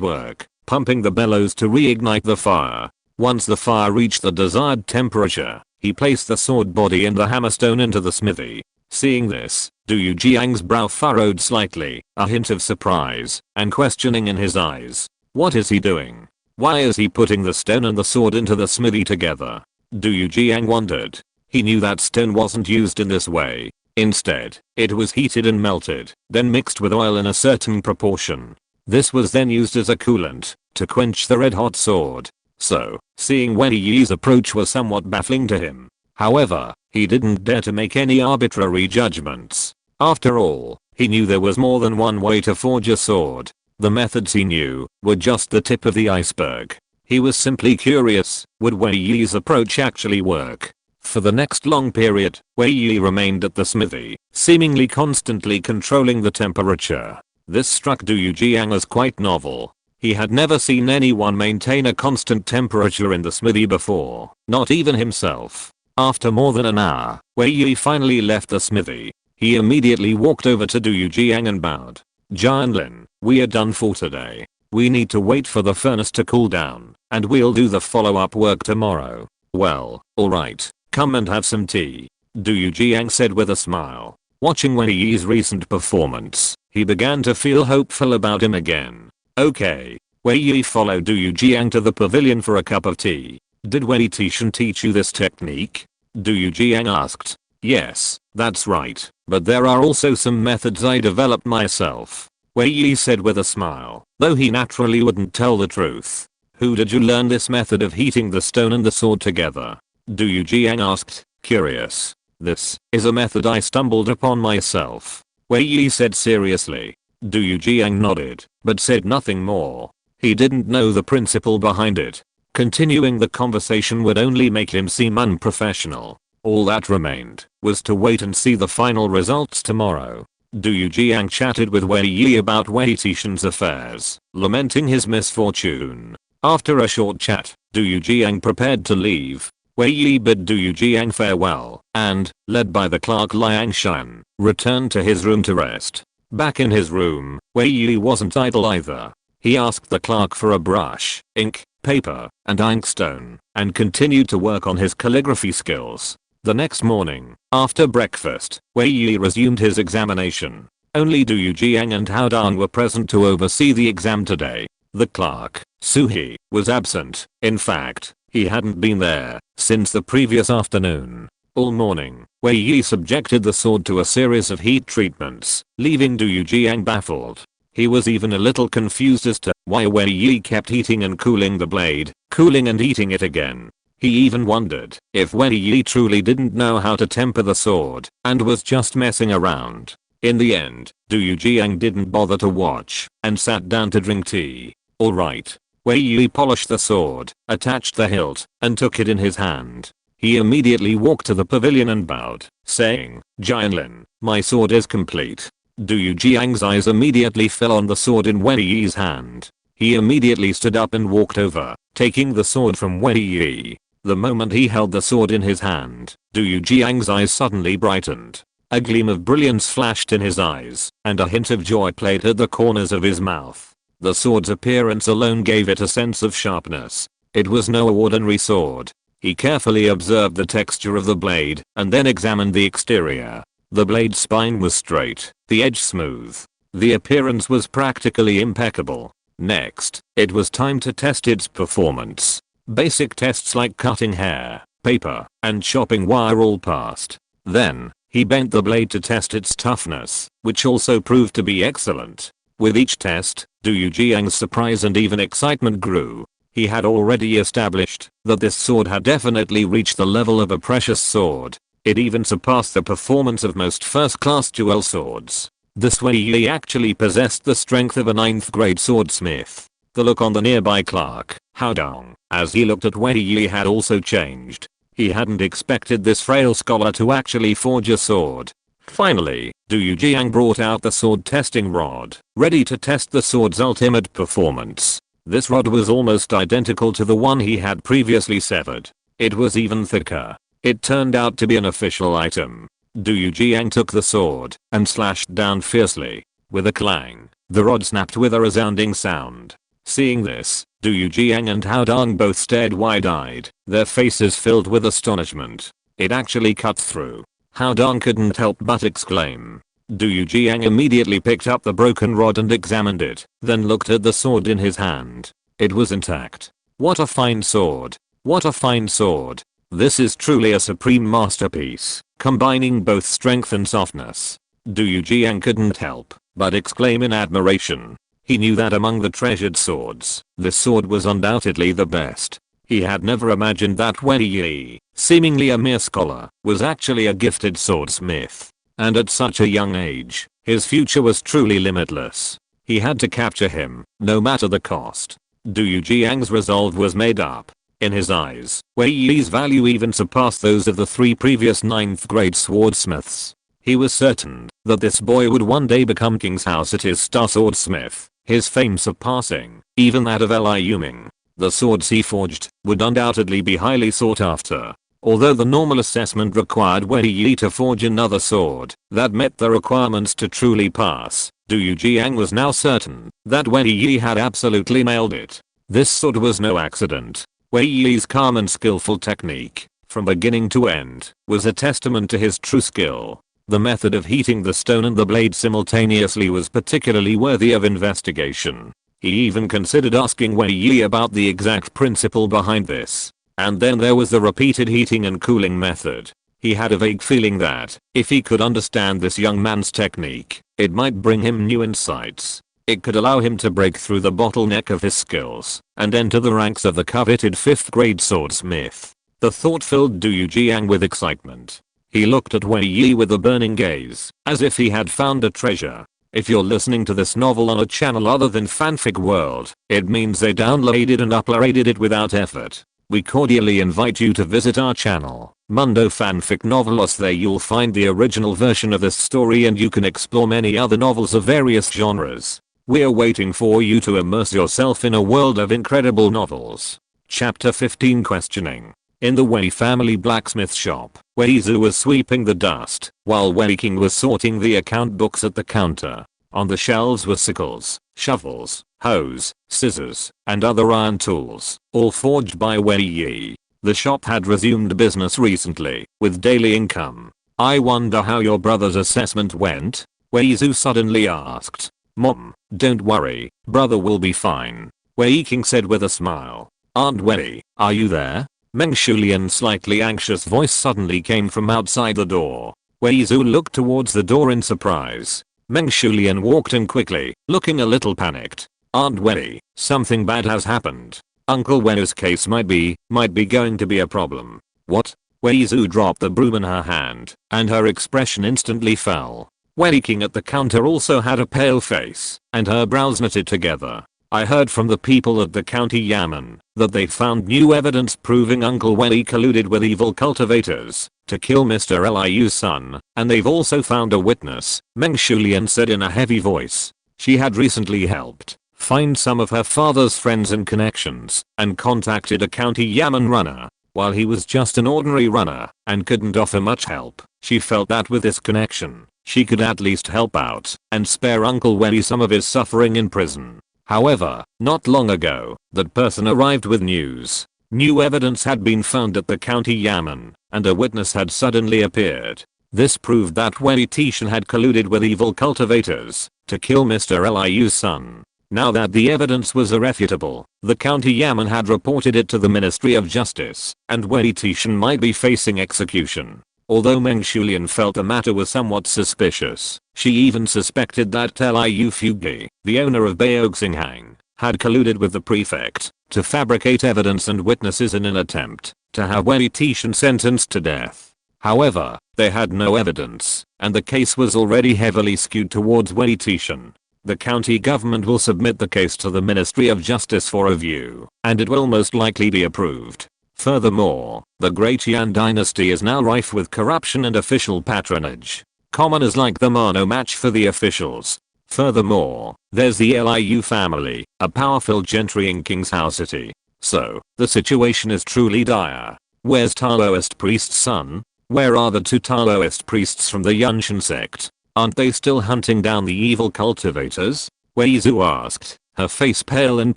work, pumping the bellows to reignite the fire. Once the fire reached the desired temperature, he placed the sword body and the hammer stone into the smithy. Seeing this, Du Jiang's brow furrowed slightly, a hint of surprise and questioning in his eyes. What is he doing? Why is he putting the stone and the sword into the smithy together? Du Jiang wondered. He knew that stone wasn't used in this way. Instead, it was heated and melted, then mixed with oil in a certain proportion. This was then used as a coolant to quench the red-hot sword. So, seeing Wei Yi's approach was somewhat baffling to him. However, he didn't dare to make any arbitrary judgments. After all, he knew there was more than one way to forge a sword. The methods he knew were just the tip of the iceberg. He was simply curious, would Wei Yi's approach actually work? For the next long period, Wei Yi remained at the smithy, seemingly constantly controlling the temperature. This struck Du Jiang as quite novel. He had never seen anyone maintain a constant temperature in the smithy before, not even himself. After more than an hour, Wei Yi finally left the smithy. He immediately walked over to Du Jiang and bowed. Jianlin, we are done for today. We need to wait for the furnace to cool down, and we'll do the follow-up work tomorrow. Well, alright, come and have some tea. Du Jiang said with a smile. Watching Wei Yi's recent performance, he began to feel hopeful about him again. Okay. Wei Yi followed Du Jiang to the pavilion for a cup of tea. Did Wei Tieshan teach you this technique? Du Jiang asked. Yes, that's right, but there are also some methods I developed myself. Wei Yi said with a smile, though he naturally wouldn't tell the truth. Who did you learn this method of heating the stone and the sword together? Du Jiang asked, curious. This is a method I stumbled upon myself. Wei Yi said seriously. Du Jiang nodded, but said nothing more. He didn't know the principle behind it. Continuing the conversation would only make him seem unprofessional. All that remained was to wait and see the final results tomorrow. Du Jiang chatted with Wei Yi about Wei Tieshan's affairs, lamenting his misfortune. After a short chat, Du Jiang prepared to leave. Wei Yi bid Du Jiang farewell, and, led by the clerk Liang Shan, returned to his room to rest. Back in his room, Wei Yi wasn't idle either. He asked the clerk for a brush, ink, paper, and inkstone, and continued to work on his calligraphy skills. The next morning, after breakfast, Wei Yi resumed his examination. Only Du Jiang and Hao Dong were present to oversee the exam today. The clerk, Su He, was absent. In fact, he hadn't been there since the previous afternoon. All morning, Wei Yi subjected the sword to a series of heat treatments, leaving Du Jiang baffled. He was even a little confused as to why Wei Yi kept heating and cooling the blade, cooling and heating it again. He even wondered if Wei Yi truly didn't know how to temper the sword and was just messing around. In the end, Du Jiang didn't bother to watch and sat down to drink tea. Alright. Wei Yi polished the sword, attached the hilt, and took it in his hand. He immediately walked to the pavilion and bowed, saying, Jianlin, my sword is complete. Du Jiang's eyes immediately fell on the sword in Wei Yi's hand. He immediately stood up and walked over, taking the sword from Wei Yi. The moment he held the sword in his hand, Du Jiang's eyes suddenly brightened. A gleam of brilliance flashed in his eyes, and a hint of joy played at the corners of his mouth. The sword's appearance alone gave it a sense of sharpness. It was no ordinary sword. He carefully observed the texture of the blade, and then examined the exterior. The blade's spine was straight, the edge smooth. The appearance was practically impeccable. Next, it was time to test its performance. Basic tests like cutting hair, paper, and chopping wire all passed. Then, he bent the blade to test its toughness, which also proved to be excellent. With each test, Du Jiang's surprise and even excitement grew. He had already established that this sword had definitely reached the level of a precious sword. It even surpassed the performance of most first-class duel swords. This Wei Yi actually possessed the strength of a 9th grade swordsmith. The look on the nearby clerk, Hao Dong, as he looked at Wei Yi had also changed. He hadn't expected this frail scholar to actually forge a sword. Finally, Du Jiang brought out the sword testing rod, ready to test the sword's ultimate performance. This rod was almost identical to the one he had previously severed. It was even thicker. It turned out to be an official item. Du Jiang took the sword and slashed down fiercely. With a clang, the rod snapped with a resounding sound. Seeing this, Du Jiang and Hao Dong both stared wide-eyed, their faces filled with astonishment. It actually cut through. Hao Dong couldn't help but exclaim. Du Jiang immediately picked up the broken rod and examined it, then looked at the sword in his hand. It was intact. What a fine sword. What a fine sword. This is truly a supreme masterpiece, combining both strength and softness. Du Jiang couldn't help but exclaim in admiration. He knew that among the treasured swords, this sword was undoubtedly the best. He had never imagined that Wei Yi, seemingly a mere scholar, was actually a gifted swordsmith. And at such a young age, his future was truly limitless. He had to capture him, no matter the cost. Du Jiang's resolve was made up. In his eyes, Wei Yi's value even surpassed those of the 3 previous 9th grade swordsmiths. He was certain that this boy would one day become King's House at his star swordsmith, his fame surpassing even that of Liu Ming. The swords he forged would undoubtedly be highly sought after. Although the normal assessment required Wei Yi to forge another sword that met the requirements to truly pass, Du Jiang was now certain that Wei Yi had absolutely nailed it. This sword was no accident. Wei Yi's calm and skillful technique, from beginning to end, was a testament to his true skill. The method of heating the stone and the blade simultaneously was particularly worthy of investigation. He even considered asking Wei Yi about the exact principle behind this. And then there was the repeated heating and cooling method. He had a vague feeling that, if he could understand this young man's technique, it might bring him new insights. It could allow him to break through the bottleneck of his skills and enter the ranks of the coveted 5th grade swordsmith. The thought filled Du Jiang with excitement. He looked at Wei Yi with a burning gaze, as if he had found a treasure. If you're listening to this novel on a channel other than Fanfic World, it means they downloaded and uploaded it without effort. We cordially invite you to visit our channel, Mundo Fanfic Novelos. There you'll find the original version of this story and you can explore many other novels of various genres. We're waiting for you to immerse yourself in a world of incredible novels. Chapter 15 Questioning. In the Wei family blacksmith shop, Wei Zu was sweeping the dust, while Wei King was sorting the account books at the counter. On the shelves were sickles, shovels, hoes, scissors, and other iron tools, all forged by Wei Yi. The shop had resumed business recently, with daily income. I wonder how your brother's assessment went? Wei Zu suddenly asked. Mom, don't worry, brother will be fine, Wei King said with a smile. Aunt Wei, are you there? Meng Shulian's slightly anxious voice suddenly came from outside the door. Wei Zu looked towards the door in surprise. Meng Shulian walked in quickly, looking a little panicked. Aunt Wei, something bad has happened. Uncle Wei's case might be going to be a problem. What? Wei Zu dropped the broom in her hand, and her expression instantly fell. Wei King at the counter also had a pale face, and her brows knitted together. I heard from the people at the county Yamen that they found new evidence proving Uncle Wei colluded with evil cultivators to kill Mr. Liu's son, and they've also found a witness, Meng Shulian said in a heavy voice. She had recently helped find some of her father's friends and connections, and contacted a county Yamen runner. While he was just an ordinary runner and couldn't offer much help, she felt that with this connection, she could at least help out and spare Uncle Wei some of his suffering in prison. However, not long ago, that person arrived with news. New evidence had been found at the county Yamen, and a witness had suddenly appeared. This proved that Wei Tieshan had colluded with evil cultivators to kill Mr. Liu's son. Now that the evidence was irrefutable, the county Yamen had reported it to the Ministry of Justice, and Wei Tieshan might be facing execution. Although Meng Shulian felt the matter was somewhat suspicious, she even suspected that Liu Fugi, the owner of Baoxinghang, had colluded with the prefect to fabricate evidence and witnesses in an attempt to have Wei Tieshan sentenced to death. However, they had no evidence, and the case was already heavily skewed towards Wei Tieshan. The county government will submit the case to the Ministry of Justice for review, and it will most likely be approved. Furthermore, the Great Yan dynasty is now rife with corruption and official patronage. Commoners like them are no match for the officials. Furthermore, there's the Liu family, a powerful gentry in King's House City. So, the situation is truly dire. Where's Taoist priest's son? Where are the 2 Taoist priests from the Yunshan sect? Aren't they still hunting down the evil cultivators? Wei Yi asked, her face pale and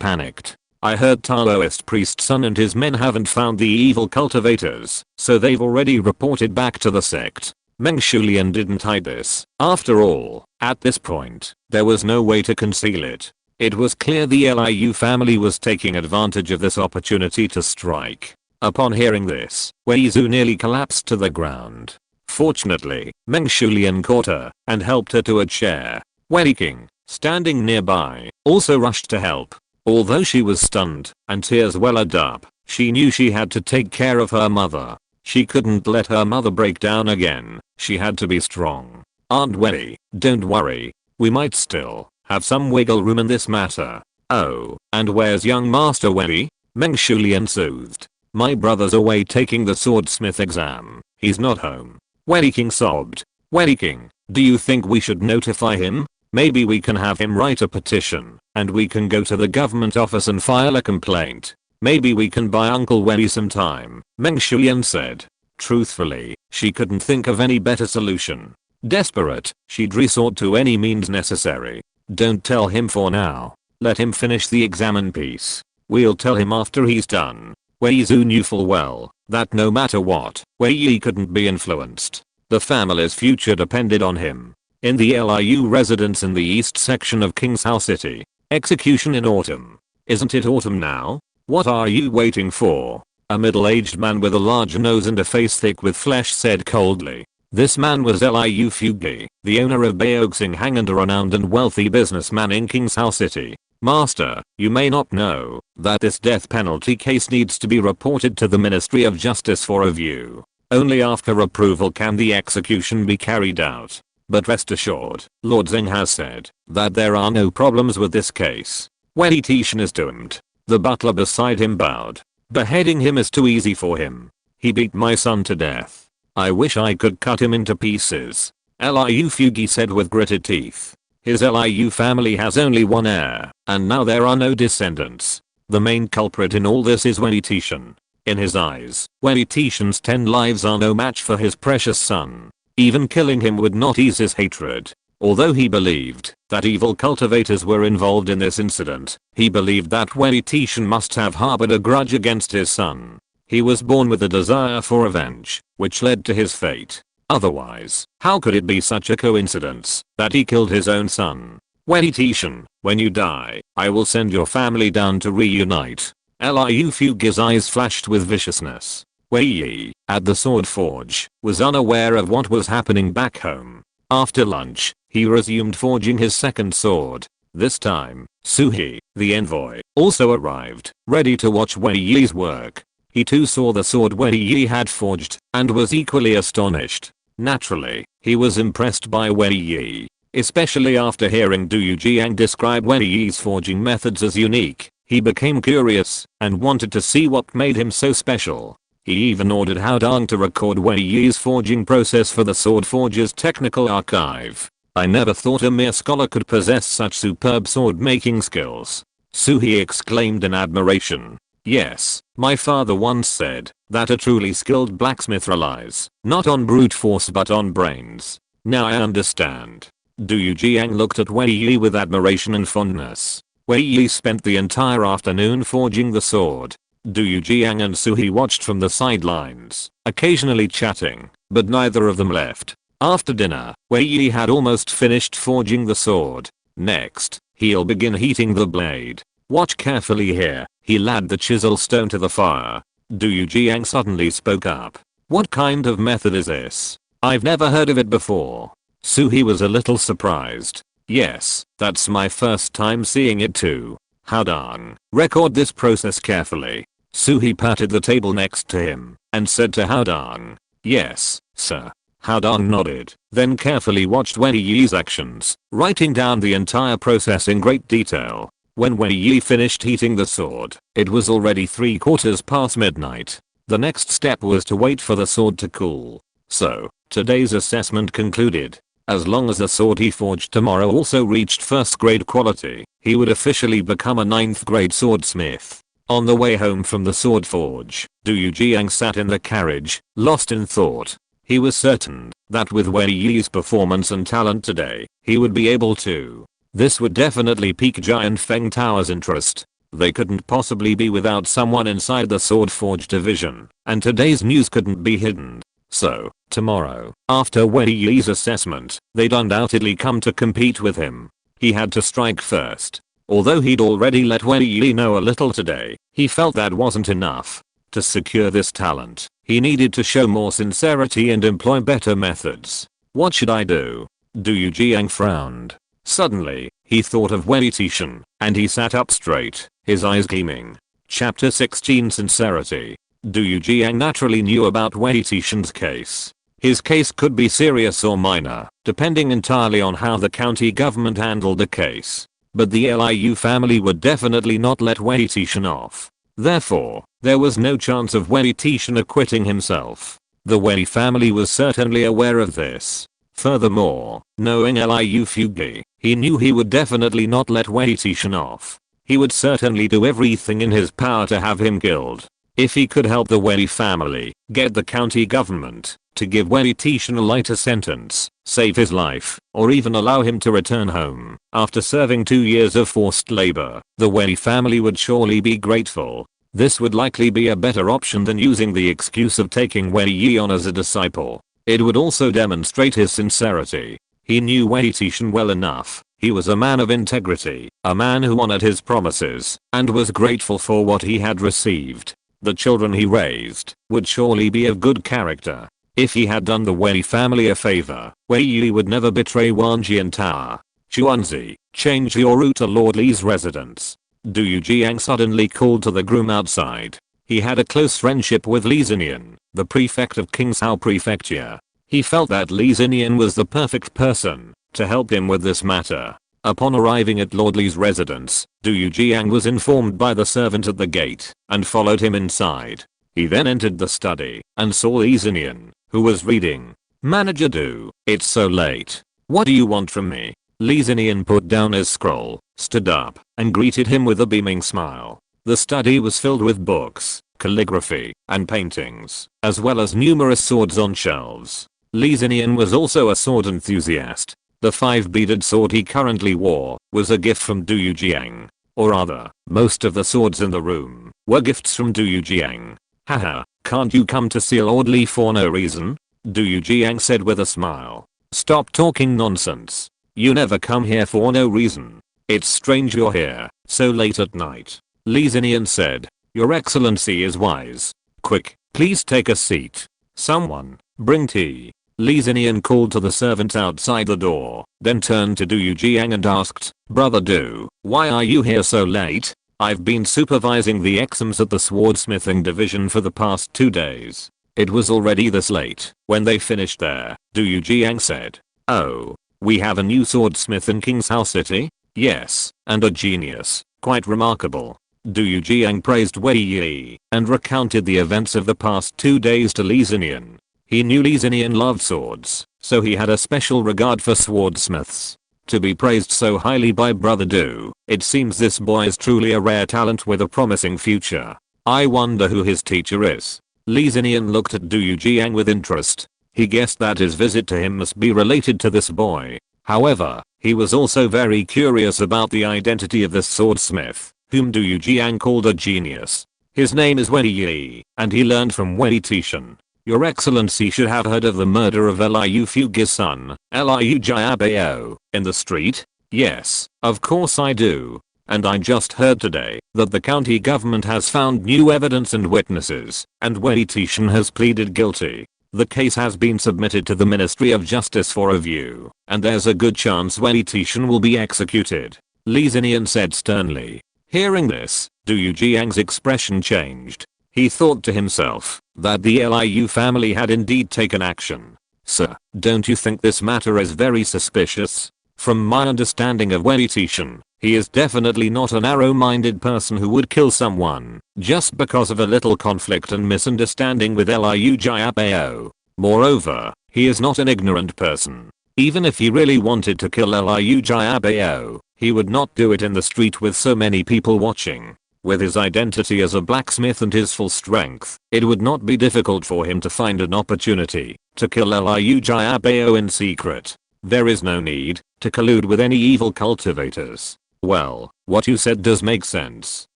panicked. I heard Taoist priest's son and his men haven't found the evil cultivators, so they've already reported back to the sect. Meng Shulian didn't hide this. After all, at this point, there was no way to conceal it. It was clear the Liu family was taking advantage of this opportunity to strike. Upon hearing this, Wei Yi nearly collapsed to the ground. Fortunately, Meng Shulian caught her and helped her to a chair. Wei King, standing nearby, also rushed to help. Although she was stunned and tears welled up, she knew she had to take care of her mother. She couldn't let her mother break down again. She had to be strong. Aunt Wei, don't worry. We might still have some wiggle room in this matter. Oh, and where's young Master Wei? Meng Shulian soothed. My brother's away taking the swordsmith exam. He's not home. Wei King sobbed. Wei King, do you think we should notify him? Maybe we can have him write a petition, and we can go to the government office and file a complaint. Maybe we can buy Uncle Wei some time, Meng Shulian said. Truthfully, she couldn't think of any better solution. Desperate, she'd resort to any means necessary. Don't tell him for now. Let him finish the exam in peace. We'll tell him after he's done. Wei Yi knew full well that no matter what, Wei Yi couldn't be influenced. The family's future depended on him. In the Liu residence in the east section of King's House City. Execution in autumn. Isn't it autumn now? What are you waiting for? A middle-aged man with a large nose and a face thick with flesh said coldly. This man was Liu Fugi, the owner of Baoxinghang and a renowned and wealthy businessman in King's House City. Master, you may not know that this death penalty case needs to be reported to the Ministry of Justice for review. Only after approval can the execution be carried out. But rest assured, Lord Zeng has said that there are no problems with this case. Wei Tieshan is doomed. The butler beside him bowed. Beheading him is too easy for him. He beat my son to death. I wish I could cut him into pieces. Liu Fugi said with gritted teeth. His Liu family has only one heir, and now there are no descendants. The main culprit in all this is Wei Tieshan. In his eyes, Wei Tieshan's 10 lives are no match for his precious son. Even killing him would not ease his hatred. Although he believed that evil cultivators were involved in this incident, he believed that Wei Tieshan must have harbored a grudge against his son. He was born with a desire for revenge, which led to his fate. Otherwise, how could it be such a coincidence that he killed his own son? Wei Tieshan, when you die, I will send your family down to reunite. Liu Fugi's eyes flashed with viciousness. Wei Yi, at the sword forge, was unaware of what was happening back home. After lunch, he resumed forging his second sword. This time, Suhi, the envoy, also arrived, ready to watch Wei Yi's work. He too saw the sword Wei Yi had forged, and was equally astonished. Naturally, he was impressed by Wei Yi, especially after hearing Du Yujiang describe Wei Yi's forging methods as unique. He became curious, and wanted to see what made him so special. He even ordered Hao Dong to record Wei Yi's forging process for the Sword Forger's technical archive. I never thought a mere scholar could possess such superb sword making skills. Suhi exclaimed in admiration. Yes, my father once said that a truly skilled blacksmith relies not on brute force but on brains. Now I understand. Du Yujiang looked at Wei Yi with admiration and fondness. Wei Yi spent the entire afternoon forging the sword. Du Yujiang and Suhi watched from the sidelines, occasionally chatting, but neither of them left. After dinner, Wei Yi had almost finished forging the sword. Next, he'll begin heating the blade. Watch carefully here. He laid the chisel stone to the fire. Du Yujiang suddenly spoke up. What kind of method is this? I've never heard of it before. Suhi was a little surprised. Yes, that's my first time seeing it too. How darn. Record this process carefully. Suhi patted the table next to him and said to How darn. Yes, sir. How darn nodded, then carefully watched Wei Yi's actions, writing down the entire process in great detail. When Wei Yi finished heating the sword, it was already 3/4 past midnight. The next step was to wait for the sword to cool. So, today's assessment concluded. As long as the sword he forged tomorrow also reached first grade quality, he would officially become a 9th grade swordsmith. On the way home from the sword forge, Du Yujiang sat in the carriage, lost in thought. He was certain that with Wei Yi's performance and talent today, he would be able to. This would definitely pique Giant Feng Tower's interest. They couldn't possibly be without someone inside the sword forge division, and today's news couldn't be hidden. So, tomorrow, after Wei Yi's assessment, they'd undoubtedly come to compete with him. He had to strike first. Although he'd already let Wei Yi know a little today, he felt that wasn't enough. To secure this talent, he needed to show more sincerity and employ better methods. What should I do? Du Yujiang frowned. Suddenly, he thought of Wei Tieshan, and he sat up straight, his eyes gleaming. Chapter 16 Sincerity. Du Yujiang naturally knew about Wei Tieshan's case. His case could be serious or minor, depending entirely on how the county government handled the case. But the Liu family would definitely not let Wei Tieshan off. Therefore, there was no chance of Wei Tieshan acquitting himself. The Wei family was certainly aware of this. Furthermore, knowing Liu Fugi, he knew he would definitely not let Wei Tieshan off. He would certainly do everything in his power to have him killed. If he could help the Wei family get the county government to give Wei Tieshan a lighter sentence, save his life, or even allow him to return home after serving 2 years of forced labor, the Wei family would surely be grateful. This would likely be a better option than using the excuse of taking Wei Yi on as a disciple. It would also demonstrate his sincerity. He knew Wei Tieshan well enough. He was a man of integrity, a man who honored his promises, and was grateful for what he had received. The children he raised would surely be of good character. If he had done the Wei family a favor, Wei Yi would never betray Wanjian Tower. Chuanzi, change your route to Lord Li's residence. Du Yujiang suddenly called to the groom outside. He had a close friendship with Li Xinian, the prefect of Qingsao Prefecture. He felt that Li Xinian was the perfect person to help him with this matter. Upon arriving at Lord Li's residence, Du Yujiang was informed by the servant at the gate and followed him inside. He then entered the study and saw Li Xinian, who was reading. Manager Du, it's so late. What do you want from me? Li Xinian put down his scroll, stood up, and greeted him with a beaming smile. The study was filled with books, calligraphy, and paintings, as well as numerous swords on shelves. Li Xinian was also a sword enthusiast. The 5-beaded sword he currently wore was a gift from Du Yujiang. Or rather, most of the swords in the room were gifts from Du Yujiang. Haha, can't you come to see Lord Li for no reason? Du Yujiang said with a smile. Stop talking nonsense. You never come here for no reason. It's strange you're here, so late at night. Li Xinian said. Your excellency is wise. Quick, please take a seat. Someone, bring tea. Li Xinian called to the servant outside the door, then turned to Du Yujiang and asked, Brother Du, why are you here so late? I've been supervising the exams at the swordsmithing division for the past 2 days. It was already this late when they finished there, Du Yujiang said. Oh, we have a new swordsmith in Qingsao City? Yes, and a genius, quite remarkable. Du Yujiang praised Wei Yi and recounted the events of the past 2 days to Li Xinian. He knew Li Xinian loved swords, so he had a special regard for swordsmiths. To be praised so highly by Brother Du, it seems this boy is truly a rare talent with a promising future. I wonder who his teacher is. Li Xinian looked at Du Yujiang with interest. He guessed that his visit to him must be related to this boy. However, he was also very curious about the identity of this swordsmith, whom Du Yujiang called a genius. His name is Wei Yi, and he learned from Wei Tieshan. Your excellency should have heard of the murder of Liu Fugi's son, Liu Jiabao, in the street. Yes, of course I do. And I just heard today that the county government has found new evidence and witnesses, and Wei Tieshan has pleaded guilty. The case has been submitted to the Ministry of Justice for review, and there's a good chance Wei Tieshan will be executed, Li Xinian said sternly. Hearing this, Du Jiang's expression changed. He thought to himself that the Liu family had indeed taken action. Sir, don't you think this matter is very suspicious? From my understanding of Wei Tieshan, he is definitely not a narrow-minded person who would kill someone just because of a little conflict and misunderstanding with Liu Jiabao. Moreover, he is not an ignorant person. Even if he really wanted to kill Liu Jiabao, he would not do it in the street with so many people watching. With his identity as a blacksmith and his full strength, it would not be difficult for him to find an opportunity to kill Liu Jiabao in secret. There is no need to collude with any evil cultivators. Well, what you said does make sense.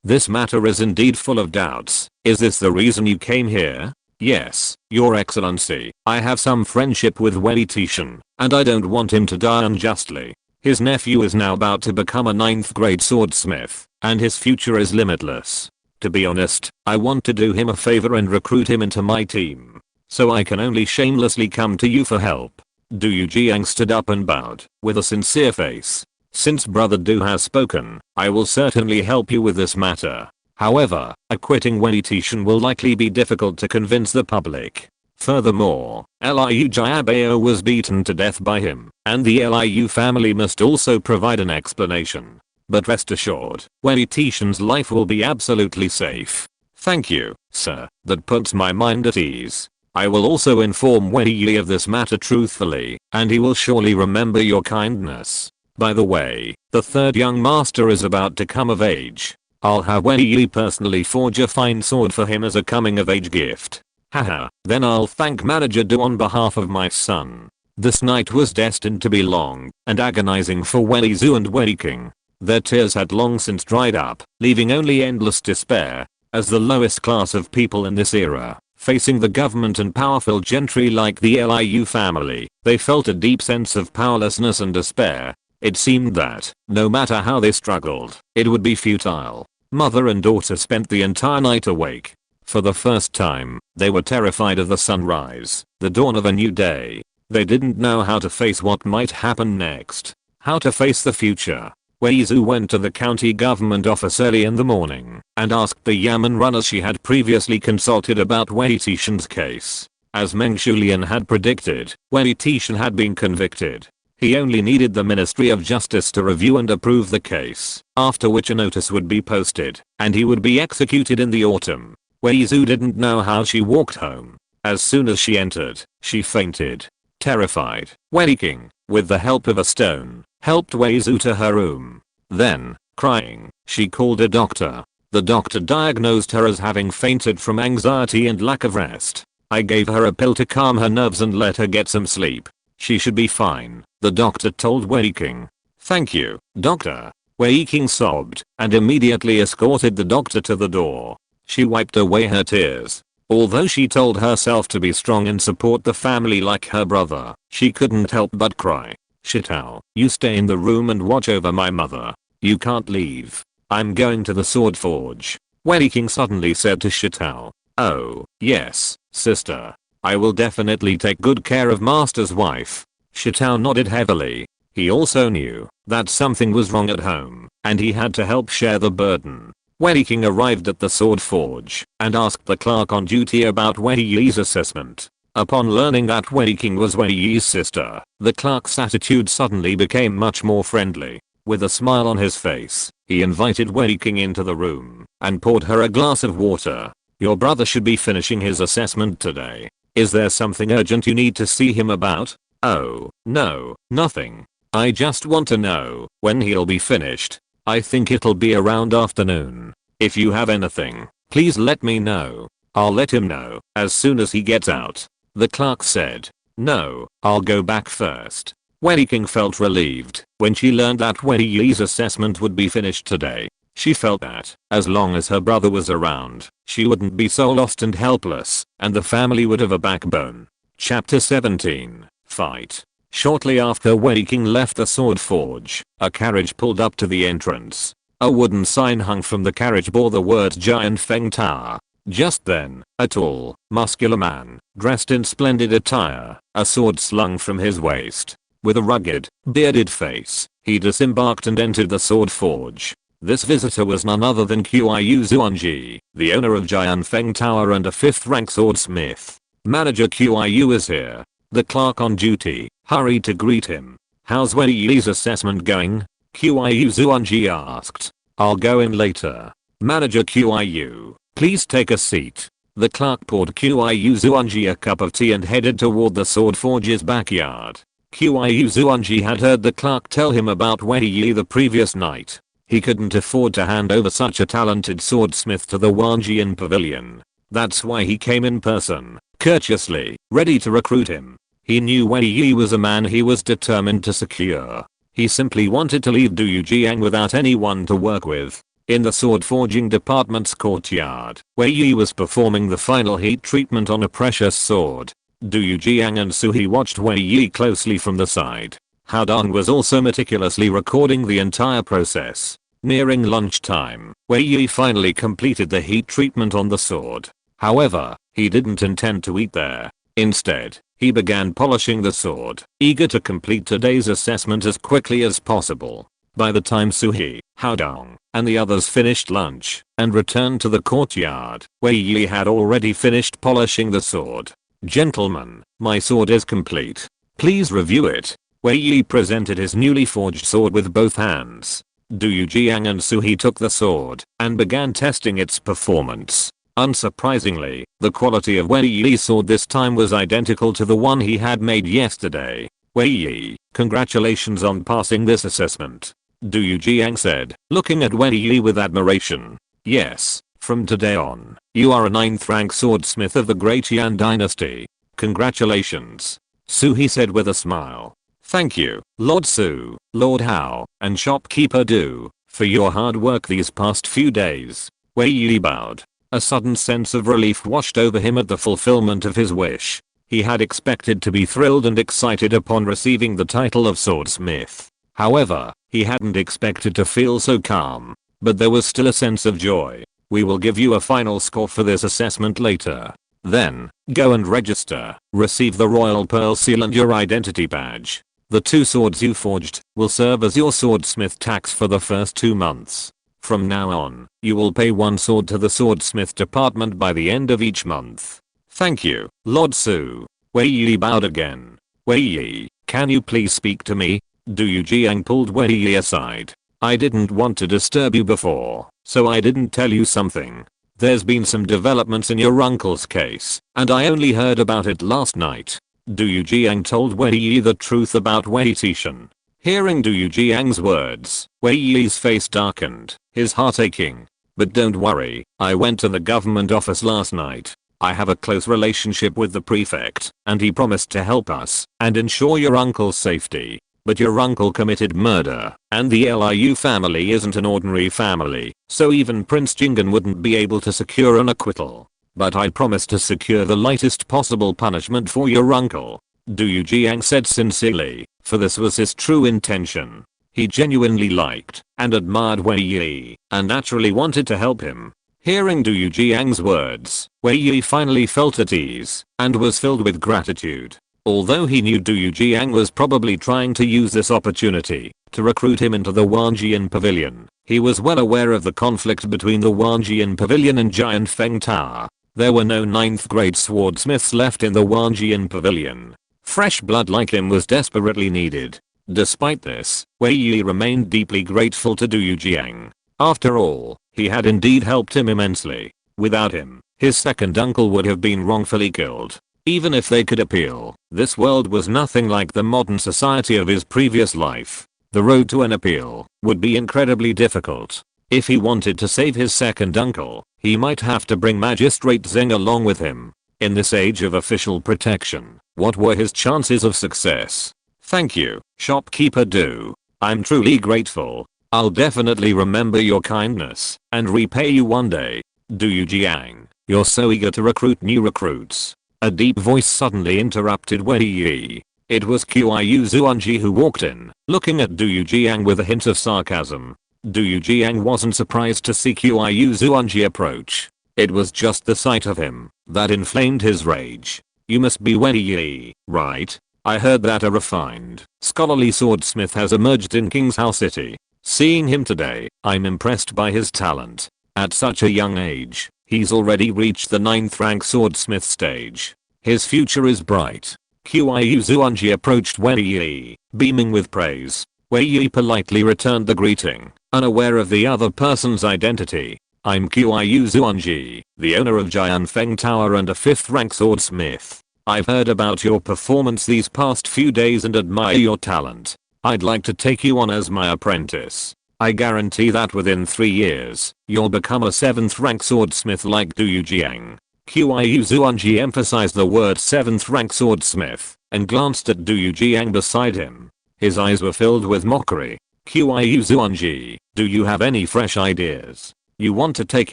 This matter is indeed full of doubts. Is this the reason you came here? Yes, Your Excellency. I have some friendship with Wei Tieshan, and I don't want him to die unjustly. His nephew is now about to become a 9th grade swordsmith, and his future is limitless. To be honest, I want to do him a favor and recruit him into my team. So I can only shamelessly come to you for help. Du Jiang stood up and bowed with a sincere face. Since Brother Du has spoken, I will certainly help you with this matter. However, acquitting Wei Tieshan will likely be difficult to convince the public. Furthermore, Liu Jiabao was beaten to death by him, and the Liu family must also provide an explanation. But rest assured, Wei Tieshan's life will be absolutely safe. Thank you, sir. That puts my mind at ease. I will also inform Wei Yi of this matter truthfully, and he will surely remember your kindness. By the way, the third young master is about to come of age. I'll have Wei Yi personally forge a fine sword for him as a coming of age gift. Haha, then I'll thank Manager Du on behalf of my son. This night was destined to be long and agonizing for Wei Zhu and Wei King. Their tears had long since dried up, leaving only endless despair. As the lowest class of people in this era, facing the government and powerful gentry like the Liu family, they felt a deep sense of powerlessness and despair. It seemed that, no matter how they struggled, it would be futile. Mother and daughter spent the entire night awake. For the first time, they were terrified of the sunrise, the dawn of a new day. They didn't know how to face what might happen next. How to face the future. Wei Zhu went to the county government office early in the morning and asked the Yamen runners she had previously consulted about Wei Tieshan's case. As Meng Shulian had predicted, Wei Tieshan had been convicted. He only needed the Ministry of Justice to review and approve the case, after which a notice would be posted, and he would be executed in the autumn. Wei Zhu didn't know how she walked home. As soon as she entered, she fainted. Terrified, Wei King, with the help of a stone, helped Wei Zhu to her room. Then, crying, she called a doctor. The doctor diagnosed her as having fainted from anxiety and lack of rest. I gave her a pill to calm her nerves and let her get some sleep. She should be fine, the doctor told Wei King. Thank you, doctor. Wei King sobbed and immediately escorted the doctor to the door. She wiped away her tears. Although she told herself to be strong and support the family like her brother, she couldn't help but cry. Shitao, you stay in the room and watch over my mother. You can't leave. I'm going to the sword forge. Wei King suddenly said to Shitao. Oh, yes, sister. I will definitely take good care of master's wife. Shitao nodded heavily. He also knew that something was wrong at home, and he had to help share the burden. Wei King arrived at the sword forge and asked the clerk on duty about Wei Yi's assessment. Upon learning that Wei King was Wei Yi's sister, the clerk's attitude suddenly became much more friendly. With a smile on his face, he invited Wei King into the room and poured her a glass of water. Your brother should be finishing his assessment today. Is there something urgent you need to see him about? Oh, no, nothing. I just want to know when he'll be finished. I think it'll be around afternoon. If you have anything, please let me know. I'll let him know as soon as he gets out. The clerk said. No, I'll go back first. Wei King felt relieved when she learned that Wei Yi's assessment would be finished today. She felt that, as long as her brother was around, she wouldn't be so lost and helpless, and the family would have a backbone. Chapter 17. Fight. Shortly after Wei King left the sword forge, a carriage pulled up to the entrance. A wooden sign hung from the carriage bore the words Giant Feng Tower. Just then, a tall, muscular man, dressed in splendid attire, a sword slung from his waist, with a rugged, bearded face, he disembarked and entered the sword forge. This visitor was none other than Qiu Zuanji, the owner of Jian Feng Tower and a 5th rank swordsmith. Manager Qiu is here. The clerk on duty hurried to greet him. How's Wei Yi's assessment going? Qiu Zuanji asked. I'll go in later. Manager Qiu, please take a seat. The clerk poured Qiu Zuanji a cup of tea and headed toward the sword forge's backyard. Qiu Zuanji had heard the clerk tell him about Wei Yi the previous night. He couldn't afford to hand over such a talented swordsmith to the Wanjian pavilion. That's why he came in person, courteously, ready to recruit him. He knew Wei Yi was a man he was determined to secure. He simply wanted to leave Dujiang without anyone to work with. In the sword forging department's courtyard, Wei Yi was performing the final heat treatment on a precious sword. Dujiang and Suhi watched Wei Yi closely from the side. Hao Dong was also meticulously recording the entire process. Nearing lunchtime, Wei Yi finally completed the heat treatment on the sword. However, he didn't intend to eat there. Instead, he began polishing the sword, eager to complete today's assessment as quickly as possible. By the time Suhi, Hao Dong, and the others finished lunch and returned to the courtyard, Wei Yi had already finished polishing the sword. Gentlemen, my sword is complete. Please review it. Wei Yi presented his newly forged sword with both hands. Dujiang and Suhi took the sword and began testing its performance. Unsurprisingly, the quality of Wei Yi's sword this time was identical to the one he had made yesterday. Wei Yi, congratulations on passing this assessment. Dujiang said, looking at Wei Yi with admiration. Yes, from today on, you are a 9th rank swordsmith of the Great Yan dynasty. Congratulations. Suhi said with a smile. Thank you, Lord Su, Lord Hao, and shopkeeper Du, for your hard work these past few days. Wei Yi bowed. A sudden sense of relief washed over him at the fulfillment of his wish. He had expected to be thrilled and excited upon receiving the title of swordsmith. However, he hadn't expected to feel so calm. But there was still a sense of joy. We will give you a final score for this assessment later. Then, go and register, receive the royal pearl seal and your identity badge. The 2 swords you forged will serve as your swordsmith tax for the first 2 months. From now on, you will pay 1 sword to the swordsmith department by the end of each month. Thank you, Lord Su. Wei Yi bowed again. Wei Yi, can you please speak to me? Dujiang pulled Wei Yi aside. I didn't want to disturb you before, so I didn't tell you something. There's been some developments in your uncle's case, and I only heard about it last night. Dujiang told Wei Yi the truth about Wei Tieshan. Hearing Dujiang's words, Wei Yi's face darkened, his heart aching. But don't worry, I went to the government office last night. I have a close relationship with the prefect, and he promised to help us and ensure your uncle's safety. But your uncle committed murder, and the Liu family isn't an ordinary family, so even Prince Jingan wouldn't be able to secure an acquittal. But I promise to secure the lightest possible punishment for your uncle. Dujiang said sincerely, for this was his true intention. He genuinely liked and admired Wei Yi, and naturally wanted to help him. Hearing Dujiang's words, Wei Yi finally felt at ease, and was filled with gratitude. Although he knew Dujiang was probably trying to use this opportunity to recruit him into the Wanjian Pavilion, he was well aware of the conflict between the Wanjian Pavilion and Giant Feng Tower. There were no 9th grade swordsmiths left in the Wanjian Pavilion. Fresh blood like him was desperately needed. Despite this, Wei Yi remained deeply grateful to Dujiang. After all, he had indeed helped him immensely. Without him, his second uncle would have been wrongfully killed. Even if they could appeal, this world was nothing like the modern society of his previous life. The road to an appeal would be incredibly difficult. If he wanted to save his second uncle, he might have to bring Magistrate Zeng along with him. In this age of official protection, what were his chances of success? Thank you, shopkeeper Du. I'm truly grateful. I'll definitely remember your kindness and repay you one day. Dujiang, you're so eager to recruit new recruits. A deep voice suddenly interrupted Wei Yi. It was Qiyu Zuanji who walked in, looking at Du Yujiang with a hint of sarcasm. Du Yujiang wasn't surprised to see Qiyu Zuanji approach. It was just the sight of him that inflamed his rage. You must be Wei Yi, right? I heard that a refined, scholarly swordsmith has emerged in King's House City. Seeing him today, I'm impressed by his talent. At such a young age, he's already reached the 9th rank swordsmith stage. His future is bright. Qiyu Zuanji approached Wei Yi, beaming with praise. Wei Yi politely returned the greeting, unaware of the other person's identity. I'm Qiyu Zuanji, the owner of Jianfeng Tower and a 5th rank swordsmith. I've heard about your performance these past few days and admire your talent. I'd like to take you on as my apprentice. I guarantee that within 3 years, you'll become a 7th rank swordsmith like Du Yujiang. Qiyu Zuanji emphasized the word 7th rank swordsmith and glanced at Du Yujiang beside him. His eyes were filled with mockery. Qiyu Zuanji, do you have any fresh ideas? You want to take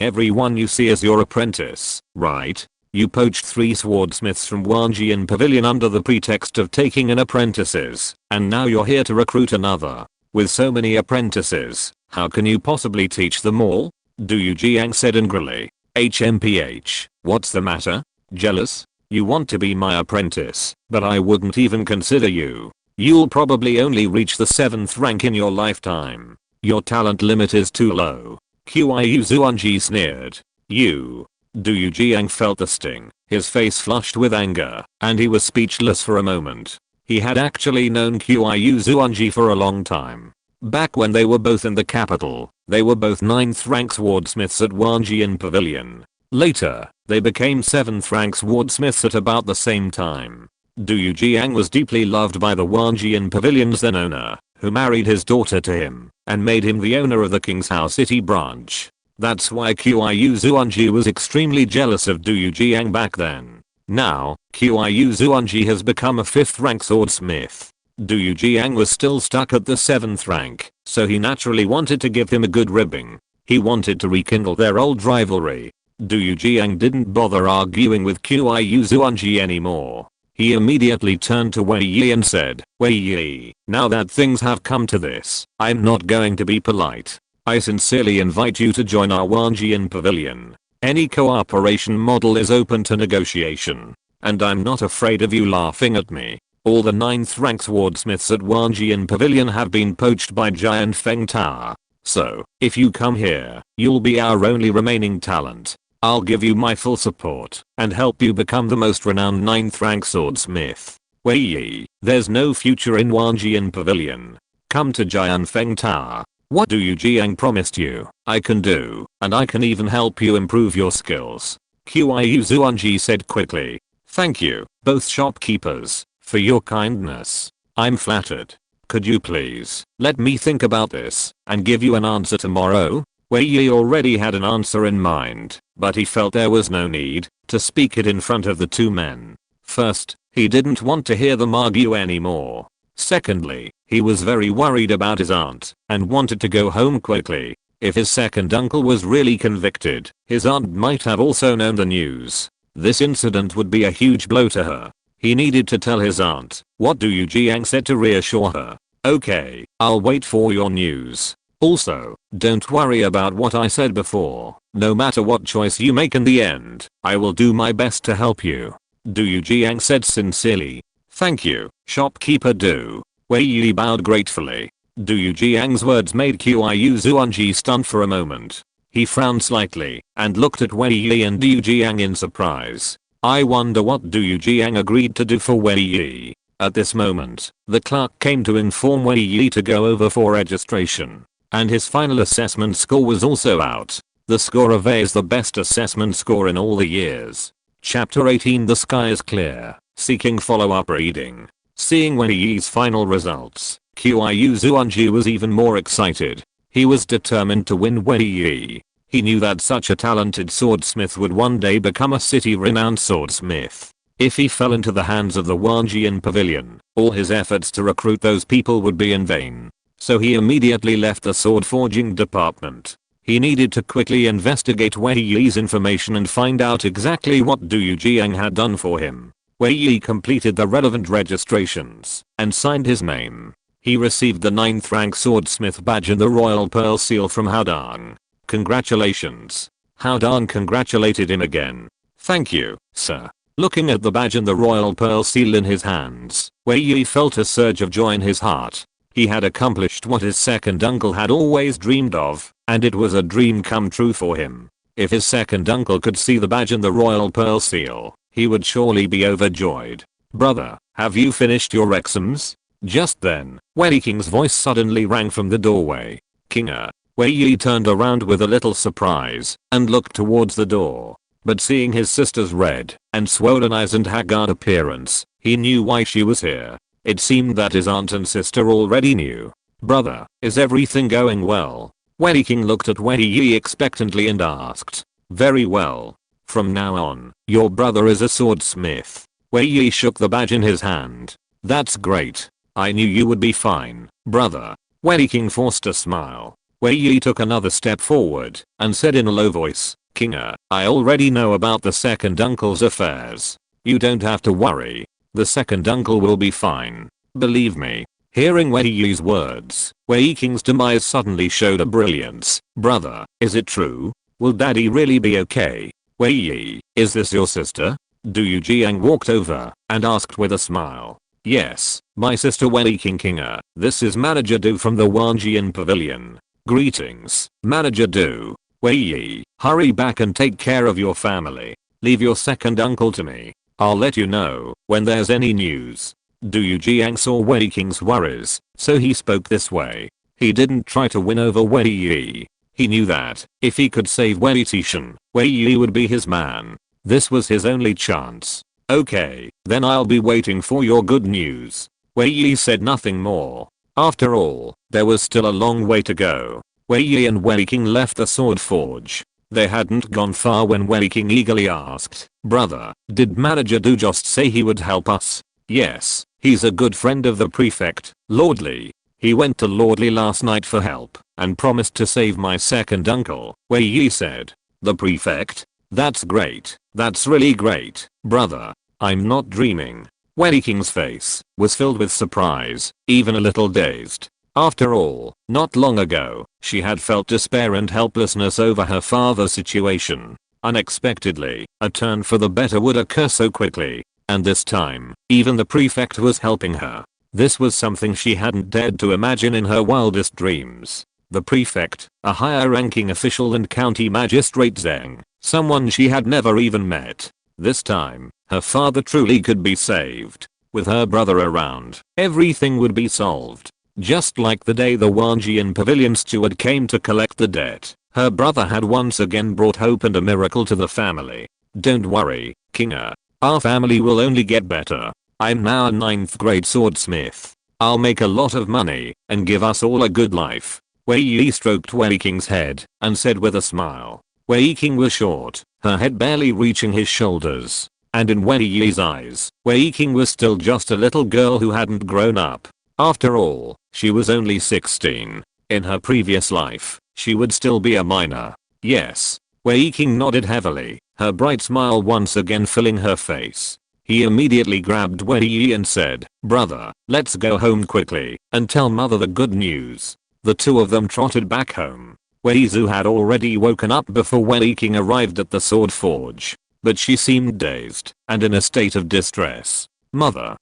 everyone you see as your apprentice, right? You poached 3 swordsmiths from Wanjian Pavilion under the pretext of taking in apprentices, and now you're here to recruit another. With so many apprentices, how can you possibly teach them all? Du Yujiang said angrily. HMPH, what's the matter? Jealous? You want to be my apprentice, but I wouldn't even consider you. You'll probably only reach the 7th rank in your lifetime. Your talent limit is too low. Qiyu Zuanji sneered. You. Du Yujiang felt the sting. His face flushed with anger, and he was speechless for a moment. He had actually known Qiyu Zuanji for a long time. Back when they were both in the capital, they were both 9th rank swordsmiths at Wanjian Pavilion. Later, they became 7th rank swordsmiths at about the same time. Du Yujiang was deeply loved by the Wanjian Pavilion's then owner, who married his daughter to him and made him the owner of the King's House City branch. That's why Qiyu Zuanji was extremely jealous of Du Yujiang back then. Now, Qiyu Zuanji has become a 5th rank swordsmith. Du Yujiang was still stuck at the 7th rank, so he naturally wanted to give him a good ribbing. He wanted to rekindle their old rivalry. Du Yujiang didn't bother arguing with Qiyu Zuanji anymore. He immediately turned to Wei Yi and said, Wei Yi, now that things have come to this, I'm not going to be polite. I sincerely invite you to join our Wanjian Pavilion. Any cooperation model is open to negotiation. And I'm not afraid of you laughing at me. All the 9th rank swordsmiths at Wanjian Pavilion have been poached by Jianfeng Tower. So, if you come here, you'll be our only remaining talent. I'll give you my full support and help you become the most renowned 9th rank swordsmith. Wei Yi, there's no future in Wanjian Pavilion. Come to Jianfeng Tower. What Du Yujiang promised you, I can do, and I can even help you improve your skills. Qiyu Zuanji said quickly. Thank you, both shopkeepers, for your kindness. I'm flattered. Could you please let me think about this and give you an answer tomorrow? Wei Yi already had an answer in mind, but he felt there was no need to speak it in front of the 2 men. First, he didn't want to hear them argue anymore. Secondly, he was very worried about his aunt and wanted to go home quickly. If his second uncle was really convicted, his aunt might have also known the news. This incident would be a huge blow to her. He needed to tell his aunt what Du Yujiang said to reassure her. Okay, I'll wait for your news. Also, don't worry about what I said before. No matter what choice you make in the end, I will do my best to help you. Du Yujiang said sincerely. Thank you, shopkeeper Du. Wei Yi bowed gratefully. Du Yujiang's words made Qiyu Zuanji stunned for a moment. He frowned slightly and looked at Wei Yi and Du Yujiang in surprise. I wonder what Du Yujiang agreed to do for Wei Yi. At this moment, the clerk came to inform Wei Yi to go over for registration. And his final assessment score was also out. The score of A is the best assessment score in all the years. Chapter 18 The Sky is Clear. Seeking follow-up reading. Seeing Wei Yi's final results, Qiyu Zuanji was even more excited. He was determined to win Wei Yi. He knew that such a talented swordsmith would one day become a city-renowned swordsmith. If he fell into the hands of the Wanjian Pavilion, all his efforts to recruit those people would be in vain. So he immediately left the sword forging department. He needed to quickly investigate Wei Yi's information and find out exactly what Du Yujiang had done for him. Wei Yi completed the relevant registrations and signed his name. He received the 9th rank swordsmith badge and the royal pearl seal from Hao Dan. Congratulations. Hao Dan congratulated him again. Thank you, sir. Looking at the badge and the royal pearl seal in his hands, Wei Yi felt a surge of joy in his heart. He had accomplished what his second uncle had always dreamed of, and it was a dream come true for him. If his second uncle could see the badge and the royal pearl seal, he would surely be overjoyed. Brother, have you finished your exams? Just then, Wei King's voice suddenly rang from the doorway. Kinga. Wei Yi turned around with a little surprise and looked towards the door. But seeing his sister's red and swollen eyes and haggard appearance, he knew why she was here. It seemed that his aunt and sister already knew. Brother, is everything going well? Wei King looked at Wei Yi expectantly and asked. Very well. From now on, your brother is a swordsmith. Wei Yi shook the badge in his hand. That's great. I knew you would be fine, brother. Wei King forced a smile. Wei Yi took another step forward and said in a low voice, Kinga, I already know about the second uncle's affairs. You don't have to worry. The second uncle will be fine. Believe me. Hearing Wei Yi's words, Wei King's demise suddenly showed a brilliance. Brother, is it true? Will daddy really be okay? Wei Yi, is this your sister? Du Yujiang walked over and asked with a smile. Yes, my sister Wei King Kinga. This is Manager Du from the Wanjian Pavilion. Greetings, Manager Du. Wei Yi, hurry back and take care of your family. Leave your second uncle to me. I'll let you know when there's any news. Du Yujiang saw Wei King's worries, so he spoke this way. He didn't try to win over Wei Yi. He knew that if he could save Wei Tieshan, Wei Yi would be his man. This was his only chance. Okay, then I'll be waiting for your good news. Wei Yi said nothing more. After all, there was still a long way to go. Wei Yi and Wei King left the sword forge. They hadn't gone far when Wei King eagerly asked, Brother, did Manager Du just say he would help us? Yes, he's a good friend of the prefect, Lord Li. He went to Lord Li last night for help and promised to save my second uncle, Wei Yi said. The prefect? That's great. That's really great, brother. I'm not dreaming. Wei King's face was filled with surprise, even a little dazed. After all, not long ago, she had felt despair and helplessness over her father's situation. Unexpectedly, a turn for the better would occur so quickly. And this time, even the prefect was helping her. This was something she hadn't dared to imagine in her wildest dreams. The prefect, a higher ranking official and county magistrate Zheng, someone she had never even met. This time, her father truly could be saved. With her brother around, everything would be solved. Just like the day the Wanjian Pavilion steward came to collect the debt, her brother had once again brought hope and a miracle to the family. Don't worry, Kinga. Our family will only get better. I'm now a 9th grade swordsmith. I'll make a lot of money and give us all a good life. Wei Yi stroked Wei King's head and said with a smile. Wei King was short, her head barely reaching his shoulders. And in Wei Yi's eyes, Wei King was still just a little girl who hadn't grown up. After all, she was only 16. In her previous life, she would still be a minor. Yes. Wei King nodded heavily, her bright smile once again filling her face. He immediately grabbed Wei Yi and said, Brother, let's go home quickly and tell mother the good news. The two of them trotted back home. Wei Zhu had already woken up before Wei King arrived at the sword forge. But she seemed dazed and in a state of distress. Mother,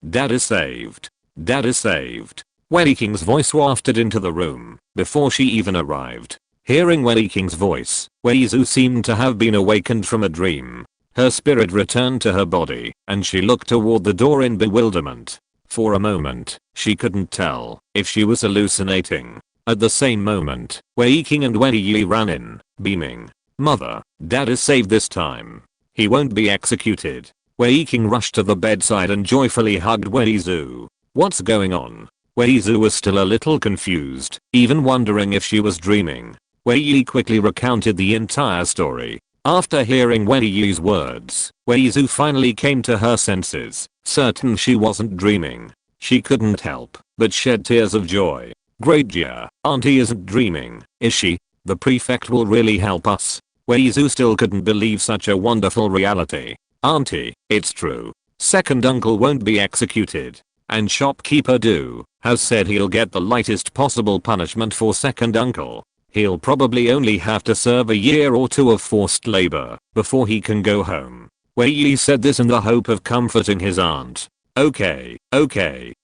dad is saved. Dad is saved. Wei King's voice wafted into the room before she even arrived. Hearing Wei King's voice, Wei Zhu seemed to have been awakened from a dream. Her spirit returned to her body and she looked toward the door in bewilderment. For a moment, she couldn't tell if she was hallucinating. At the same moment, Wei King and Wei Yi ran in, beaming. Mother, dad is saved this time. He won't be executed. Wei King rushed to the bedside and joyfully hugged Wei Zhu. What's going on? Wei Zhu was still a little confused, even wondering if she was dreaming. Wei Yi quickly recounted the entire story. After hearing Wei Yi's words, Wei Zhu finally came to her senses, certain she wasn't dreaming. She couldn't help but shed tears of joy. Great dear, auntie isn't dreaming, is she? The prefect will really help us. Wei Zhu still couldn't believe such a wonderful reality. Auntie, it's true. Second uncle won't be executed. And shopkeeper Du has said he'll get the lightest possible punishment for second uncle. He'll probably only have to serve a year or two of forced labor before he can go home. Wei Yi said this in the hope of comforting his aunt. Okay,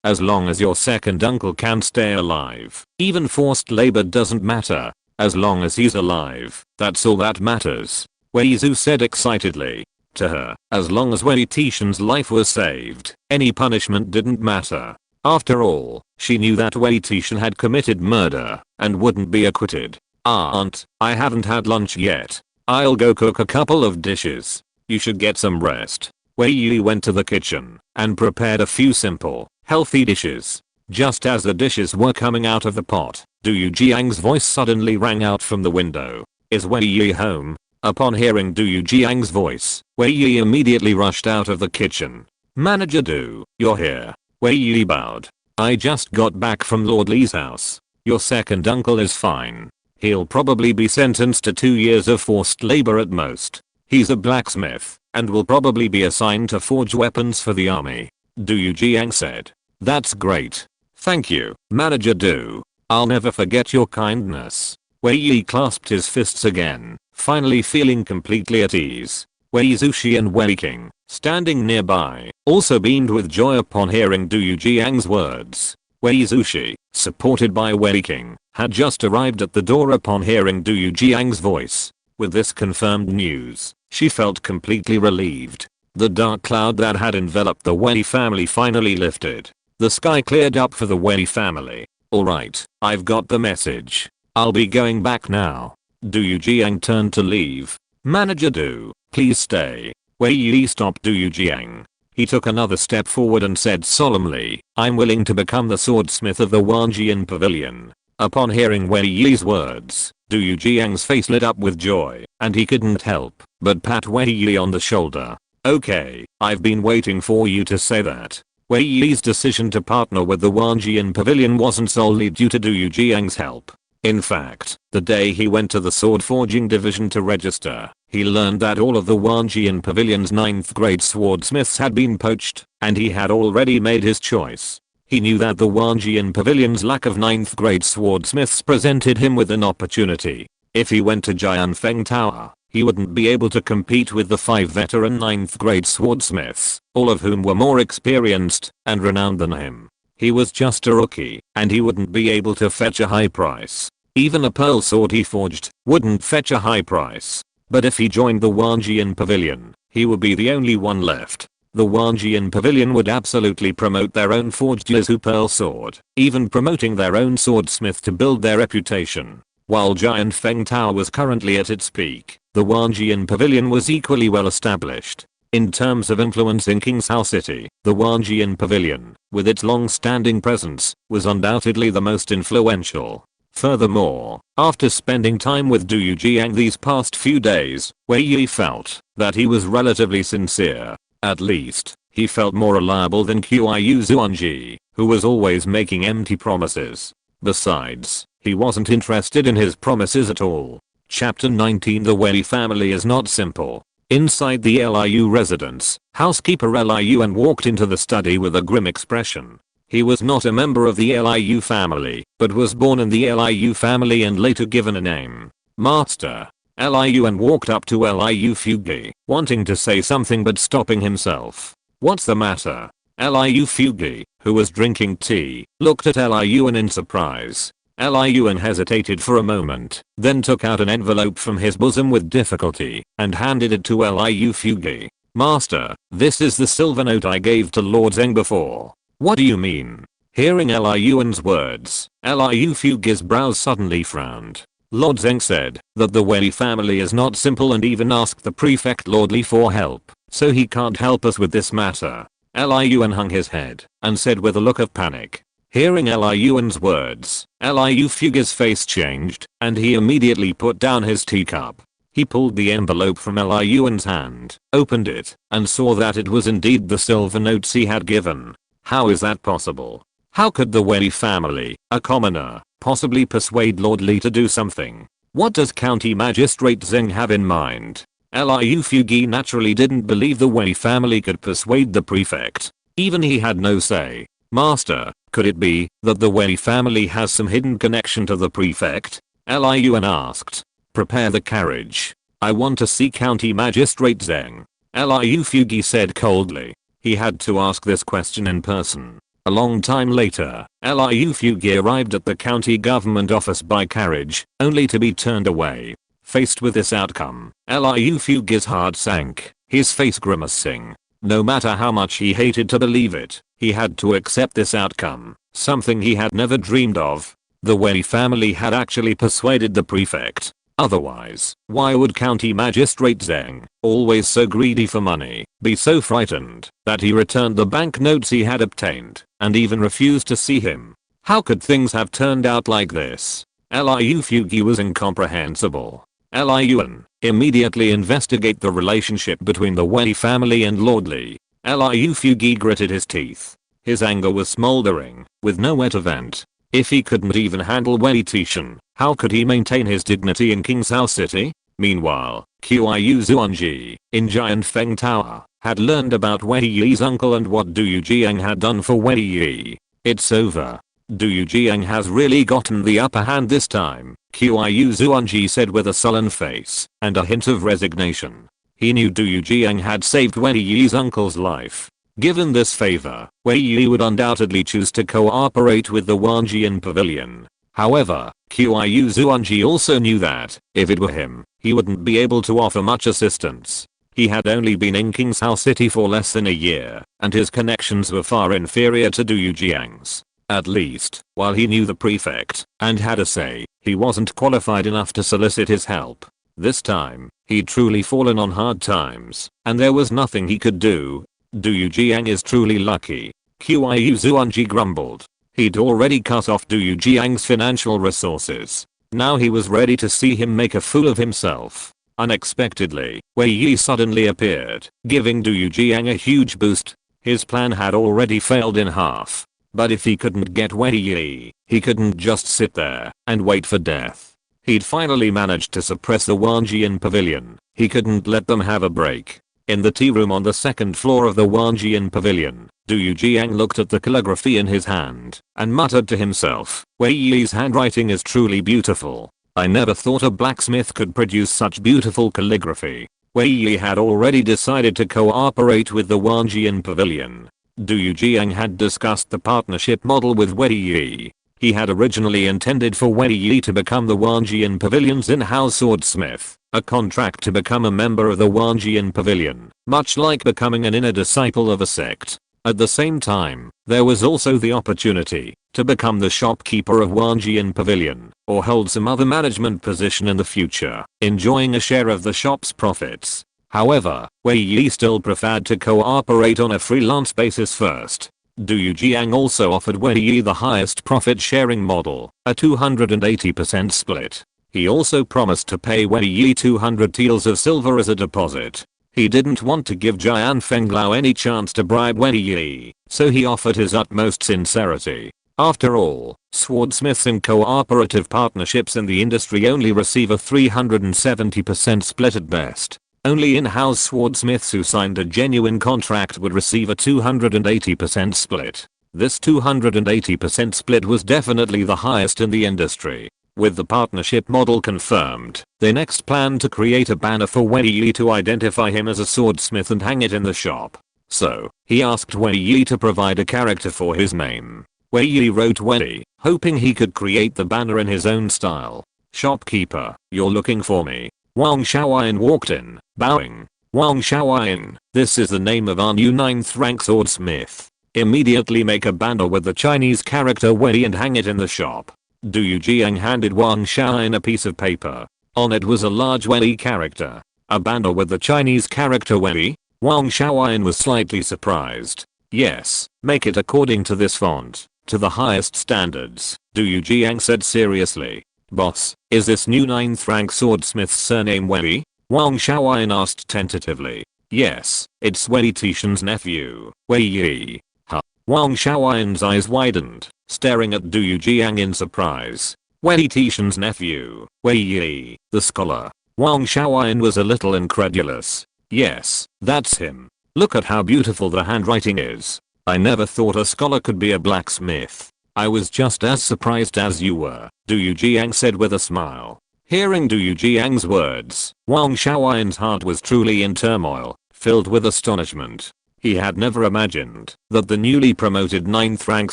as long as your second uncle can stay alive. Even forced labor doesn't matter. As long as he's alive, that's all that matters. Wei Yi said excitedly. To her, as long as Wei Tieshan's life was saved, any punishment didn't matter. After all, she knew that Wei Tieshan had committed murder and wouldn't be acquitted. Aunt, I haven't had lunch yet. I'll go cook a couple of dishes. You should get some rest. Wei Yi went to the kitchen and prepared a few simple, healthy dishes. Just as the dishes were coming out of the pot, Du Jiang's voice suddenly rang out from the window. Is Wei Yi home? Upon hearing Du Jiang's voice, Wei Yi immediately rushed out of the kitchen. Manager Du, you're here. Wei Yi bowed. I just got back from Lord Li's house. Your second uncle is fine. He'll probably be sentenced to 2 years of forced labor at most. He's a blacksmith and will probably be assigned to forge weapons for the army. Du Jiang said. That's great. Thank you, Manager Du. I'll never forget your kindness. Wei Yi clasped his fists again, finally feeling completely at ease. Wei Zushi and Wei King, standing nearby, also beamed with joy upon hearing Du Jiang's words. Wei Zushi, supported by Wei King, had just arrived at the door upon hearing Du Jiang's voice. With this confirmed news, she felt completely relieved. The dark cloud that had enveloped the Wei family finally lifted. The sky cleared up for the Wei family. Alright, I've got the message. I'll be going back now. Du Jiang turned to leave. Manager Du, please stay. Wei Yi stopped Du Jiang. He took another step forward and said solemnly, I'm willing to become the swordsmith of the Wanjian Pavilion. Upon hearing Wei Yi's words, Du Jiang's face lit up with joy, and he couldn't help but pat Wei Yi on the shoulder. Okay, I've been waiting for you to say that. Wei Yi's decision to partner with the Wanjian Pavilion wasn't solely due to Du Jiang's help. In fact, the day he went to the sword forging division to register, he learned that all of the Wanjian Pavilion's 9th grade swordsmiths had been poached, and he had already made his choice. He knew that the Wanjian Pavilion's lack of 9th grade swordsmiths presented him with an opportunity. If he went to Jianfeng Tower, he wouldn't be able to compete with the 5 veteran 9th grade swordsmiths, all of whom were more experienced and renowned than him. He was just a rookie, and he wouldn't be able to fetch a high price. Even a pearl sword he forged wouldn't fetch a high price. But if he joined the Wanjian Pavilion, he would be the only one left. The Wanjian Pavilion would absolutely promote their own forged Yazu pearl sword, even promoting their own swordsmith to build their reputation. While Jianfeng Tower was currently at its peak, the Wanjian Pavilion was equally well established. In terms of influence in Kingshao City, the Wanjian Pavilion, with its long-standing presence, was undoubtedly the most influential. Furthermore, after spending time with Du Jiang these past few days, Wei Yi felt that he was relatively sincere. At least, he felt more reliable than Qiu Zuanji, who was always making empty promises. Besides, he wasn't interested in his promises at all. Chapter 19 The Wei family is not simple. Inside the Liu residence, housekeeper Liu walked into the study with a grim expression. He was not a member of the Liu family, but was born in the Liu family and later given a name. Master. Liu walked up to Liu Fugi, wanting to say something but stopping himself. What's the matter? Liu Fugi, who was drinking tea, looked at Liu in surprise. Liu hesitated for a moment, then took out an envelope from his bosom with difficulty and handed it to Liu Fugi. Master, this is the silver note I gave to Lord Zeng before. What do you mean? Hearing Liu's words, Liu Fugi's brows suddenly frowned. Lord Zeng said that the Wei family is not simple and even asked the prefect Lord Li for help, so he can't help us with this matter. Liu hung his head and said with a look of panic. Hearing Liu's words, Liu Fugi's face changed and he immediately put down his teacup. He pulled the envelope from Liu's hand, opened it, and saw that it was indeed the silver notes he had given. How is that possible? How could the Wei family, a commoner, possibly persuade Lord Li to do something? What does County Magistrate Zeng have in mind? Liu Fugi naturally didn't believe the Wei family could persuade the prefect. Even he had no say. Master, could it be that the Wei family has some hidden connection to the prefect? Liu asked. Prepare the carriage. I want to see County Magistrate Zheng. Liu Fugi said coldly. He had to ask this question in person. A long time later, Liu Fugi arrived at the county government office by carriage, only to be turned away. Faced with this outcome, Liu Fugi's heart sank, his face grimacing. No matter how much he hated to believe it, he had to accept this outcome, something he had never dreamed of. The Wei family had actually persuaded the prefect. Otherwise, why would County Magistrate Zheng, always so greedy for money, be so frightened that he returned the banknotes he had obtained and even refused to see him? How could things have turned out like this? Liu Fugi was incomprehensible. Liu immediately investigate the relationship between the Wei family and Lord Li. Liu Fugi gritted his teeth. His anger was smoldering, with nowhere to vent. If he couldn't even handle Wei Tieshan, how could he maintain his dignity in King's House City? Meanwhile, Qiu Zuanji, in Giant Feng Tower, had learned about Wei Yi's uncle and what Du Yujiang had done for Wei Yi. It's over. Du Yujiang has really gotten the upper hand this time, Qiu Zuanji said with a sullen face and a hint of resignation. He knew Du Yujiang had saved Wei Yi's uncle's life. Given this favor, Wei Yi would undoubtedly choose to cooperate with the Wanjian Pavilion. However, Qiu Zuanji also knew that, if it were him, he wouldn't be able to offer much assistance. He had only been in King's House City for less than a year, and his connections were far inferior to Du Yujiang's. At least, while he knew the prefect and had a say, he wasn't qualified enough to solicit his help. This time, he'd truly fallen on hard times, and there was nothing he could do. Du Yujiang is truly lucky, Qiu Zuanji grumbled. He'd already cut off Du Yujiang's financial resources. Now he was ready to see him make a fool of himself. Unexpectedly, Wei Yi suddenly appeared, giving Du Yujiang a huge boost. His plan had already failed in half. But if he couldn't get Wei Yi, he couldn't just sit there and wait for death. He'd finally managed to suppress the Wanjian Pavilion. He couldn't let them have a break. In the tea room on the second floor of the Wanjian Pavilion, Du Yujiang looked at the calligraphy in his hand and muttered to himself, Wei Yi's handwriting is truly beautiful. I never thought a blacksmith could produce such beautiful calligraphy. Wei Yi had already decided to cooperate with the Wanjian Pavilion. Du Yujiang had discussed the partnership model with Wei Yi. He had originally intended for Wei Yi to become the Wanjian Pavilion's in-house swordsmith, a contract to become a member of the Wanjian Pavilion, much like becoming an inner disciple of a sect. At the same time, there was also the opportunity to become the shopkeeper of Wanjian Pavilion, or hold some other management position in the future, enjoying a share of the shop's profits. However, Wei Yi still preferred to cooperate on a freelance basis first. Du Yujiang also offered Wei Yi the highest profit-sharing model, a 280% split. He also promised to pay Wei Yi 200 taels of silver as a deposit. He didn't want to give Jian Fenglao any chance to bribe Wei Yi, so he offered his utmost sincerity. After all, swordsmiths in cooperative partnerships in the industry only receive a 370% split at best. Only in-house swordsmiths who signed a genuine contract would receive a 280% split. This 280% split was definitely the highest in the industry. With the partnership model confirmed, they next planned to create a banner for Wei Yi to identify him as a swordsmith and hang it in the shop. So, he asked Wei Yi to provide a character for his name. Wei Yi wrote Wei, hoping he could create the banner in his own style. Shopkeeper, you're looking for me. Wang Shaoyin walked in, bowing. Wang Shaoyin, this is the name of our new 9th rank swordsmith. Immediately make a banner with the Chinese character Wei and hang it in the shop. Du Yujiang handed Wang Shaoyin a piece of paper. On it was a large Wei character. A banner with the Chinese character Wei? Wang Shaoyin was slightly surprised. Yes, make it according to this font, to the highest standards, Du Yujiang said seriously. Boss, is this new 9th rank swordsmith's surname Wei? Wang Shaoyin asked tentatively. Yes, it's Wei Tieshan's nephew, Wei Yi. Huh. Wang Shaoyin's eyes widened, staring at Du Yujiang in surprise. Wei Tieshan's nephew, Wei Yi, the scholar. Wang Xiaoyan was a little incredulous. Yes, that's him. Look at how beautiful the handwriting is. I never thought a scholar could be a blacksmith. I was just as surprised as you were, Du Yujiang said with a smile. Hearing Du Yujiang's words, Wang Xiaoyan's heart was truly in turmoil, filled with astonishment. He had never imagined that the newly promoted 9th rank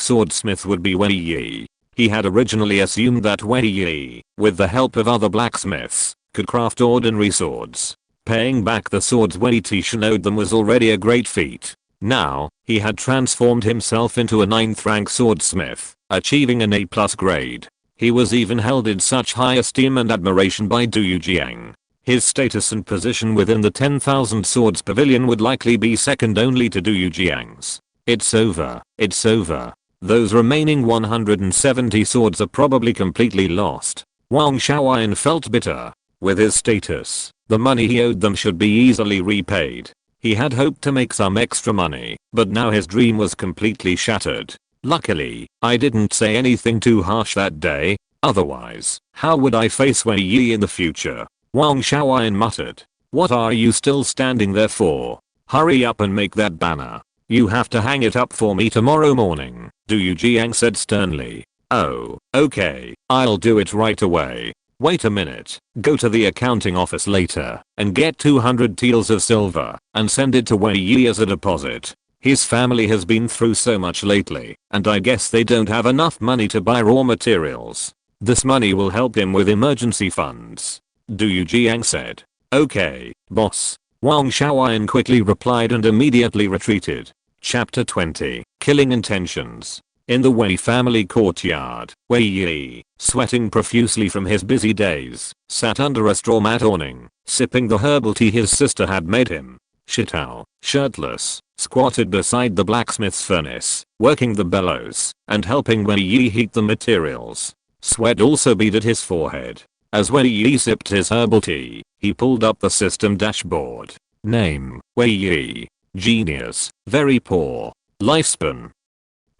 swordsmith would be Wei Yi. He had originally assumed that Wei Yi, with the help of other blacksmiths, could craft ordinary swords. Paying back the swords Wei Tieshan owed them was already a great feat. Now, he had transformed himself into a 9th rank swordsmith, achieving an A+ grade. He was even held in such high esteem and admiration by Du Yujiang. His status and position within the 10,000 swords pavilion would likely be second only to Du Yujiang's. It's over. It's over. Those remaining 170 swords are probably completely lost. Wang Xiaoyan felt bitter. With his status, the money he owed them should be easily repaid. He had hoped to make some extra money, but now his dream was completely shattered. Luckily, I didn't say anything too harsh that day. Otherwise, how would I face Wei Yi in the future? Wang Xiaoyan muttered. What are you still standing there for? Hurry up and make that banner. You have to hang it up for me tomorrow morning, Du Yujiang said sternly. Oh, okay, I'll do it right away. Wait a minute, go to the accounting office later and get 200 taels of silver and send it to Wei Yi as a deposit. His family has been through so much lately, and I guess they don't have enough money to buy raw materials. This money will help him with emergency funds. Du Yujiang said. Okay, boss. Wang Xiaoyan quickly replied and immediately retreated. Chapter 20. Killing Intentions. In the Wei family courtyard, Wei Yi, sweating profusely from his busy days, sat under a straw mat awning, sipping the herbal tea his sister had made him. Shitao, shirtless, squatted beside the blacksmith's furnace, working the bellows and helping Wei Yi heat the materials. Sweat also beaded his forehead. As Wei Yi sipped his herbal tea, he pulled up the system dashboard. Name, Wei Yi. Genius, very poor. Lifespan,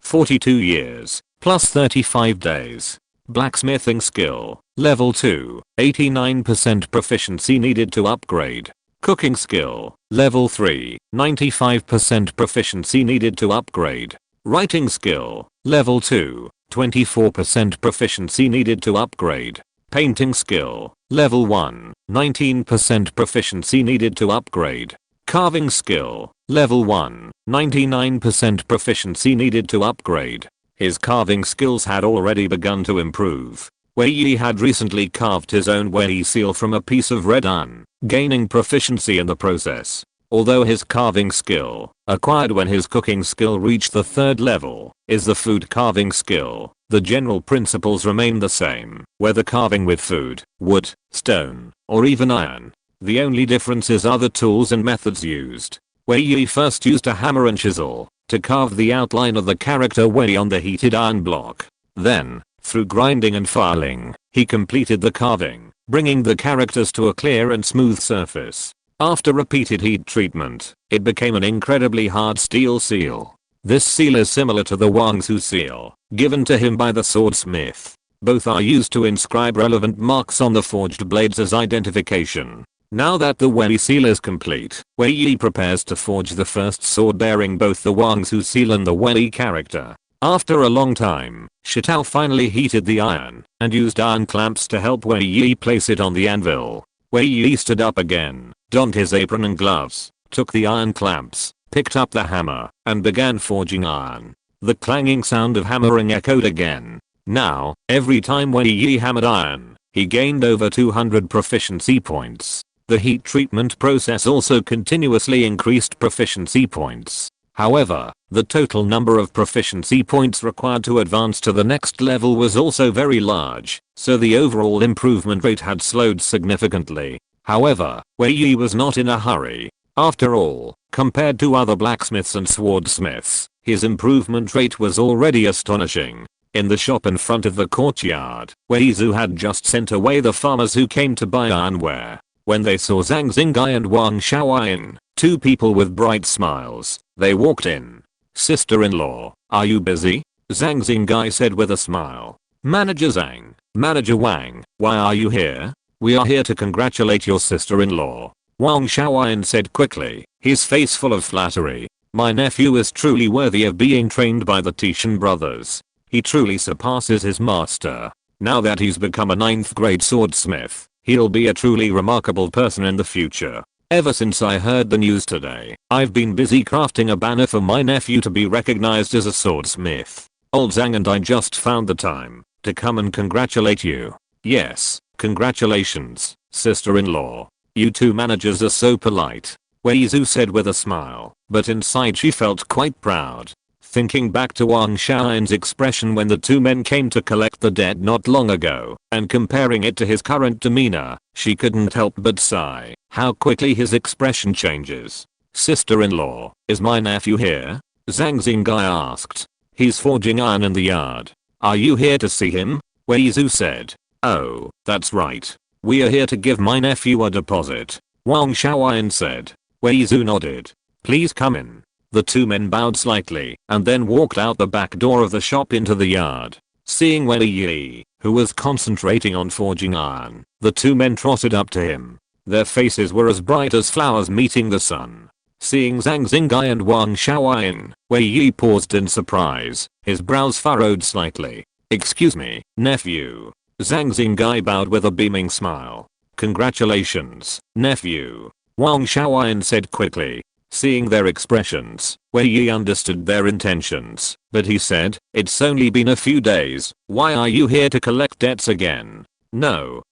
42 years, plus 35 days. Blacksmithing skill, level 2, 89% proficiency needed to upgrade. Cooking skill, level 3, 95% proficiency needed to upgrade. Writing skill, level 2, 24% proficiency needed to upgrade. Painting skill, level 1, 19% proficiency needed to upgrade. Carving skill, level 1, 99% proficiency needed to upgrade. His carving skills had already begun to improve. Wei Yi had recently carved his own Wei Yi seal from a piece of red iron, gaining proficiency in the process. Although his carving skill, acquired when his cooking skill reached the 3rd level, is the food carving skill, the general principles remain the same, whether carving with food, wood, stone, or even iron. The only differences are the tools and methods used. Wei Yi first used a hammer and chisel to carve the outline of the character Wei on the heated iron block. Then, through grinding and filing, he completed the carving, bringing the characters to a clear and smooth surface. After repeated heat treatment, it became an incredibly hard steel seal. This seal is similar to the Wangsu seal, given to him by the swordsmith. Both are used to inscribe relevant marks on the forged blades as identification. Now that the Wei seal is complete, Wei Yi prepares to forge the first sword bearing both the Wangsu seal and the Wei character. After a long time, Shitao finally heated the iron and used iron clamps to help Wei Yi place it on the anvil. Wei Yi stood up again, donned his apron and gloves, took the iron clamps, picked up the hammer, and began forging iron. The clanging sound of hammering echoed again. Now, every time Wei Yi hammered iron, he gained over 200 proficiency points. The heat treatment process also continuously increased proficiency points. However, the total number of proficiency points required to advance to the next level was also very large, so the overall improvement rate had slowed significantly. However, Wei Yi was not in a hurry. After all, compared to other blacksmiths and swordsmiths, his improvement rate was already astonishing. In the shop in front of the courtyard, Wei Yi had just sent away the farmers who came to buy ironware. When they saw Zhang Xingai and Wang Xiaoyan, two people with bright smiles, they walked in. Sister-in-law, are you busy? Zhang Xingai said with a smile. Manager Zhang, Manager Wang, why are you here? We are here to congratulate your sister-in-law, Wang Xiaoyan said quickly, his face full of flattery. My nephew is truly worthy of being trained by the Tieshan brothers. He truly surpasses his master. Now that he's become a 9th grade swordsmith, he'll be a truly remarkable person in the future. Ever since I heard the news today, I've been busy crafting a banner for my nephew to be recognized as a swordsmith. Old Zhang and I just found the time to come and congratulate you. Yes, congratulations, sister-in-law. You two managers are so polite, Wei Yi said with a smile, but inside she felt quite proud. Thinking back to Wang Xiaoyan's expression when the two men came to collect the debt not long ago, and comparing it to his current demeanor, she couldn't help but sigh. How quickly his expression changes. Sister-in-law, is my nephew here? Zhang Xingai asked. He's forging iron in the yard. Are you here to see him? Wei Yi said. Oh, that's right. We are here to give my nephew a deposit, Wang Xiaoyan said. Wei Yi nodded. Please come in. The two men bowed slightly and then walked out the back door of the shop into the yard. Seeing Wei Yi, who was concentrating on forging iron, the two men trotted up to him. Their faces were as bright as flowers meeting the sun. Seeing Zhang Xingai and Wang Xiaoyan, Wei Yi paused in surprise, his brows furrowed slightly. Excuse me, nephew. Zhang Xingai bowed with a beaming smile. Congratulations, nephew, Wang Xiaoyan said quickly. Seeing their expressions, Wei Yi understood their intentions, but he said, it's only been a few days, why are you here to collect debts again? No,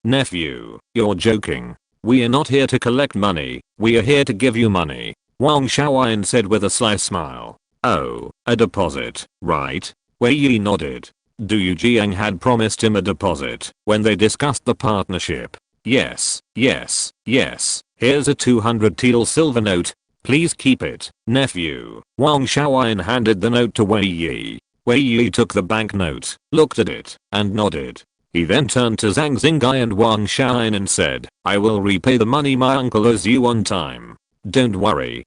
nephew, you're joking. We are not here to collect money, we are here to give you money, Wang Xiaoyan said with a sly smile. Oh, a deposit, right? Wei Yi nodded. Du Yujiang had promised him a deposit when they discussed the partnership. Yes. Here's a 200 teal silver note. Please keep it, nephew. Wang Xiaoyan handed the note to Wei Yi. Wei Yi took the banknote, looked at it, and nodded. He then turned to Zhang Xingai and Wang Xiaoyan and said, I will repay the money my uncle owes you on time. Don't worry.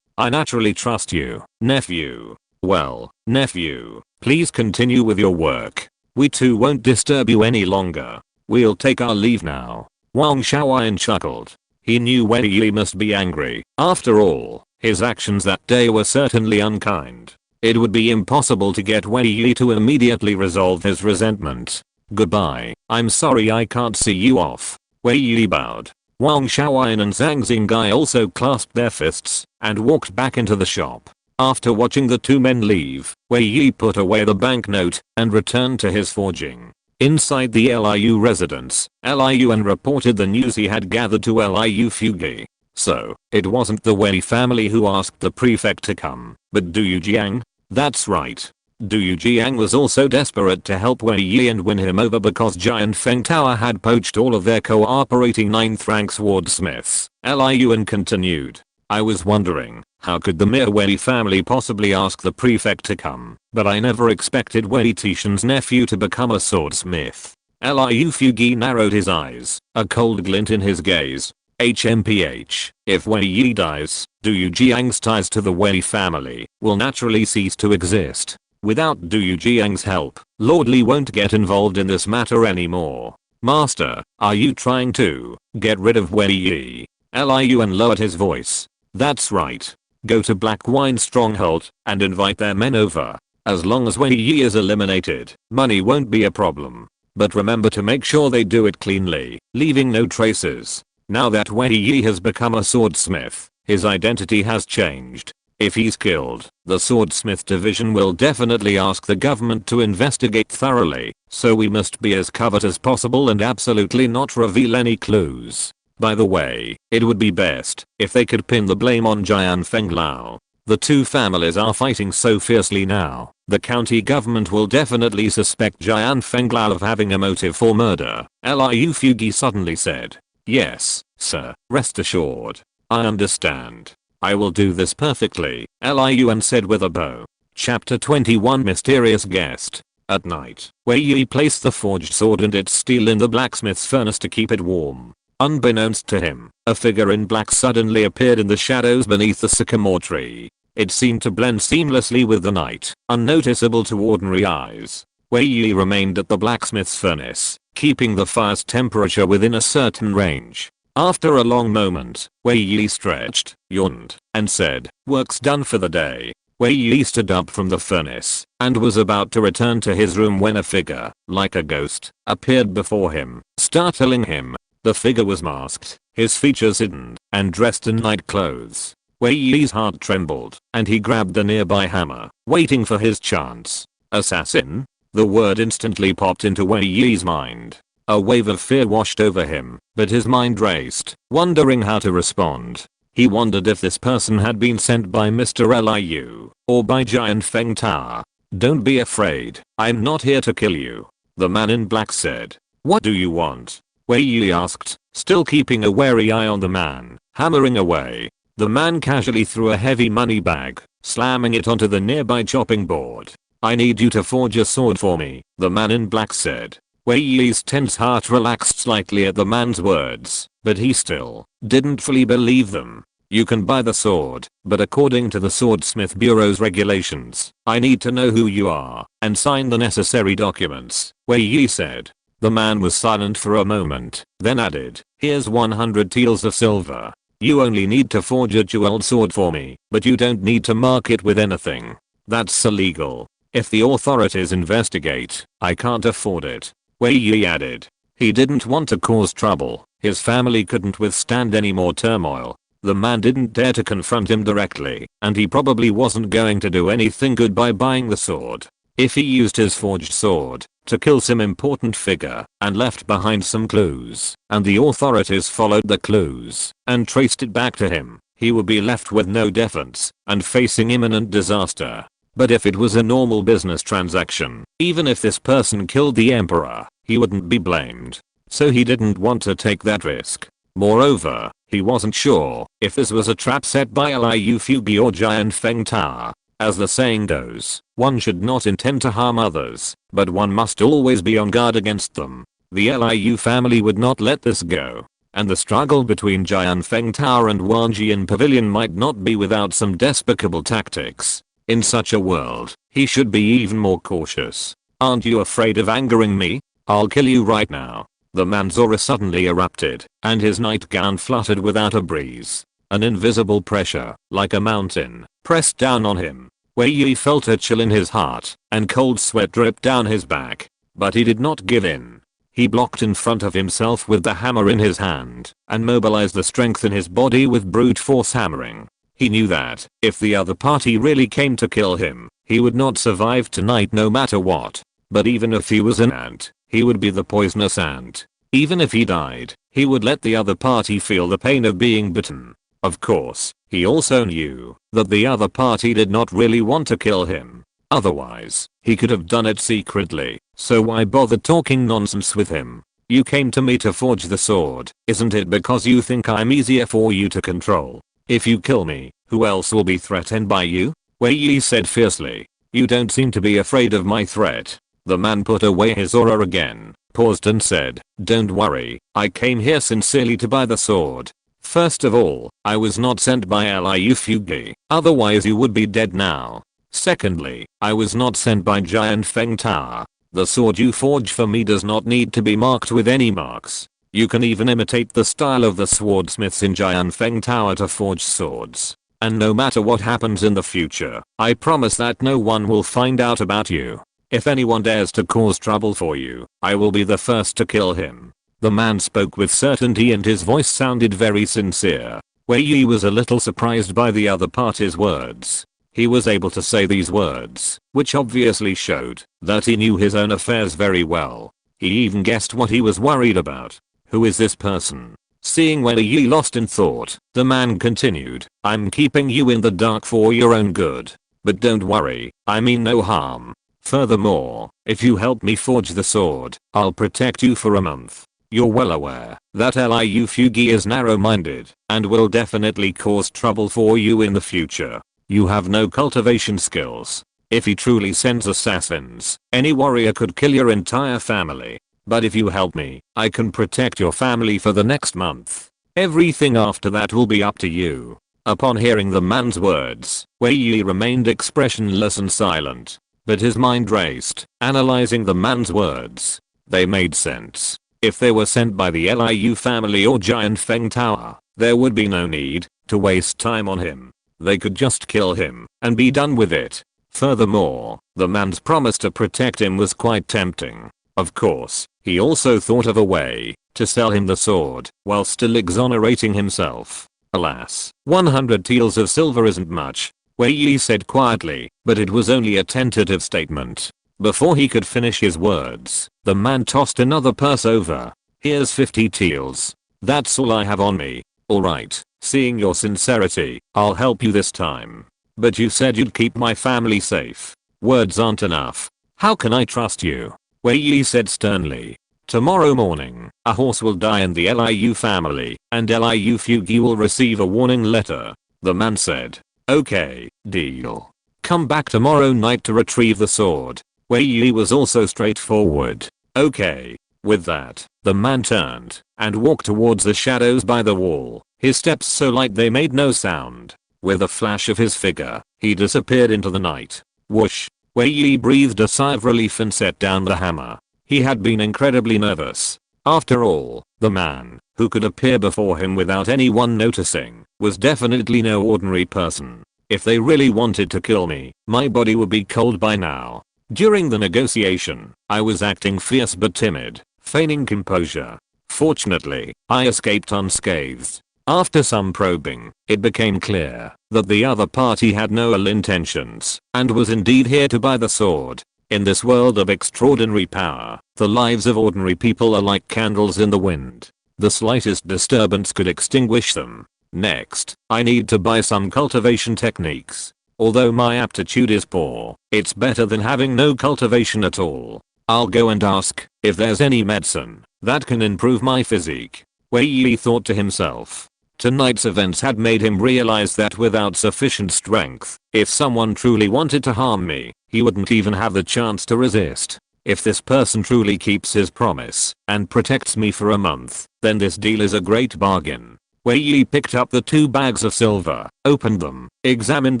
I naturally trust you, nephew. Well, nephew, please continue with your work. We too won't disturb you any longer. We'll take our leave now. Wang Xiaoyan chuckled. He knew Wei Yi must be angry. After all, his actions that day were certainly unkind. It would be impossible to get Wei Yi to immediately resolve his resentment. Goodbye, I'm sorry I can't see you off. Wei Yi bowed. Wang Xiaoyan and Zhang Xingai also clasped their fists and walked back into the shop. After watching the two men leave, Wei Yi put away the banknote and returned to his forging. Inside the Liu residence, Liu reported the news he had gathered to Liu Fugi. So, it wasn't the Wei family who asked the prefect to come, but Du Yujiang? That's right. Du Yujiang was also desperate to help Wei Yi and win him over because Giant Feng Tower had poached all of their cooperating 9th rank swordsmiths. Liu continued. I was wondering, how could the mere Wei family possibly ask the prefect to come, but I never expected Wei Tieshan's nephew to become a swordsmith. Liu Fugi narrowed his eyes, a cold glint in his gaze. HMPH, if Wei Yi dies, Du Yujiang's ties to the Wei family will naturally cease to exist. Without Du Yujiang's help, Lord Li won't get involved in this matter anymore. Master, are you trying to get rid of Wei Yi? Liu lowered his voice. That's right. Go to Black Wine Stronghold and invite their men over. As long as Wei Yi is eliminated, money won't be a problem. But remember to make sure they do it cleanly, leaving no traces. Now that Wei Yi has become a swordsmith, his identity has changed. If he's killed, the swordsmith division will definitely ask the government to investigate thoroughly, so we must be as covert as possible and absolutely not reveal any clues. By the way, it would be best if they could pin the blame on Jian Fenglao. The two families are fighting so fiercely now, the county government will definitely suspect Jian Fenglao of having a motive for murder, Liu Fugi suddenly said. Yes, sir, rest assured. I understand. I will do this perfectly, Liu said with a bow. Chapter 21 Mysterious Guest. At night, Wei Yi placed the forged sword and its steel in the blacksmith's furnace to keep it warm. Unbeknownst to him, a figure in black suddenly appeared in the shadows beneath the sycamore tree. It seemed to blend seamlessly with the night, unnoticeable to ordinary eyes. Wei Yi remained at the blacksmith's furnace, keeping the fire's temperature within a certain range. After a long moment, Wei Yi stretched, yawned, and said, "Work's done for the day." Wei Yi stood up from the furnace and was about to return to his room when a figure, like a ghost, appeared before him, startling him. The figure was masked, his features hidden, and dressed in night clothes. Wei Yi's heart trembled, and he grabbed the nearby hammer, waiting for his chance. Assassin? The word instantly popped into Wei Yi's mind. A wave of fear washed over him, but his mind raced, wondering how to respond. He wondered if this person had been sent by Mr. Liu, or by Giant Feng Tao. "Don't be afraid, I'm not here to kill you," the man in black said. "What do you want?" Wei Yi asked, still keeping a wary eye on the man, hammering away. The man casually threw a heavy money bag, slamming it onto the nearby chopping board. "I need you to forge a sword for me," the man in black said. Wei Yi's tense heart relaxed slightly at the man's words, but he still didn't fully believe them. "You can buy the sword, but according to the Swordsmith Bureau's regulations, I need to know who you are and sign the necessary documents," Wei Yi said. The man was silent for a moment, then added, "Here's 100 taels of silver. You only need to forge a jeweled sword for me, but you don't need to mark it with anything. That's illegal. If the authorities investigate, I can't afford it," Wei Yi added. He didn't want to cause trouble. His family couldn't withstand any more turmoil. The man didn't dare to confront him directly, and he probably wasn't going to do anything good by buying the sword. If he used his forged sword to kill some important figure and left behind some clues, and the authorities followed the clues and traced it back to him, he would be left with no defense and facing imminent disaster. But if it was a normal business transaction, even if this person killed the emperor, he wouldn't be blamed. So he didn't want to take that risk. Moreover, he wasn't sure if this was a trap set by Liu Fugi or Giant Feng Tao. As the saying goes, one should not intend to harm others, but one must always be on guard against them. The Liu family would not let this go. And the struggle between Giant Feng Tao and Wang Ji in Pavilion might not be without some despicable tactics. In such a world, he should be even more cautious. "Aren't you afraid of angering me? I'll kill you right now." The man's aura suddenly erupted, and his nightgown fluttered without a breeze. An invisible pressure, like a mountain, pressed down on him. Wei Yi felt a chill in his heart, and cold sweat dripped down his back. But he did not give in. He blocked in front of himself with the hammer in his hand, and mobilized the strength in his body with brute force hammering. He knew that, if the other party really came to kill him, he would not survive tonight no matter what. But even if he was an ant, he would be the poisonous ant. Even if he died, he would let the other party feel the pain of being bitten. Of course, he also knew that the other party did not really want to kill him. Otherwise, he could have done it secretly, so why bother talking nonsense with him? "You came to me to forge the sword, isn't it because you think I'm easier for you to control? If you kill me, who else will be threatened by you?" Wei Yi said fiercely. "You don't seem to be afraid of my threat." The man put away his aura again, paused and said, "Don't worry, I came here sincerely to buy the sword. First of all, I was not sent by Liu Fugi, otherwise you would be dead now. Secondly, I was not sent by Giant Feng Tao. The sword you forge for me does not need to be marked with any marks. You can even imitate the style of the swordsmiths in Giant Feng Tao to forge swords. And no matter what happens in the future, I promise that no one will find out about you. If anyone dares to cause trouble for you, I will be the first to kill him." The man spoke with certainty and his voice sounded very sincere. Wei Yi was a little surprised by the other party's words. He was able to say these words, which obviously showed that he knew his own affairs very well. He even guessed what he was worried about. Who is this person? Seeing Wei Yi lost in thought, the man continued, "I'm keeping you in the dark for your own good. But don't worry, I mean no harm. Furthermore, if you help me forge the sword, I'll protect you for a month. You're well aware that Liu Fugi is narrow-minded and will definitely cause trouble for you in the future. You have no cultivation skills. If he truly sends assassins, any warrior could kill your entire family. But if you help me, I can protect your family for the next month. Everything after that will be up to you." Upon hearing the man's words, Wei Yi remained expressionless and silent. But his mind raced, analyzing the man's words. They made sense. If they were sent by the Liu family or Giant Feng Tower, there would be no need to waste time on him. They could just kill him and be done with it. Furthermore, the man's promise to protect him was quite tempting. Of course, he also thought of a way to sell him the sword while still exonerating himself. Alas, 100 taels of silver isn't much, Wei Yi said quietly, but it was only a tentative statement. Before he could finish his words, the man tossed another purse over. Here's 50 taels. That's all I have on me. Alright, seeing your sincerity, I'll help you this time. But you said you'd keep my family safe. Words aren't enough. How can I trust you? Wei Yi said sternly. Tomorrow morning, a horse will die in the Liu family, and Liu Fugi will receive a warning letter. The man said. Okay, deal. Come back tomorrow night to retrieve the sword. Wei Yi was also straightforward. Okay. With that, the man turned and walked towards the shadows by the wall, his steps so light they made no sound. With a flash of his figure, he disappeared into the night. Whoosh! Wei Yi breathed a sigh of relief and set down the hammer. He had been incredibly nervous. After all, the man, who could appear before him without anyone noticing, was definitely no ordinary person. If they really wanted to kill me, my body would be cold by now. During the negotiation, I was acting fierce but timid, feigning composure. Fortunately, I escaped unscathed. After some probing, it became clear that the other party had no ill intentions and was indeed here to buy the sword. In this world of extraordinary power, the lives of ordinary people are like candles in the wind. The slightest disturbance could extinguish them. Next, I need to buy some cultivation techniques. Although my aptitude is poor, it's better than having no cultivation at all. I'll go and ask if there's any medicine that can improve my physique. Wei Yi thought to himself. Tonight's events had made him realize that without sufficient strength, if someone truly wanted to harm me, he wouldn't even have the chance to resist. If this person truly keeps his promise and protects me for a month, then this deal is a great bargain. Wei Yi picked up the 2 bags of silver, opened them, examined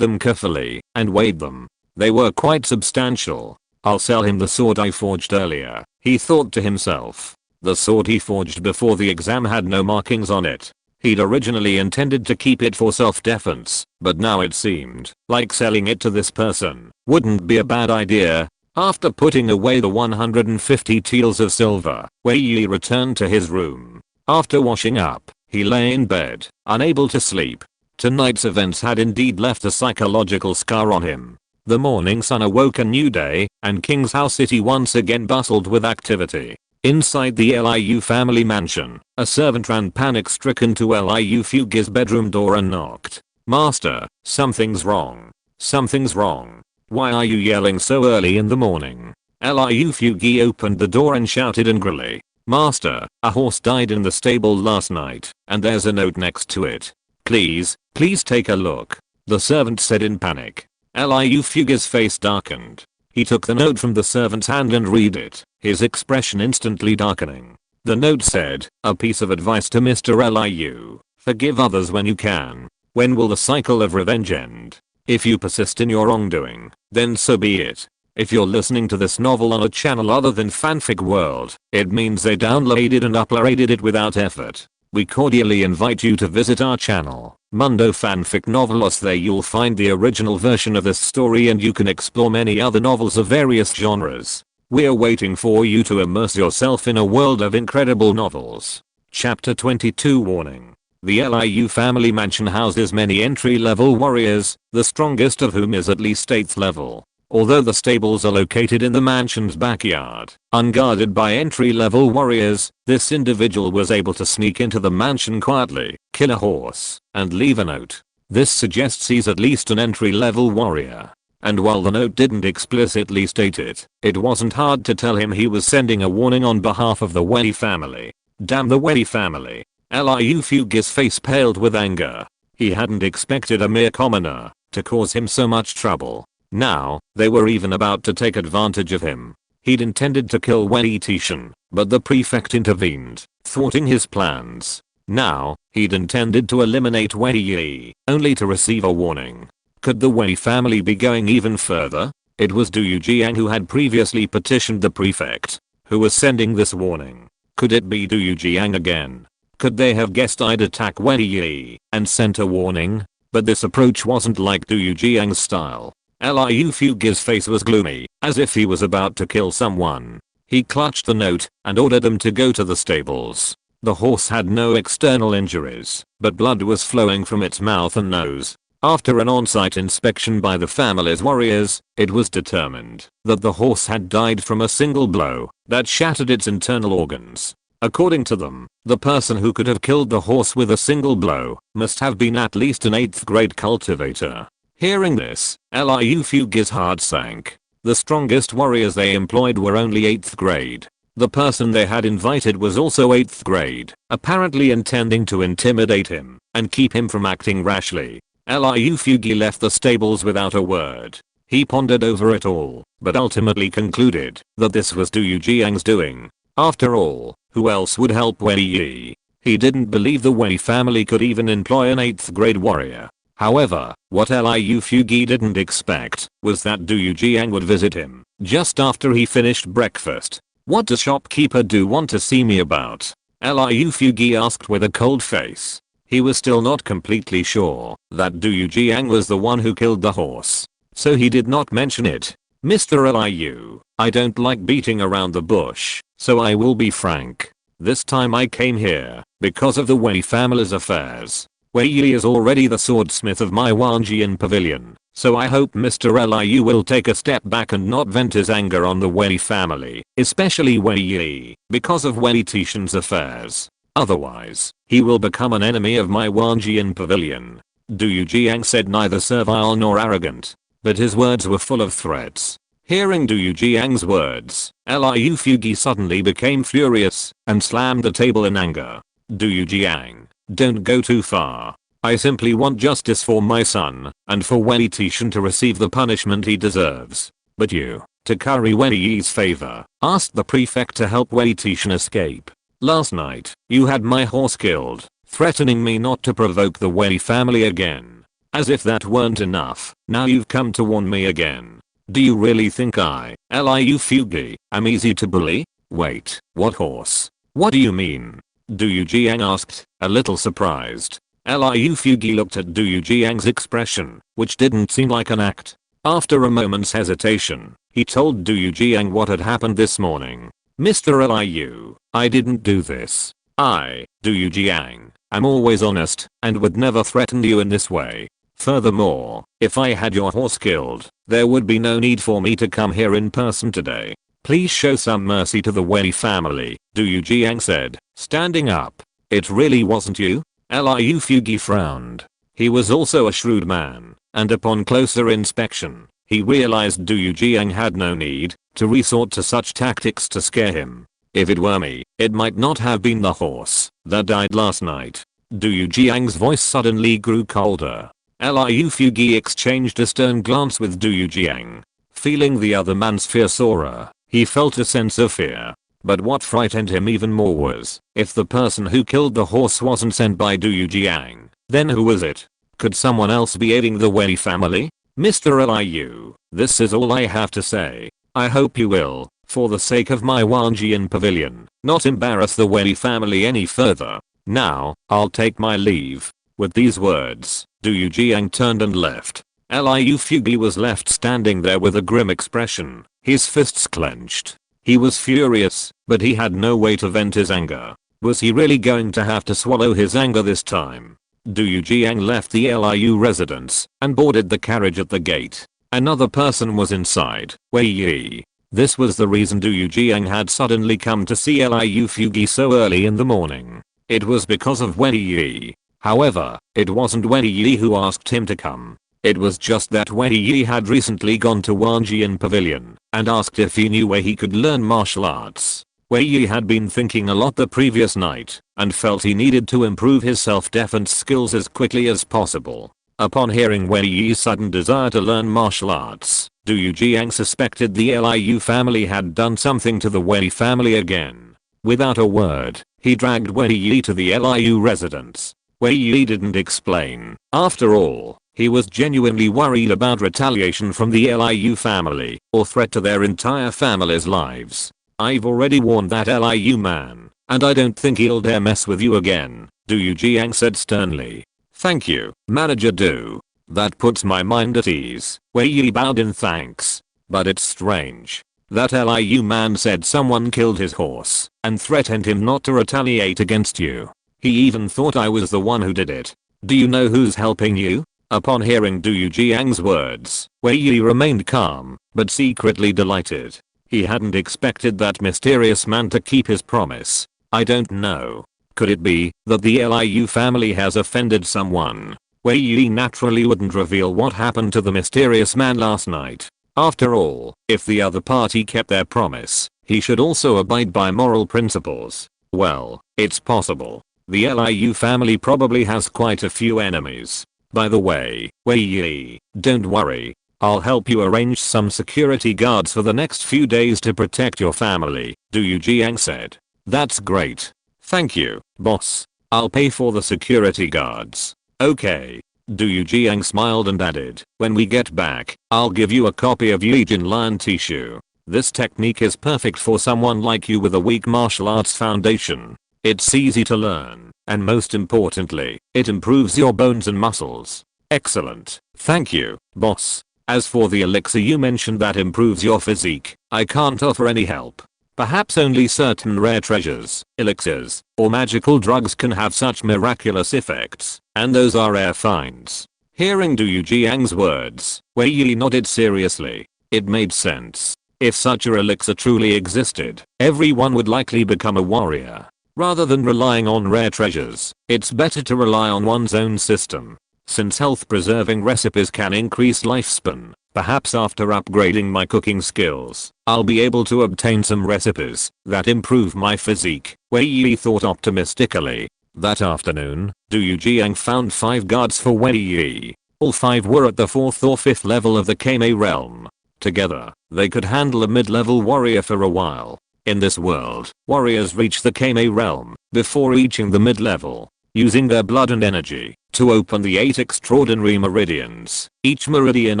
them carefully, and weighed them. They were quite substantial. I'll sell him the sword I forged earlier, he thought to himself. The sword he forged before the exam had no markings on it. He'd originally intended to keep it for self-defense, but now it seemed like selling it to this person wouldn't be a bad idea. After putting away the 150 taels of silver, Wei Yi returned to his room. After washing up, he lay in bed, unable to sleep. Tonight's events had indeed left a psychological scar on him. The morning sun awoke a new day, and King's House City once again bustled with activity. Inside the Liu family mansion, a servant ran panic-stricken to Liu Fugi's bedroom door and knocked. Master, something's wrong. Something's wrong. Why are you yelling so early in the morning? Liu Fugi opened the door and shouted angrily. Master, a horse died in the stable last night, and there's a note next to it. Please take a look. The servant said in panic. Liu Fugi's face darkened. He took the note from the servant's hand and read it, his expression instantly darkening. The note said, a piece of advice to Mr. Liu. Forgive others when you can. When will the cycle of revenge end? If you persist in your wrongdoing, then so be it. If you're listening to this novel on a channel other than Fanfic World, it means they downloaded and uploaded it without effort. We cordially invite you to visit our channel, Mundo Fanfic Novelos. There you'll find the original version of this story and you can explore many other novels of various genres. We're waiting for you to immerse yourself in a world of incredible novels. Chapter 22 Warning. The Liu family mansion houses many entry-level warriors, the strongest of whom is at least 8th level. Although the stables are located in the mansion's backyard, unguarded by entry-level warriors, this individual was able to sneak into the mansion quietly, kill a horse, and leave a note. This suggests he's at least an entry-level warrior. And while the note didn't explicitly state it, it wasn't hard to tell him he was sending a warning on behalf of the Wei family. Damn the Wei family. Liu Fugi's face paled with anger. He hadn't expected a mere commoner to cause him so much trouble. Now, they were even about to take advantage of him. He'd intended to kill Wei Tieshan, but the prefect intervened, thwarting his plans. Now, he'd intended to eliminate Wei Yi, only to receive a warning. Could the Wei family be going even further? It was Du Yujiang who had previously petitioned the prefect, Who was sending this warning? Could it be Du Jiang again? Could they have guessed I'd attack Wei Yi and sent a warning? But this approach wasn't like Du Jiang's style. Liu Fuge's face was gloomy, as if he was about to kill someone. He clutched the note and ordered them to go to the stables. The horse had no external injuries, but blood was flowing from its mouth and nose. After an on-site inspection by the family's warriors, it was determined that the horse had died from a single blow that shattered its internal organs. According to them, the person who could have killed the horse with a single blow must have been at least an 8th grade cultivator. Hearing this, Liu Fuge's heart sank. The strongest warriors they employed were only 8th grade. The person they had invited was also 8th grade, apparently intending to intimidate him and keep him from acting rashly. Liu Fuge left the stables without a word. He pondered over it all, but ultimately concluded that this was Du Jiang's doing. After all, who else would help Wei Yi? He didn't believe the Wei family could even employ an 8th grade warrior. However, what Liu Fuge didn't expect was that Du Jiang would visit him just after he finished breakfast. "What does shopkeeper Do want to see me about?" Liu Fuge asked with a cold face. He was still not completely sure that Du Jiang was the one who killed the horse, so he did not mention it. "Mr. Liu, I don't like beating around the bush, so I will be frank. This time I came here because of the Wei family's affairs. Wei Yi is already the swordsmith of my Wanjian pavilion, so I hope Mr. Liu will take a step back and not vent his anger on the Wei family, especially Wei Yi, because of Wei Tieshan's affairs. Otherwise, he will become an enemy of my Wanjian pavilion." Du Jiang said neither servile nor arrogant, but his words were full of threats. Hearing Du Jiang's words, Liu Fuge suddenly became furious and slammed the table in anger. "Du Jiang, don't go too far. I simply want justice for my son and for Wei Tieshan to receive the punishment he deserves. But you, to curry Wei Yi's favor, asked the prefect to help Wei Tieshan escape. Last night, you had my horse killed, threatening me not to provoke the Wei family again. As if that weren't enough, now you've come to warn me again. Do you really think I, Liu Fuge, am easy to bully? Wait, what horse? What do you mean?" Du Jiang asked, a little surprised. Liu Fuge looked at Du Jiang's expression, which didn't seem like an act. After a moment's hesitation, he told Du Jiang what had happened this morning. "Mr. Liu, I didn't do this. I, Du Jiang, am always honest and would never threaten you in this way. Furthermore, if I had your horse killed, there would be no need for me to come here in person today. Please show some mercy to the Wei family," Du Jiang said, standing up. "It really wasn't you?" Liu Fuge frowned. He was also a shrewd man, and upon closer inspection, he realized Du Jiang had no need to resort to such tactics to scare him. "If it were me, it might not have been the horse that died last night." Du Jiang's voice suddenly grew colder. Liu Fuge exchanged a stern glance with Du Jiang. Feeling the other man's fierce aura, he felt a sense of fear. But what frightened him even more was, if the person who killed the horse wasn't sent by Du Jiang, then who was it? Could someone else be aiding the Wei family? "Mr. Liu, this is all I have to say. I hope you will, for the sake of my Wanjian pavilion, not embarrass the Wei family any further. Now, I'll take my leave." With these words, Du Jiang turned and left. Liu Fuge was left standing there with a grim expression, his fists clenched. He was furious, but he had no way to vent his anger. Was he really going to have to swallow his anger this time? Du Jiang left the Liu residence and boarded the carriage at the gate. Another person was inside, Wei Yi. This was the reason Du Jiang had suddenly come to see Liu Fuge so early in the morning. It was because of Wei Yi. However, it wasn't Wei Yi who asked him to come. It was just that Wei Yi had recently gone to Wanjian Pavilion and asked if he knew where he could learn martial arts. Wei Yi had been thinking a lot the previous night and felt he needed to improve his self-defense skills as quickly as possible. Upon hearing Wei Yi's sudden desire to learn martial arts, Du Jiang suspected the Liu family had done something to the Wei family again. Without a word, he dragged Wei Yi to the Liu residence. Wei Yi didn't explain. After all, he was genuinely worried about retaliation from the Liu family or threat to their entire family's lives. I've already warned that Liu man, and I don't think he'll dare mess with you again, Du Jiang said sternly. Thank you, Manager Du. That puts my mind at ease. Wei Yi bowed in thanks. But it's strange. That Liu man said someone killed his horse and threatened him not to retaliate against you. He even thought I was the one who did it. Do you know who's helping you? Upon hearing Du Jiang's words, Wei Yi remained calm, but secretly delighted. He hadn't expected that mysterious man to keep his promise. I don't know. Could it be that the Liu family has offended someone? Wei Yi naturally wouldn't reveal what happened to the mysterious man last night. After all, if the other party kept their promise, he should also abide by moral principles. Well, it's possible. The Liu family probably has quite a few enemies. By the way, Wei Yi, don't worry. I'll help you arrange some security guards for the next few days to protect your family, Du Jiang said. That's great. Thank you, boss. I'll pay for the security guards. Okay. Du Jiang smiled and added, when we get back, I'll give you a copy of Yijin Lan Tishu. This technique is perfect for someone like you with a weak martial arts foundation. It's easy to learn, and most importantly, it improves your bones and muscles. Excellent. Thank you, boss. As for the elixir you mentioned that improves your physique, I can't offer any help. Perhaps only certain rare treasures, elixirs, or magical drugs can have such miraculous effects, and those are rare finds. Hearing Du Jiang's words, Wei Yi nodded seriously. It made sense. If such a elixir truly existed, everyone would likely become a warrior. Rather than relying on rare treasures, it's better to rely on one's own system. Since health-preserving recipes can increase lifespan, perhaps after upgrading my cooking skills, I'll be able to obtain some recipes that improve my physique, Wei Yi thought optimistically. That afternoon, Du Jiang found 5 guards for Wei Yi. All 5 were at the 4th or 5th level of the Kame realm. Together, they could handle a mid-level warrior for a while. In this world, warriors reach the Kame realm before reaching the mid-level, using their blood and energy to open the 8 extraordinary meridians. Each meridian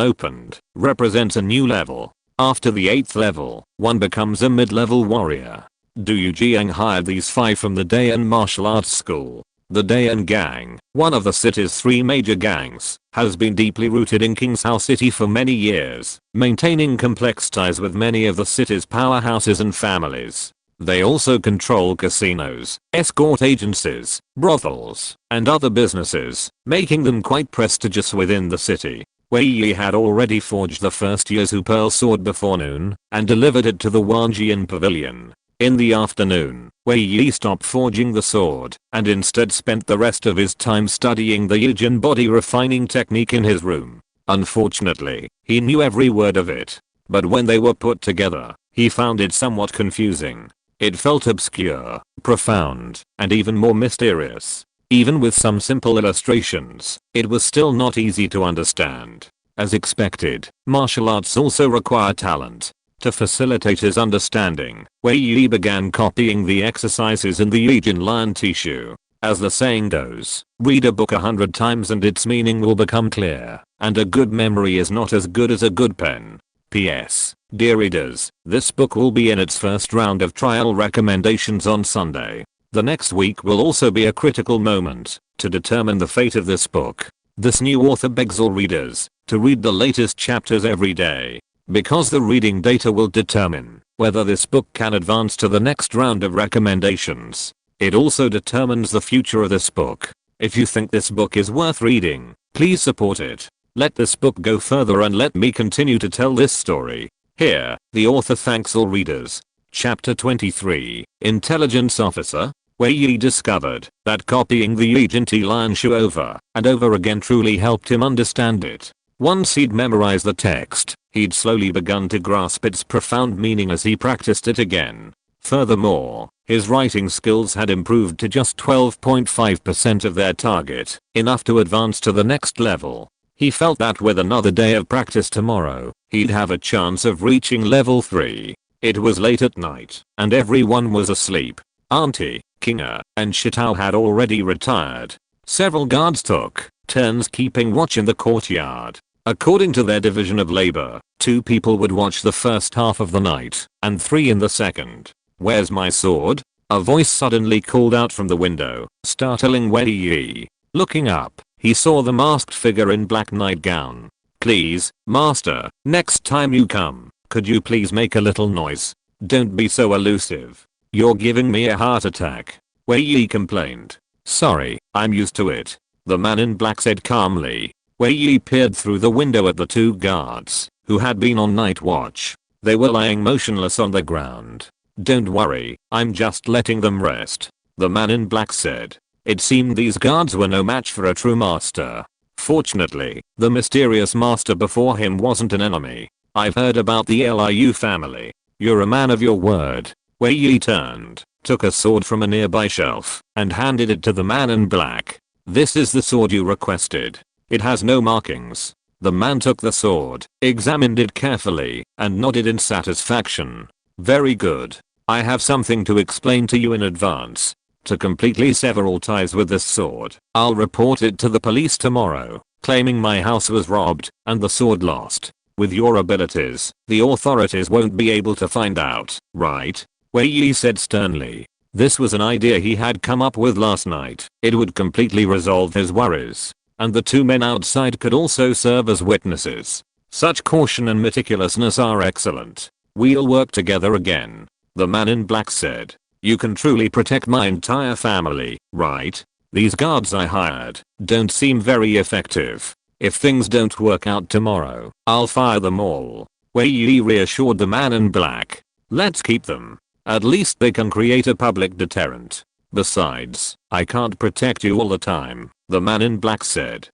opened represents a new level. After the 8th level, one becomes a mid-level warrior. Du Jiang hired these 5 from the Dayan Martial Arts School. The Dayan Gang, one of the city's 3 major gangs, has been deeply rooted in Kingshao City for many years, maintaining complex ties with many of the city's powerhouses and families. They also control casinos, escort agencies, brothels, and other businesses, making them quite prestigious within the city. Wei Yi had already forged the first Yasu Pearl sword before noon, and delivered it to the Wanjian Pavilion. In the afternoon, Wei Yi stopped forging the sword, and instead spent the rest of his time studying the Yijin body refining technique in his room. Unfortunately, he knew every word of it. But when they were put together, he found it somewhat confusing. It felt obscure, profound, and even more mysterious. Even with some simple illustrations, it was still not easy to understand. As expected, martial arts also require talent. To facilitate his understanding, Wei Yi began copying the exercises in the Yijin Lan Tishu. As the saying goes, read a book 100 times and its meaning will become clear, and a good memory is not as good as a good pen. P.S. Dear readers, this book will be in its first round of trial recommendations on Sunday. The next week will also be a critical moment to determine the fate of this book. This new author begs all readers to read the latest chapters every day, because the reading data will determine whether this book can advance to the next round of recommendations. It also determines the future of this book. If you think this book is worth reading, please support it. Let this book go further and let me continue to tell this story. Here, the author thanks all readers. Chapter 23, Intelligence Officer. Wei Yi discovered that copying the Yijin Lan Shu over and over again truly helped him understand it. Once he'd memorized the text, he'd slowly begun to grasp its profound meaning as he practiced it again. Furthermore, his writing skills had improved to just 12.5% of their target, enough to advance to the next level. He felt that with another day of practice tomorrow, he'd have a chance of reaching level 3. It was late at night, and everyone was asleep. Auntie, Kinga, and Shitao had already retired. Several guards took turns keeping watch in the courtyard. According to their division of labor, 2 people would watch the first half of the night, and 3 in the second. Where's my sword? A voice suddenly called out from the window, startling Wei Yi. Looking up, he saw the masked figure in black nightgown. Please, master, next time you come, could you please make a little noise? Don't be so elusive. You're giving me a heart attack. Wei Yi complained. Sorry, I'm used to it. The man in black said calmly. Wei Yi peered through the window at the 2 guards, who had been on night watch. They were lying motionless on the ground. Don't worry, I'm just letting them rest, the man in black said. It seemed these guards were no match for a true master. Fortunately, the mysterious master before him wasn't an enemy. I've heard about the Liu family. You're a man of your word. Wei Yi turned, took a sword from a nearby shelf, and handed it to the man in black. This is the sword you requested. It has no markings. The man took the sword, examined it carefully, and nodded in satisfaction. Very good. I have something to explain to you in advance. To completely sever all ties with this sword, I'll report it to the police tomorrow, claiming my house was robbed and the sword lost. With your abilities, the authorities won't be able to find out, right? Wei Yi said sternly. This was an idea he had come up with last night. It would completely resolve his worries. And the 2 men outside could also serve as witnesses. Such caution and meticulousness are excellent. We'll work together again, the man in black said. You can truly protect my entire family, right? These guards I hired don't seem very effective. If things don't work out tomorrow, I'll fire them all. Wei Yi reassured the man in black. Let's keep them. At least they can create a public deterrent. Besides, I can't protect you all the time, the man in black said.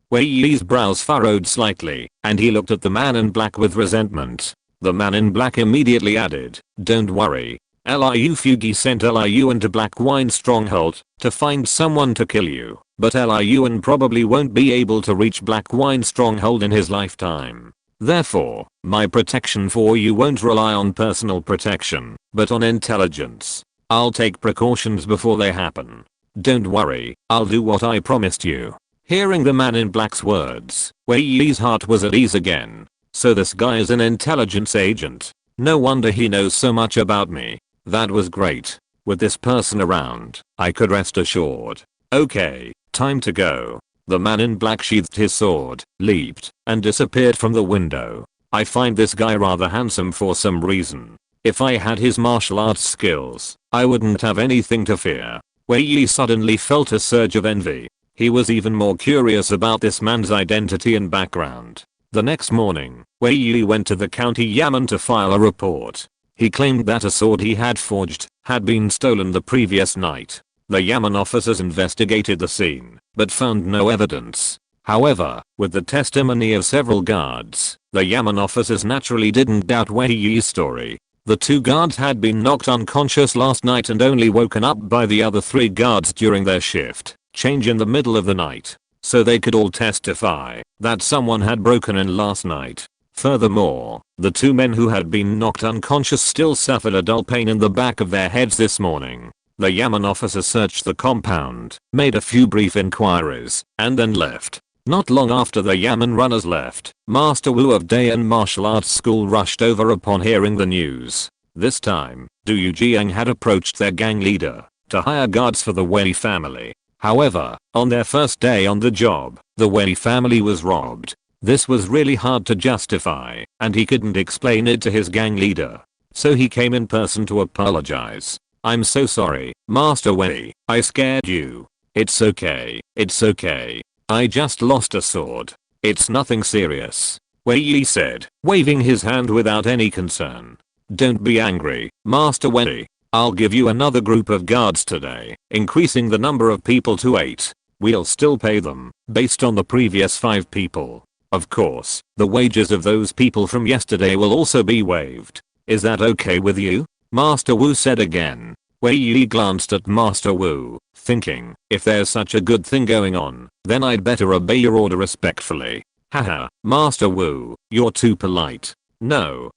Wei Yi's brows furrowed slightly, and he looked at the man in black with resentment. The man in black immediately added, don't worry. Liu Fugi sent Liu into Black Wine Stronghold to find someone to kill you, but Liu probably won't be able to reach Black Wine Stronghold in his lifetime. Therefore, my protection for you won't rely on personal protection, but on intelligence. I'll take precautions before they happen. Don't worry, I'll do what I promised you. Hearing the man in black's words, Wei Yi's heart was at ease again. So this guy is an intelligence agent. No wonder he knows so much about me. That was great. With this person around, I could rest assured. Okay, time to go. The man in black sheathed his sword, leaped, and disappeared from the window. I find this guy rather handsome for some reason. If I had his martial arts skills, I wouldn't have anything to fear. Wei Yi suddenly felt a surge of envy. He was even more curious about this man's identity and background. The next morning, Wei Yi went to the county yamen to file a report. He claimed that a sword he had forged had been stolen the previous night. The yamen officers investigated the scene, but found no evidence. However, with the testimony of several guards, the yamen officers naturally didn't doubt Wei Yi's story. The 2 guards had been knocked unconscious last night and only woken up by the other 3 guards during their shift change in the middle of the night. So they could all testify that someone had broken in last night. Furthermore, the 2 men who had been knocked unconscious still suffered a dull pain in the back of their heads this morning. The yamen officer searched the compound, made a few brief inquiries, and then left. Not long after the yamen runners left, Master Wu of Dayan Martial Arts School rushed over upon hearing the news. This time, Du Yujiang had approached their gang leader to hire guards for the Wei family. However, on their first day on the job, the Wei family was robbed. This was really hard to justify, and he couldn't explain it to his gang leader. So he came in person to apologize. I'm so sorry, Master Wei, I scared you. It's okay, it's okay. I just lost a sword. It's nothing serious, Wei Yi said, waving his hand without any concern. Don't be angry, Master Wei. I'll give you another group of guards today, increasing the number of people to 8. We'll still pay them, based on the previous 5 people. Of course, the wages of those people from yesterday will also be waived. Is that okay with you? Master Wu said again. Wei Yi glanced at Master Wu, thinking, if there's such a good thing going on, then I'd better obey your order respectfully. Haha, Master Wu, you're too polite. No,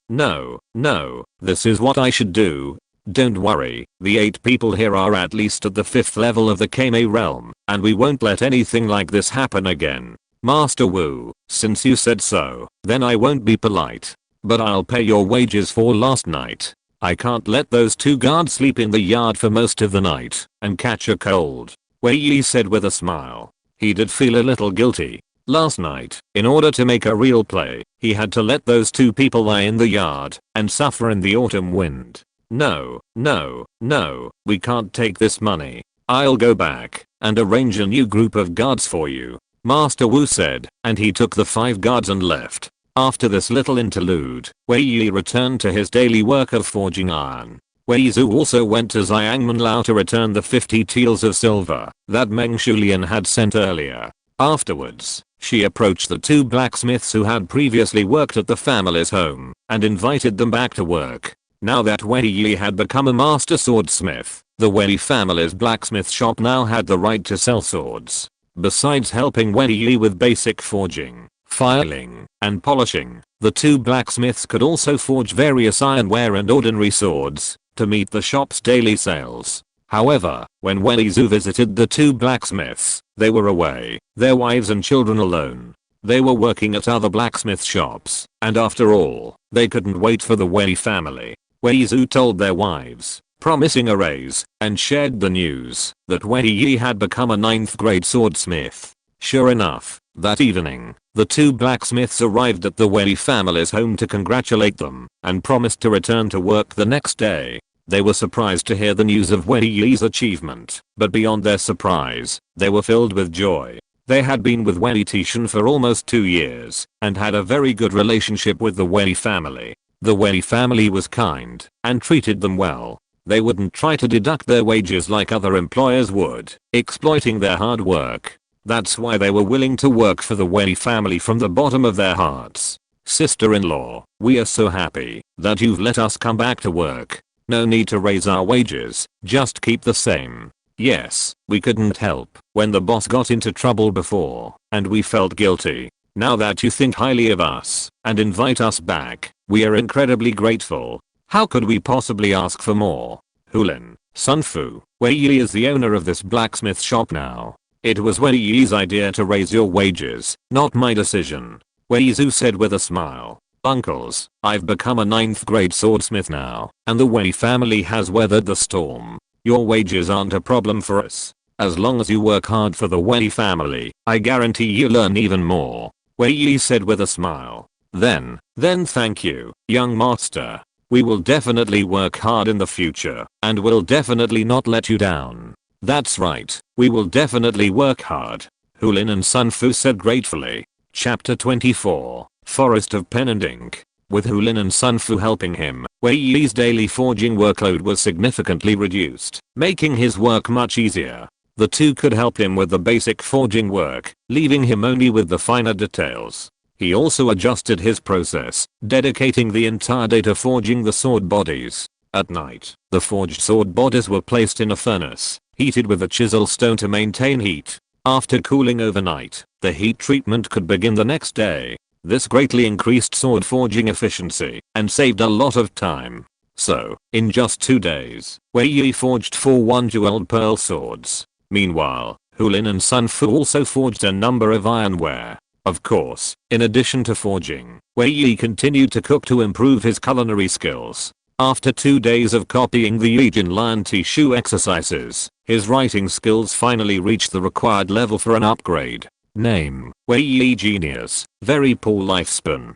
this is what I should do. Don't worry, the 8 people here are at least at the 5th level of the Kame realm, and we won't let anything like this happen again. Master Wu, since you said so, then I won't be polite. But I'll pay your wages for last night. I can't let those 2 guards sleep in the yard for most of the night and catch a cold, Wei Yi said with a smile. He did feel a little guilty. Last night, in order to make a real play, he had to let those 2 people lie in the yard and suffer in the autumn wind. No, no, no, we can't take this money. I'll go back and arrange a new group of guards for you, Master Wu said, and he took the 5 guards and left. After this little interlude, Wei Yi returned to his daily work of forging iron. Wei Zhu also went to Xiangmenlao to return the 50 taels of silver that Meng Shulian had sent earlier. Afterwards, she approached the 2 blacksmiths who had previously worked at the family's home and invited them back to work. Now that Wei Yi had become a master swordsmith, the Wei family's blacksmith shop now had the right to sell swords. Besides helping Wei Yi with basic forging, filing, and polishing, the 2 blacksmiths could also forge various ironware and ordinary swords to meet the shop's daily sales. However, when Wei Zhu visited the 2 blacksmiths, they were away, their wives and children alone. They were working at other blacksmith shops, and after all, they couldn't wait for the Wei family. Wei Zhu told their wives, promising a raise, and shared the news that Wei Yi had become a 9th grade swordsmith. Sure enough, that evening, the 2 blacksmiths arrived at the Wei family's home to congratulate them and promised to return to work the next day. They were surprised to hear the news of Wei Yi's achievement, but beyond their surprise, they were filled with joy. They had been with Wei Tieshan for almost 2 years and had a very good relationship with the Wei family. The Wei family was kind and treated them well. They wouldn't try to deduct their wages like other employers would, exploiting their hard work. That's why they were willing to work for the Wei family from the bottom of their hearts. Sister-in-law, we are so happy that you've let us come back to work. No need to raise our wages, just keep the same. Yes, we couldn't help when the boss got into trouble before, and we felt guilty. Now that you think highly of us and invite us back, we are incredibly grateful. How could we possibly ask for more? Hulin, Sun Fu, Wei Yi is the owner of this blacksmith shop now. It was Wei Yi's idea to raise your wages, not my decision, Wei Zhu said with a smile. Uncles, I've become a 9th grade swordsmith now, and the Wei family has weathered the storm. Your wages aren't a problem for us. As long as you work hard for the Wei family, I guarantee you'll earn even more, Wei Yi said with a smile. Then thank you, young master. We will definitely work hard in the future, and will definitely not let you down. That's right, we will definitely work hard, Hulin and Sun Fu said gratefully. Chapter 24, Forest of Pen and Ink. With Hulin and Sun Fu helping him, Wei Yi's daily forging workload was significantly reduced, making his work much easier. The 2 could help him with the basic forging work, leaving him only with the finer details. He also adjusted his process, dedicating the entire day to forging the sword bodies. At night, the forged sword bodies were placed in a furnace, heated with a chisel stone to maintain heat. After cooling overnight, the heat treatment could begin the next day. This greatly increased sword forging efficiency and saved a lot of time. So, in just 2 days, Wei Yi forged 4 one-jeweled pearl swords. Meanwhile, Hulin and Sun Fu also forged a number of ironware. Of course, in addition to forging, Wei Yi continued to cook to improve his culinary skills. After 2 days of copying the Yijin Lion Tishu exercises, his writing skills finally reached the required level for an upgrade. Name, Wei Yi Genius, very poor lifespan.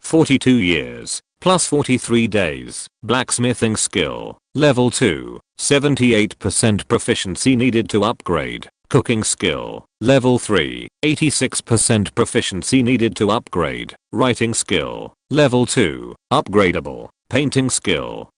42 years, plus 43 days, blacksmithing skill, level 2, 78% proficiency needed to upgrade. Cooking skill, level 3, 86% proficiency needed to upgrade. Writing skill, level 2, upgradable. Painting skill,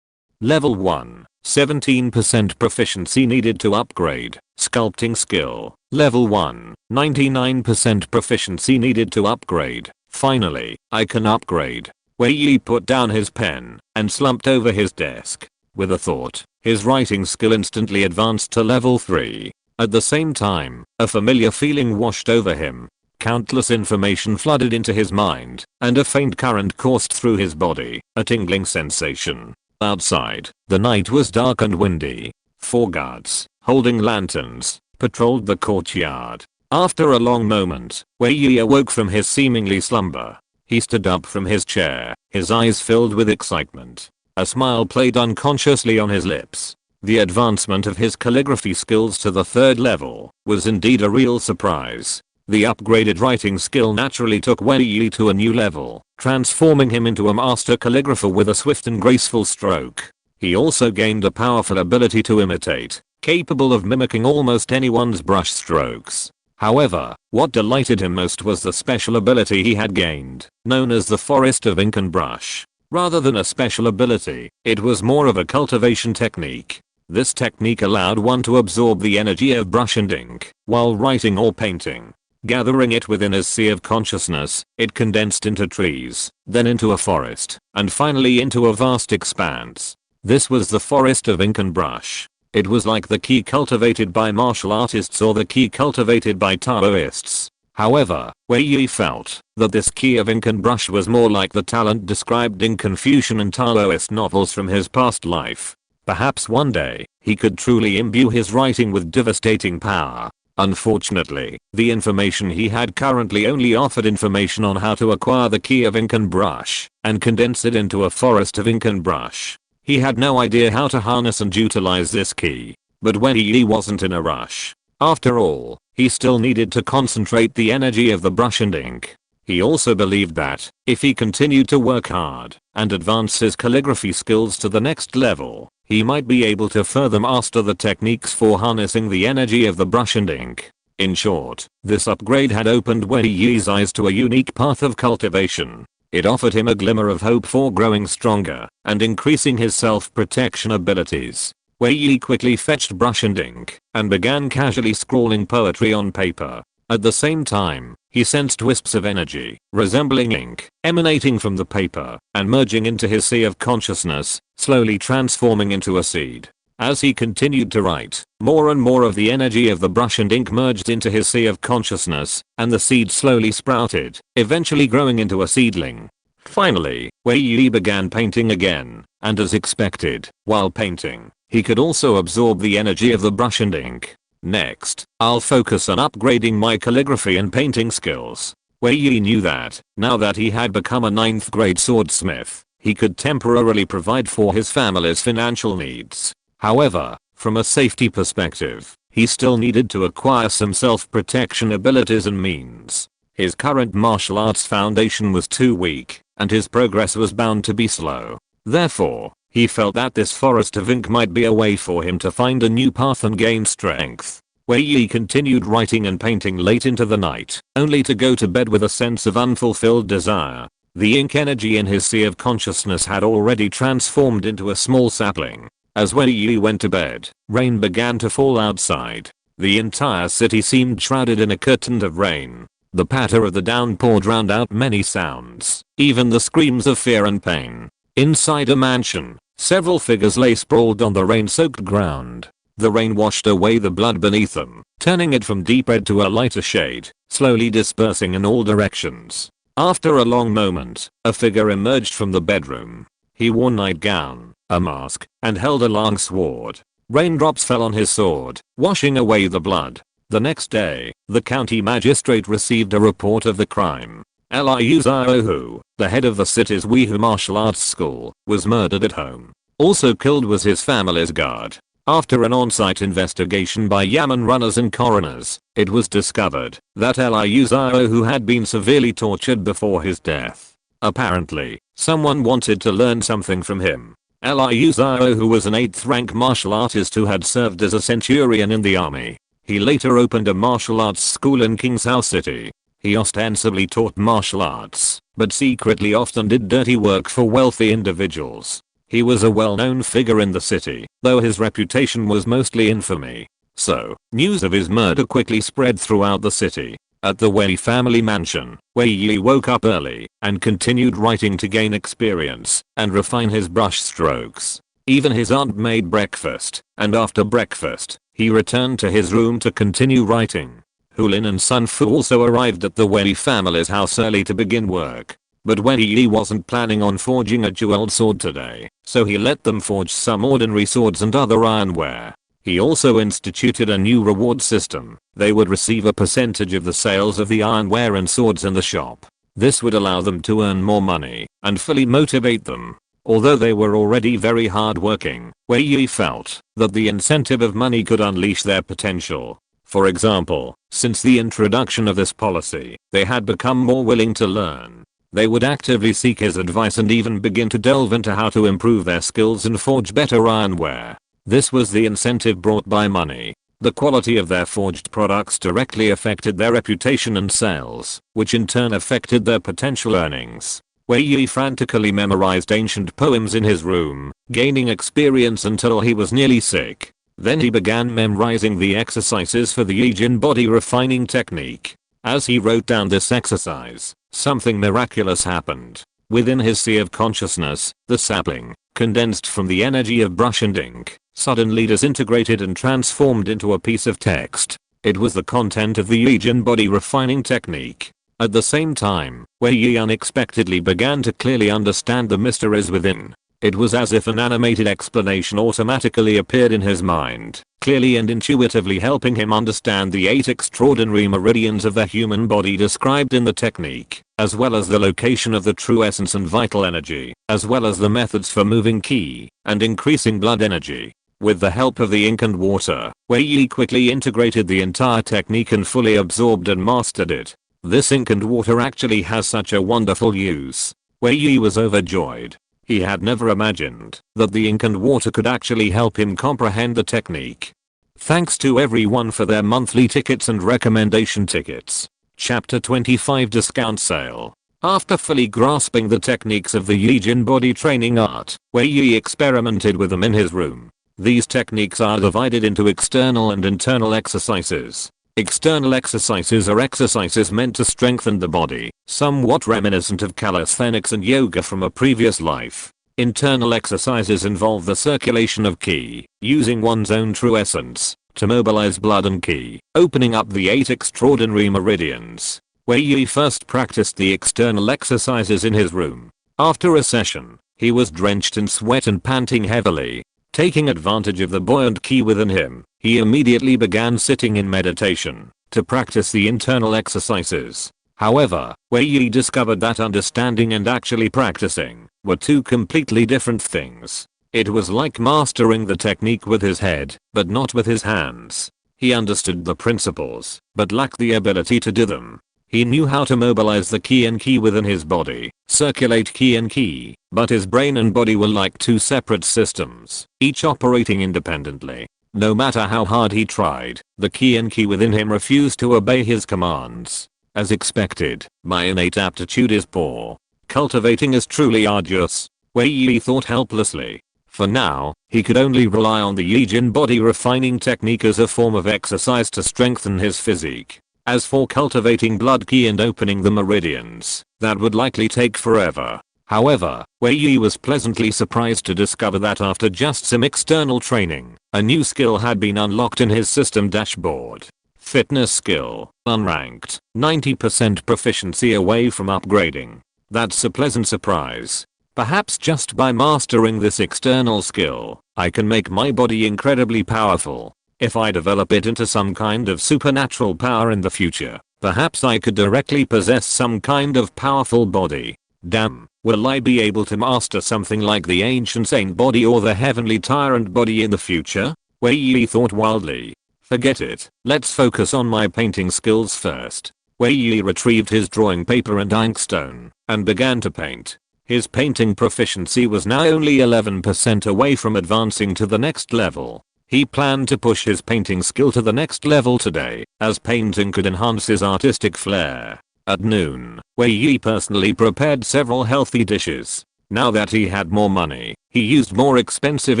level 1, 17% proficiency needed to upgrade. Sculpting skill, level 1, 99% proficiency needed to upgrade. Finally, I can upgrade. Wei Yi put down his pen and slumped over his desk. With a thought, his writing skill instantly advanced to level 3. At the same time, a familiar feeling washed over him. Countless information flooded into his mind, and a faint current coursed through his body, a tingling sensation. Outside, the night was dark and windy. 4 guards, holding lanterns, patrolled the courtyard. After a long moment, Wei Yi awoke from his seemingly slumber. He stood up from his chair, his eyes filled with excitement. A smile played unconsciously on his lips. The advancement of his calligraphy skills to the 3rd level was indeed a real surprise. The upgraded writing skill naturally took Wei Yi to a new level, transforming him into a master calligrapher with a swift and graceful stroke. He also gained a powerful ability to imitate, capable of mimicking almost anyone's brush strokes. However, what delighted him most was the special ability he had gained, known as the Forest of Ink and Brush. Rather than a special ability, it was more of a cultivation technique. This technique allowed one to absorb the energy of brush and ink while writing or painting. Gathering it within his sea of consciousness, it condensed into trees, then into a forest, and finally into a vast expanse. This was the Forest of Ink and Brush. It was like the key cultivated by martial artists or the key cultivated by Taoists. However, Wei Yi felt that this key of ink and brush was more like the talent described in Confucian and Taoist novels from his past life. Perhaps one day, he could truly imbue his writing with devastating power. Unfortunately, the information he had currently only offered information on how to acquire the key of ink and brush, and condense it into a forest of ink and brush. He had no idea how to harness and utilize this key. But Wei Yi wasn't in a rush. After all, he still needed to concentrate the energy of the brush and ink. He also believed that, if he continued to work hard and advance his calligraphy skills to the next level, he might be able to further master the techniques for harnessing the energy of the brush and ink. In short, this upgrade had opened Wei Yi's eyes to a unique path of cultivation. It offered him a glimmer of hope for growing stronger and increasing his self-protection abilities. Wei Yi quickly fetched brush and ink and began casually scrawling poetry on paper. At the same time, he sensed wisps of energy, resembling ink, emanating from the paper and merging into his sea of consciousness, slowly transforming into a seed. As he continued to write, more and more of the energy of the brush and ink merged into his sea of consciousness, and the seed slowly sprouted, eventually growing into a seedling. Finally, Wei Yi began painting again, and as expected, while painting, he could also absorb the energy of the brush and ink. Next, I'll focus on upgrading my calligraphy and painting skills. Wei Yi knew that, now that he had become a 9th grade swordsmith, he could temporarily provide for his family's financial needs. However, from a safety perspective, he still needed to acquire some self-protection abilities and means. His current martial arts foundation was too weak, and his progress was bound to be slow. Therefore, he felt that this forest of ink might be a way for him to find a new path and gain strength. Wei Yi continued writing and painting late into the night, only to go to bed with a sense of unfulfilled desire. The ink energy in his sea of consciousness had already transformed into a small sapling. As Wei Yi went to bed, rain began to fall outside. The entire city seemed shrouded in a curtain of rain. The patter of the downpour drowned out many sounds, even the screams of fear and pain. Inside a mansion, several figures lay sprawled on the rain-soaked ground. The rain washed away the blood beneath them, turning it from deep red to a lighter shade, slowly dispersing in all directions. After a long moment, a figure emerged from the bedroom. He wore a nightgown, a mask, and held a long sword. Raindrops fell on his sword, washing away the blood. The next day, the county magistrate received a report of the crime. Liu Xiaohu, the head of the city's Wei Yi martial arts school, was murdered at home. Also killed was his family's guard. After an on-site investigation by Yamen runners and coroners, it was discovered that Liu Xiaohu had been severely tortured before his death. Apparently, someone wanted to learn something from him. Liu Xiaohu was an 8th rank martial artist who had served as a centurion in the army. He later opened a martial arts school in Kingsao City. He ostensibly taught martial arts, but secretly often did dirty work for wealthy individuals. He was a well-known figure in the city, though his reputation was mostly infamy. So, news of his murder quickly spread throughout the city. At the Wei family mansion, Wei Yi woke up early and continued writing to gain experience and refine his brush strokes. Even his aunt made breakfast, and after breakfast, he returned to his room to continue writing. Hulin and Sun Fu also arrived at the Wei family's house early to begin work. But Wei Yi wasn't planning on forging a jeweled sword today, so he let them forge some ordinary swords and other ironware. He also instituted a new reward system. They would receive a percentage of the sales of the ironware and swords in the shop. This would allow them to earn more money and fully motivate them. Although they were already very hardworking, Wei Yi felt that the incentive of money could unleash their potential. For example, since the introduction of this policy, they had become more willing to learn. They would actively seek his advice and even begin to delve into how to improve their skills and forge better ironware. This was the incentive brought by money. The quality of their forged products directly affected their reputation and sales, which in turn affected their potential earnings. Wei Yi frantically memorized ancient poems in his room, gaining experience until he was nearly sick. Then he began memorizing the exercises for the Yijin body refining technique. As he wrote down this exercise, something miraculous happened. Within his sea of consciousness, the sapling, condensed from the energy of brush and ink, suddenly disintegrated and transformed into a piece of text. It was the content of the Yijin body refining technique. At the same time, Wei Yi unexpectedly began to clearly understand the mysteries within. It was as if an animated explanation automatically appeared in his mind, clearly and intuitively helping him understand the 8 extraordinary meridians of the human body described in the technique, as well as the location of the true essence and vital energy, as well as the methods for moving ki and increasing blood energy. With the help of the ink and water, Wei Yi quickly integrated the entire technique and fully absorbed and mastered it. This ink and water actually has such a wonderful use. Wei Yi was overjoyed. He had never imagined that the ink and water could actually help him comprehend the technique. Thanks to everyone for their monthly tickets and recommendation tickets. Chapter 25 Discount Sale. After fully grasping the techniques of the Yijin body training art, Wei Yi experimented with them in his room. These techniques are divided into external and internal exercises. External exercises are exercises meant to strengthen the body, somewhat reminiscent of calisthenics and yoga from a previous life. Internal exercises involve the circulation of ki, using one's own true essence, to mobilize blood and ki, opening up the 8 extraordinary meridians. Wei Yi first practiced the external exercises in his room. After a session, he was drenched in sweat and panting heavily. Taking advantage of the buoyant ki within him, he immediately began sitting in meditation to practice the internal exercises. However, Wei Yi discovered that understanding and actually practicing were 2 completely different things. It was like mastering the technique with his head, but not with his hands. He understood the principles, but lacked the ability to do them. He knew how to mobilize the ki and ki within his body, circulate ki and ki, but his brain and body were like 2 separate systems, each operating independently. No matter how hard he tried, the ki and ki within him refused to obey his commands. As expected, my innate aptitude is poor. Cultivating is truly arduous. Wei Yi thought helplessly. For now, he could only rely on the Yijin body refining technique as a form of exercise to strengthen his physique. As for cultivating blood ki and opening the meridians, that would likely take forever. However, Wei Yi was pleasantly surprised to discover that after just some external training, a new skill had been unlocked in his system dashboard. Fitness skill, unranked, 90% proficiency away from upgrading. That's a pleasant surprise. Perhaps just by mastering this external skill, I can make my body incredibly powerful. If I develop it into some kind of supernatural power in the future, perhaps I could directly possess some kind of powerful body. Damn, will I be able to master something like the ancient saint body or the heavenly tyrant body in the future? Wei Yi thought wildly. Forget it, let's focus on my painting skills first. Wei Yi retrieved his drawing paper and inkstone, and began to paint. His painting proficiency was now only 11% away from advancing to the next level. He planned to push his painting skill to the next level today, as painting could enhance his artistic flair. At noon, Wei Yi personally prepared several healthy dishes. Now that he had more money, he used more expensive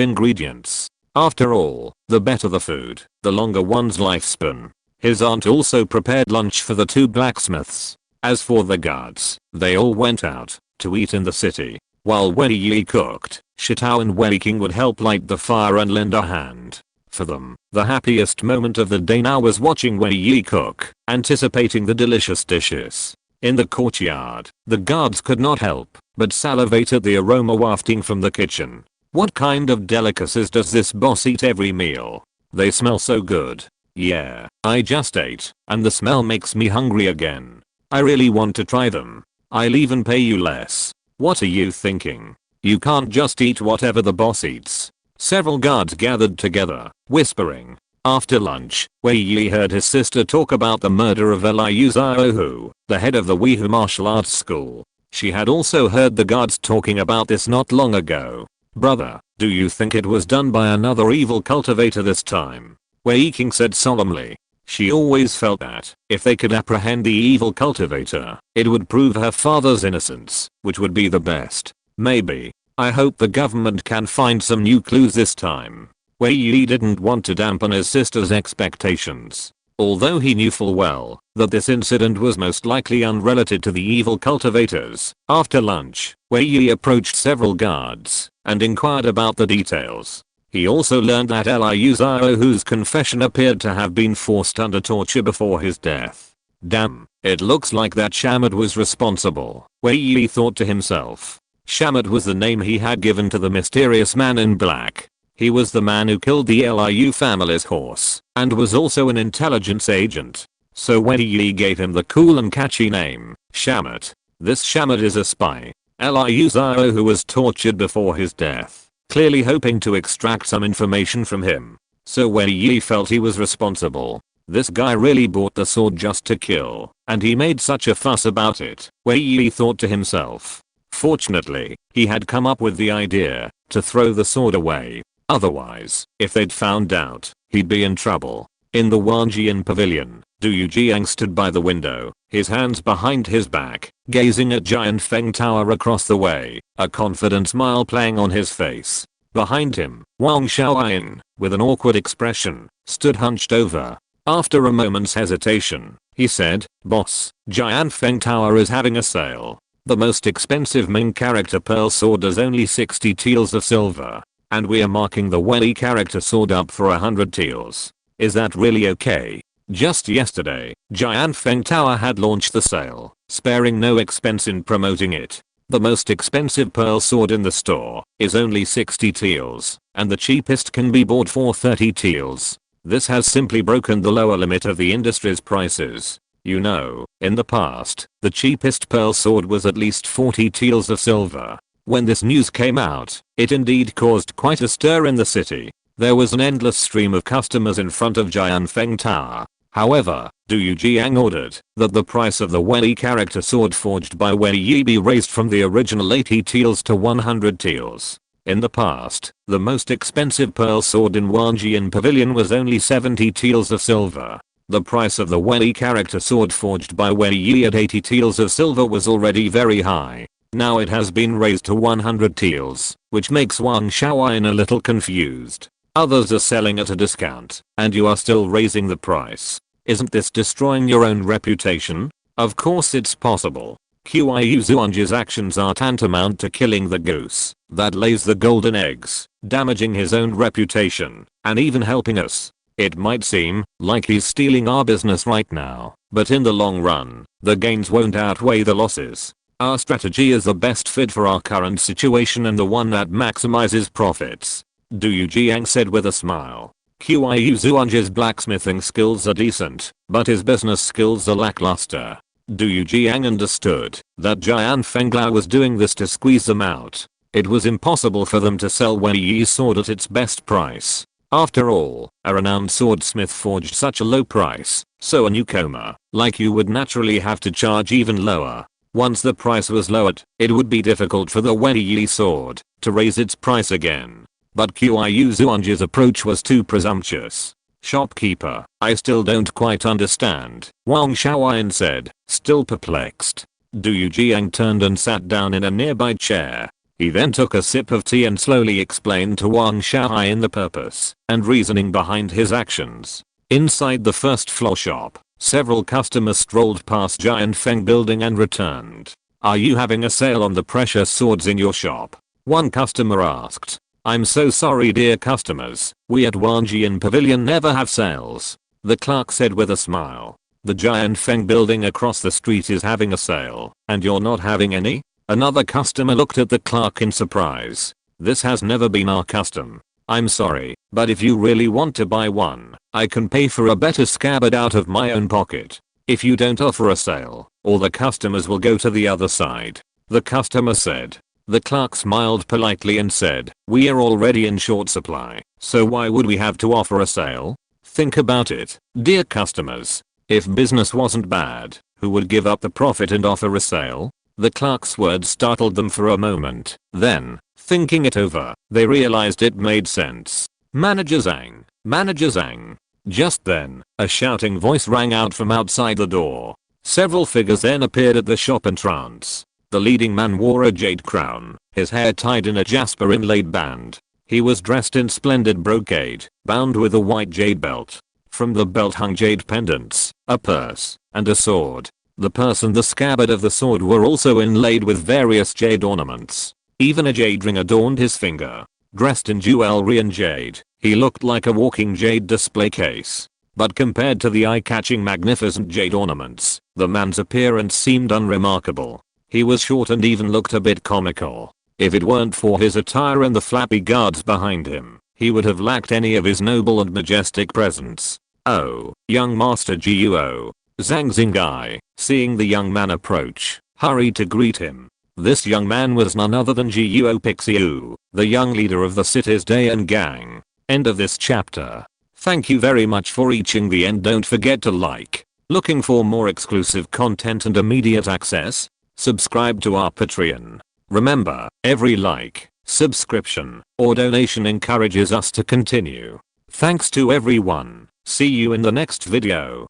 ingredients. After all, the better the food, the longer one's lifespan. His aunt also prepared lunch for the 2 blacksmiths. As for the guards, they all went out to eat in the city. While Wei Yi cooked, Shitao and Wei King would help light the fire and lend a hand. For them, the happiest moment of the day now was watching Wei Yi cook, anticipating the delicious dishes. In the courtyard, the guards could not help but salivate at the aroma wafting from the kitchen. What kind of delicacies does this boss eat every meal? They smell so good. Yeah, I just ate, and the smell makes me hungry again. I really want to try them. I'll even pay you less. What are you thinking? You can't just eat whatever the boss eats. Several guards gathered together, whispering. After lunch, Wei Yi heard his sister talk about the murder of Liu Xiaohu, the head of the Wei Hu martial arts school. She had also heard the guards talking about this not long ago. Brother, do you think it was done by another evil cultivator this time? Wei Yi said solemnly. She always felt that, if they could apprehend the evil cultivator, it would prove her father's innocence, which would be the best. Maybe. I hope the government can find some new clues this time. Wei Yi didn't want to dampen his sister's expectations. Although he knew full well that this incident was most likely unrelated to the evil cultivators. After lunch, Wei Yi approached several guards and inquired about the details. He also learned that Liu Xiaohu's confession appeared to have been forced under torture before his death. Damn, it looks like that Shamat was responsible, Wei Yi thought to himself. Shamat was the name he had given to the mysterious man in black. He was the man who killed the Liu family's horse, and was also an intelligence agent. So Wei Yi gave him the cool and catchy name, Shamat. This Shamat is a spy. Liu Xiaohu was tortured before his death, clearly hoping to extract some information from him. So Wei Yi felt he was responsible. This guy really bought the sword just to kill, and he made such a fuss about it, Wei Yi thought to himself. Fortunately, he had come up with the idea to throw the sword away. Otherwise, if they'd found out, he'd be in trouble. In the Wanjian pavilion, Du Yujiang stood by the window, his hands behind his back, gazing at Giant Feng Tower across the way, a confident smile playing on his face. Behind him, Wang Xiaoyan, with an awkward expression, stood hunched over. After a moment's hesitation, he said, "Boss, Giant Feng Tower is having a sale. The most expensive main character pearl sword is only 60 taels of silver. And we are marking the Wei Yi character sword up for 100 taels. Is that really okay?" Just yesterday, Giant Feng Tower had launched the sale, sparing no expense in promoting it. The most expensive pearl sword in the store is only 60 taels, and the cheapest can be bought for 30 taels. This has simply broken the lower limit of the industry's prices. You know, in the past, the cheapest pearl sword was at least 40 taels of silver. When this news came out, it indeed caused quite a stir in the city. There was an endless stream of customers in front of Giant Feng Tower. However, Du Yujiang ordered that the price of the Wei Yi character sword forged by Wei Yi be raised from the original 80 taels to 100 taels. In the past, the most expensive pearl sword in Wanjian Pavilion was only 70 taels of silver. The price of the Wei Yi character sword forged by Wei Yi at 80 taels of silver was already very high. Now it has been raised to 100 taels, which makes Wang Xiaoyan a little confused. Others are selling at a discount, and you are still raising the price. Isn't this destroying your own reputation? Of course it's possible. Qiu Zhuang's actions are tantamount to killing the goose that lays the golden eggs, damaging his own reputation, and even helping us. It might seem like he's stealing our business right now, but in the long run, the gains won't outweigh the losses. Our strategy is the best fit for our current situation and the one that maximizes profits, Du Yujiang said with a smile. Qiu Zhuang's blacksmithing skills are decent, but his business skills are lackluster. Du Yujiang understood that Giant Feng Lao was doing this to squeeze them out. It was impossible for them to sell Wei Yi's sword at its best price. After all, a renowned swordsmith forged such a low price, so a newcomer like you would naturally have to charge even lower. Once the price was lowered, it would be difficult for the Wei Yi sword to raise its price again. But Qiu Zhuang's approach was too presumptuous. "Shopkeeper, I still don't quite understand," Wang Xiaoyan said, still perplexed. Du Yujiang turned and sat down in a nearby chair. He then took a sip of tea and slowly explained to Wang Xiaoyan the purpose and reasoning behind his actions. Inside the first floor shop, several customers strolled past Giant Feng building and returned. "Are you having a sale on the precious swords in your shop?" one customer asked. "I'm so sorry dear customers, we at Wanjian Pavilion never have sales," the clerk said with a smile. "The Giant Feng building across the street is having a sale, and you're not having any?" Another customer looked at the clerk in surprise. "This has never been our custom." I'm sorry, but if you really want to buy one, I can pay for a better scabbard out of my own pocket. If you don't offer a sale, all the customers will go to the other side. The customer said. The clerk smiled politely and said, we are already in short supply, so why would we have to offer a sale? Think about it, dear customers. If business wasn't bad, who would give up the profit and offer a sale? The clerk's words startled them for a moment. Then, thinking it over, they realized it made sense. Manager Zhang, Manager Zhang. Just then, a shouting voice rang out from outside the door. Several figures then appeared at the shop entrance. The leading man wore a jade crown, his hair tied in a jasper inlaid band. He was dressed in splendid brocade, bound with a white jade belt. From the belt hung jade pendants, a purse, and a sword. The purse and the scabbard of the sword were also inlaid with various jade ornaments. Even a jade ring adorned his finger. Dressed in jewelry and jade, he looked like a walking jade display case. But compared to the eye-catching magnificent jade ornaments, the man's appearance seemed unremarkable. He was short and even looked a bit comical. If it weren't for his attire and the flappy guards behind him, he would have lacked any of his noble and majestic presence. Oh, young Master Guo. Zhang Xingai, seeing the young man approach, hurried to greet him. This young man was none other than Guo Pixiu, the young leader of the city's Dayan gang. End of this chapter. Thank you very much for reaching the end. Don't forget to like. Looking for more exclusive content and immediate access? Subscribe to our Patreon. Remember, every like, subscription, or donation encourages us to continue. Thanks to everyone. See you in the next video.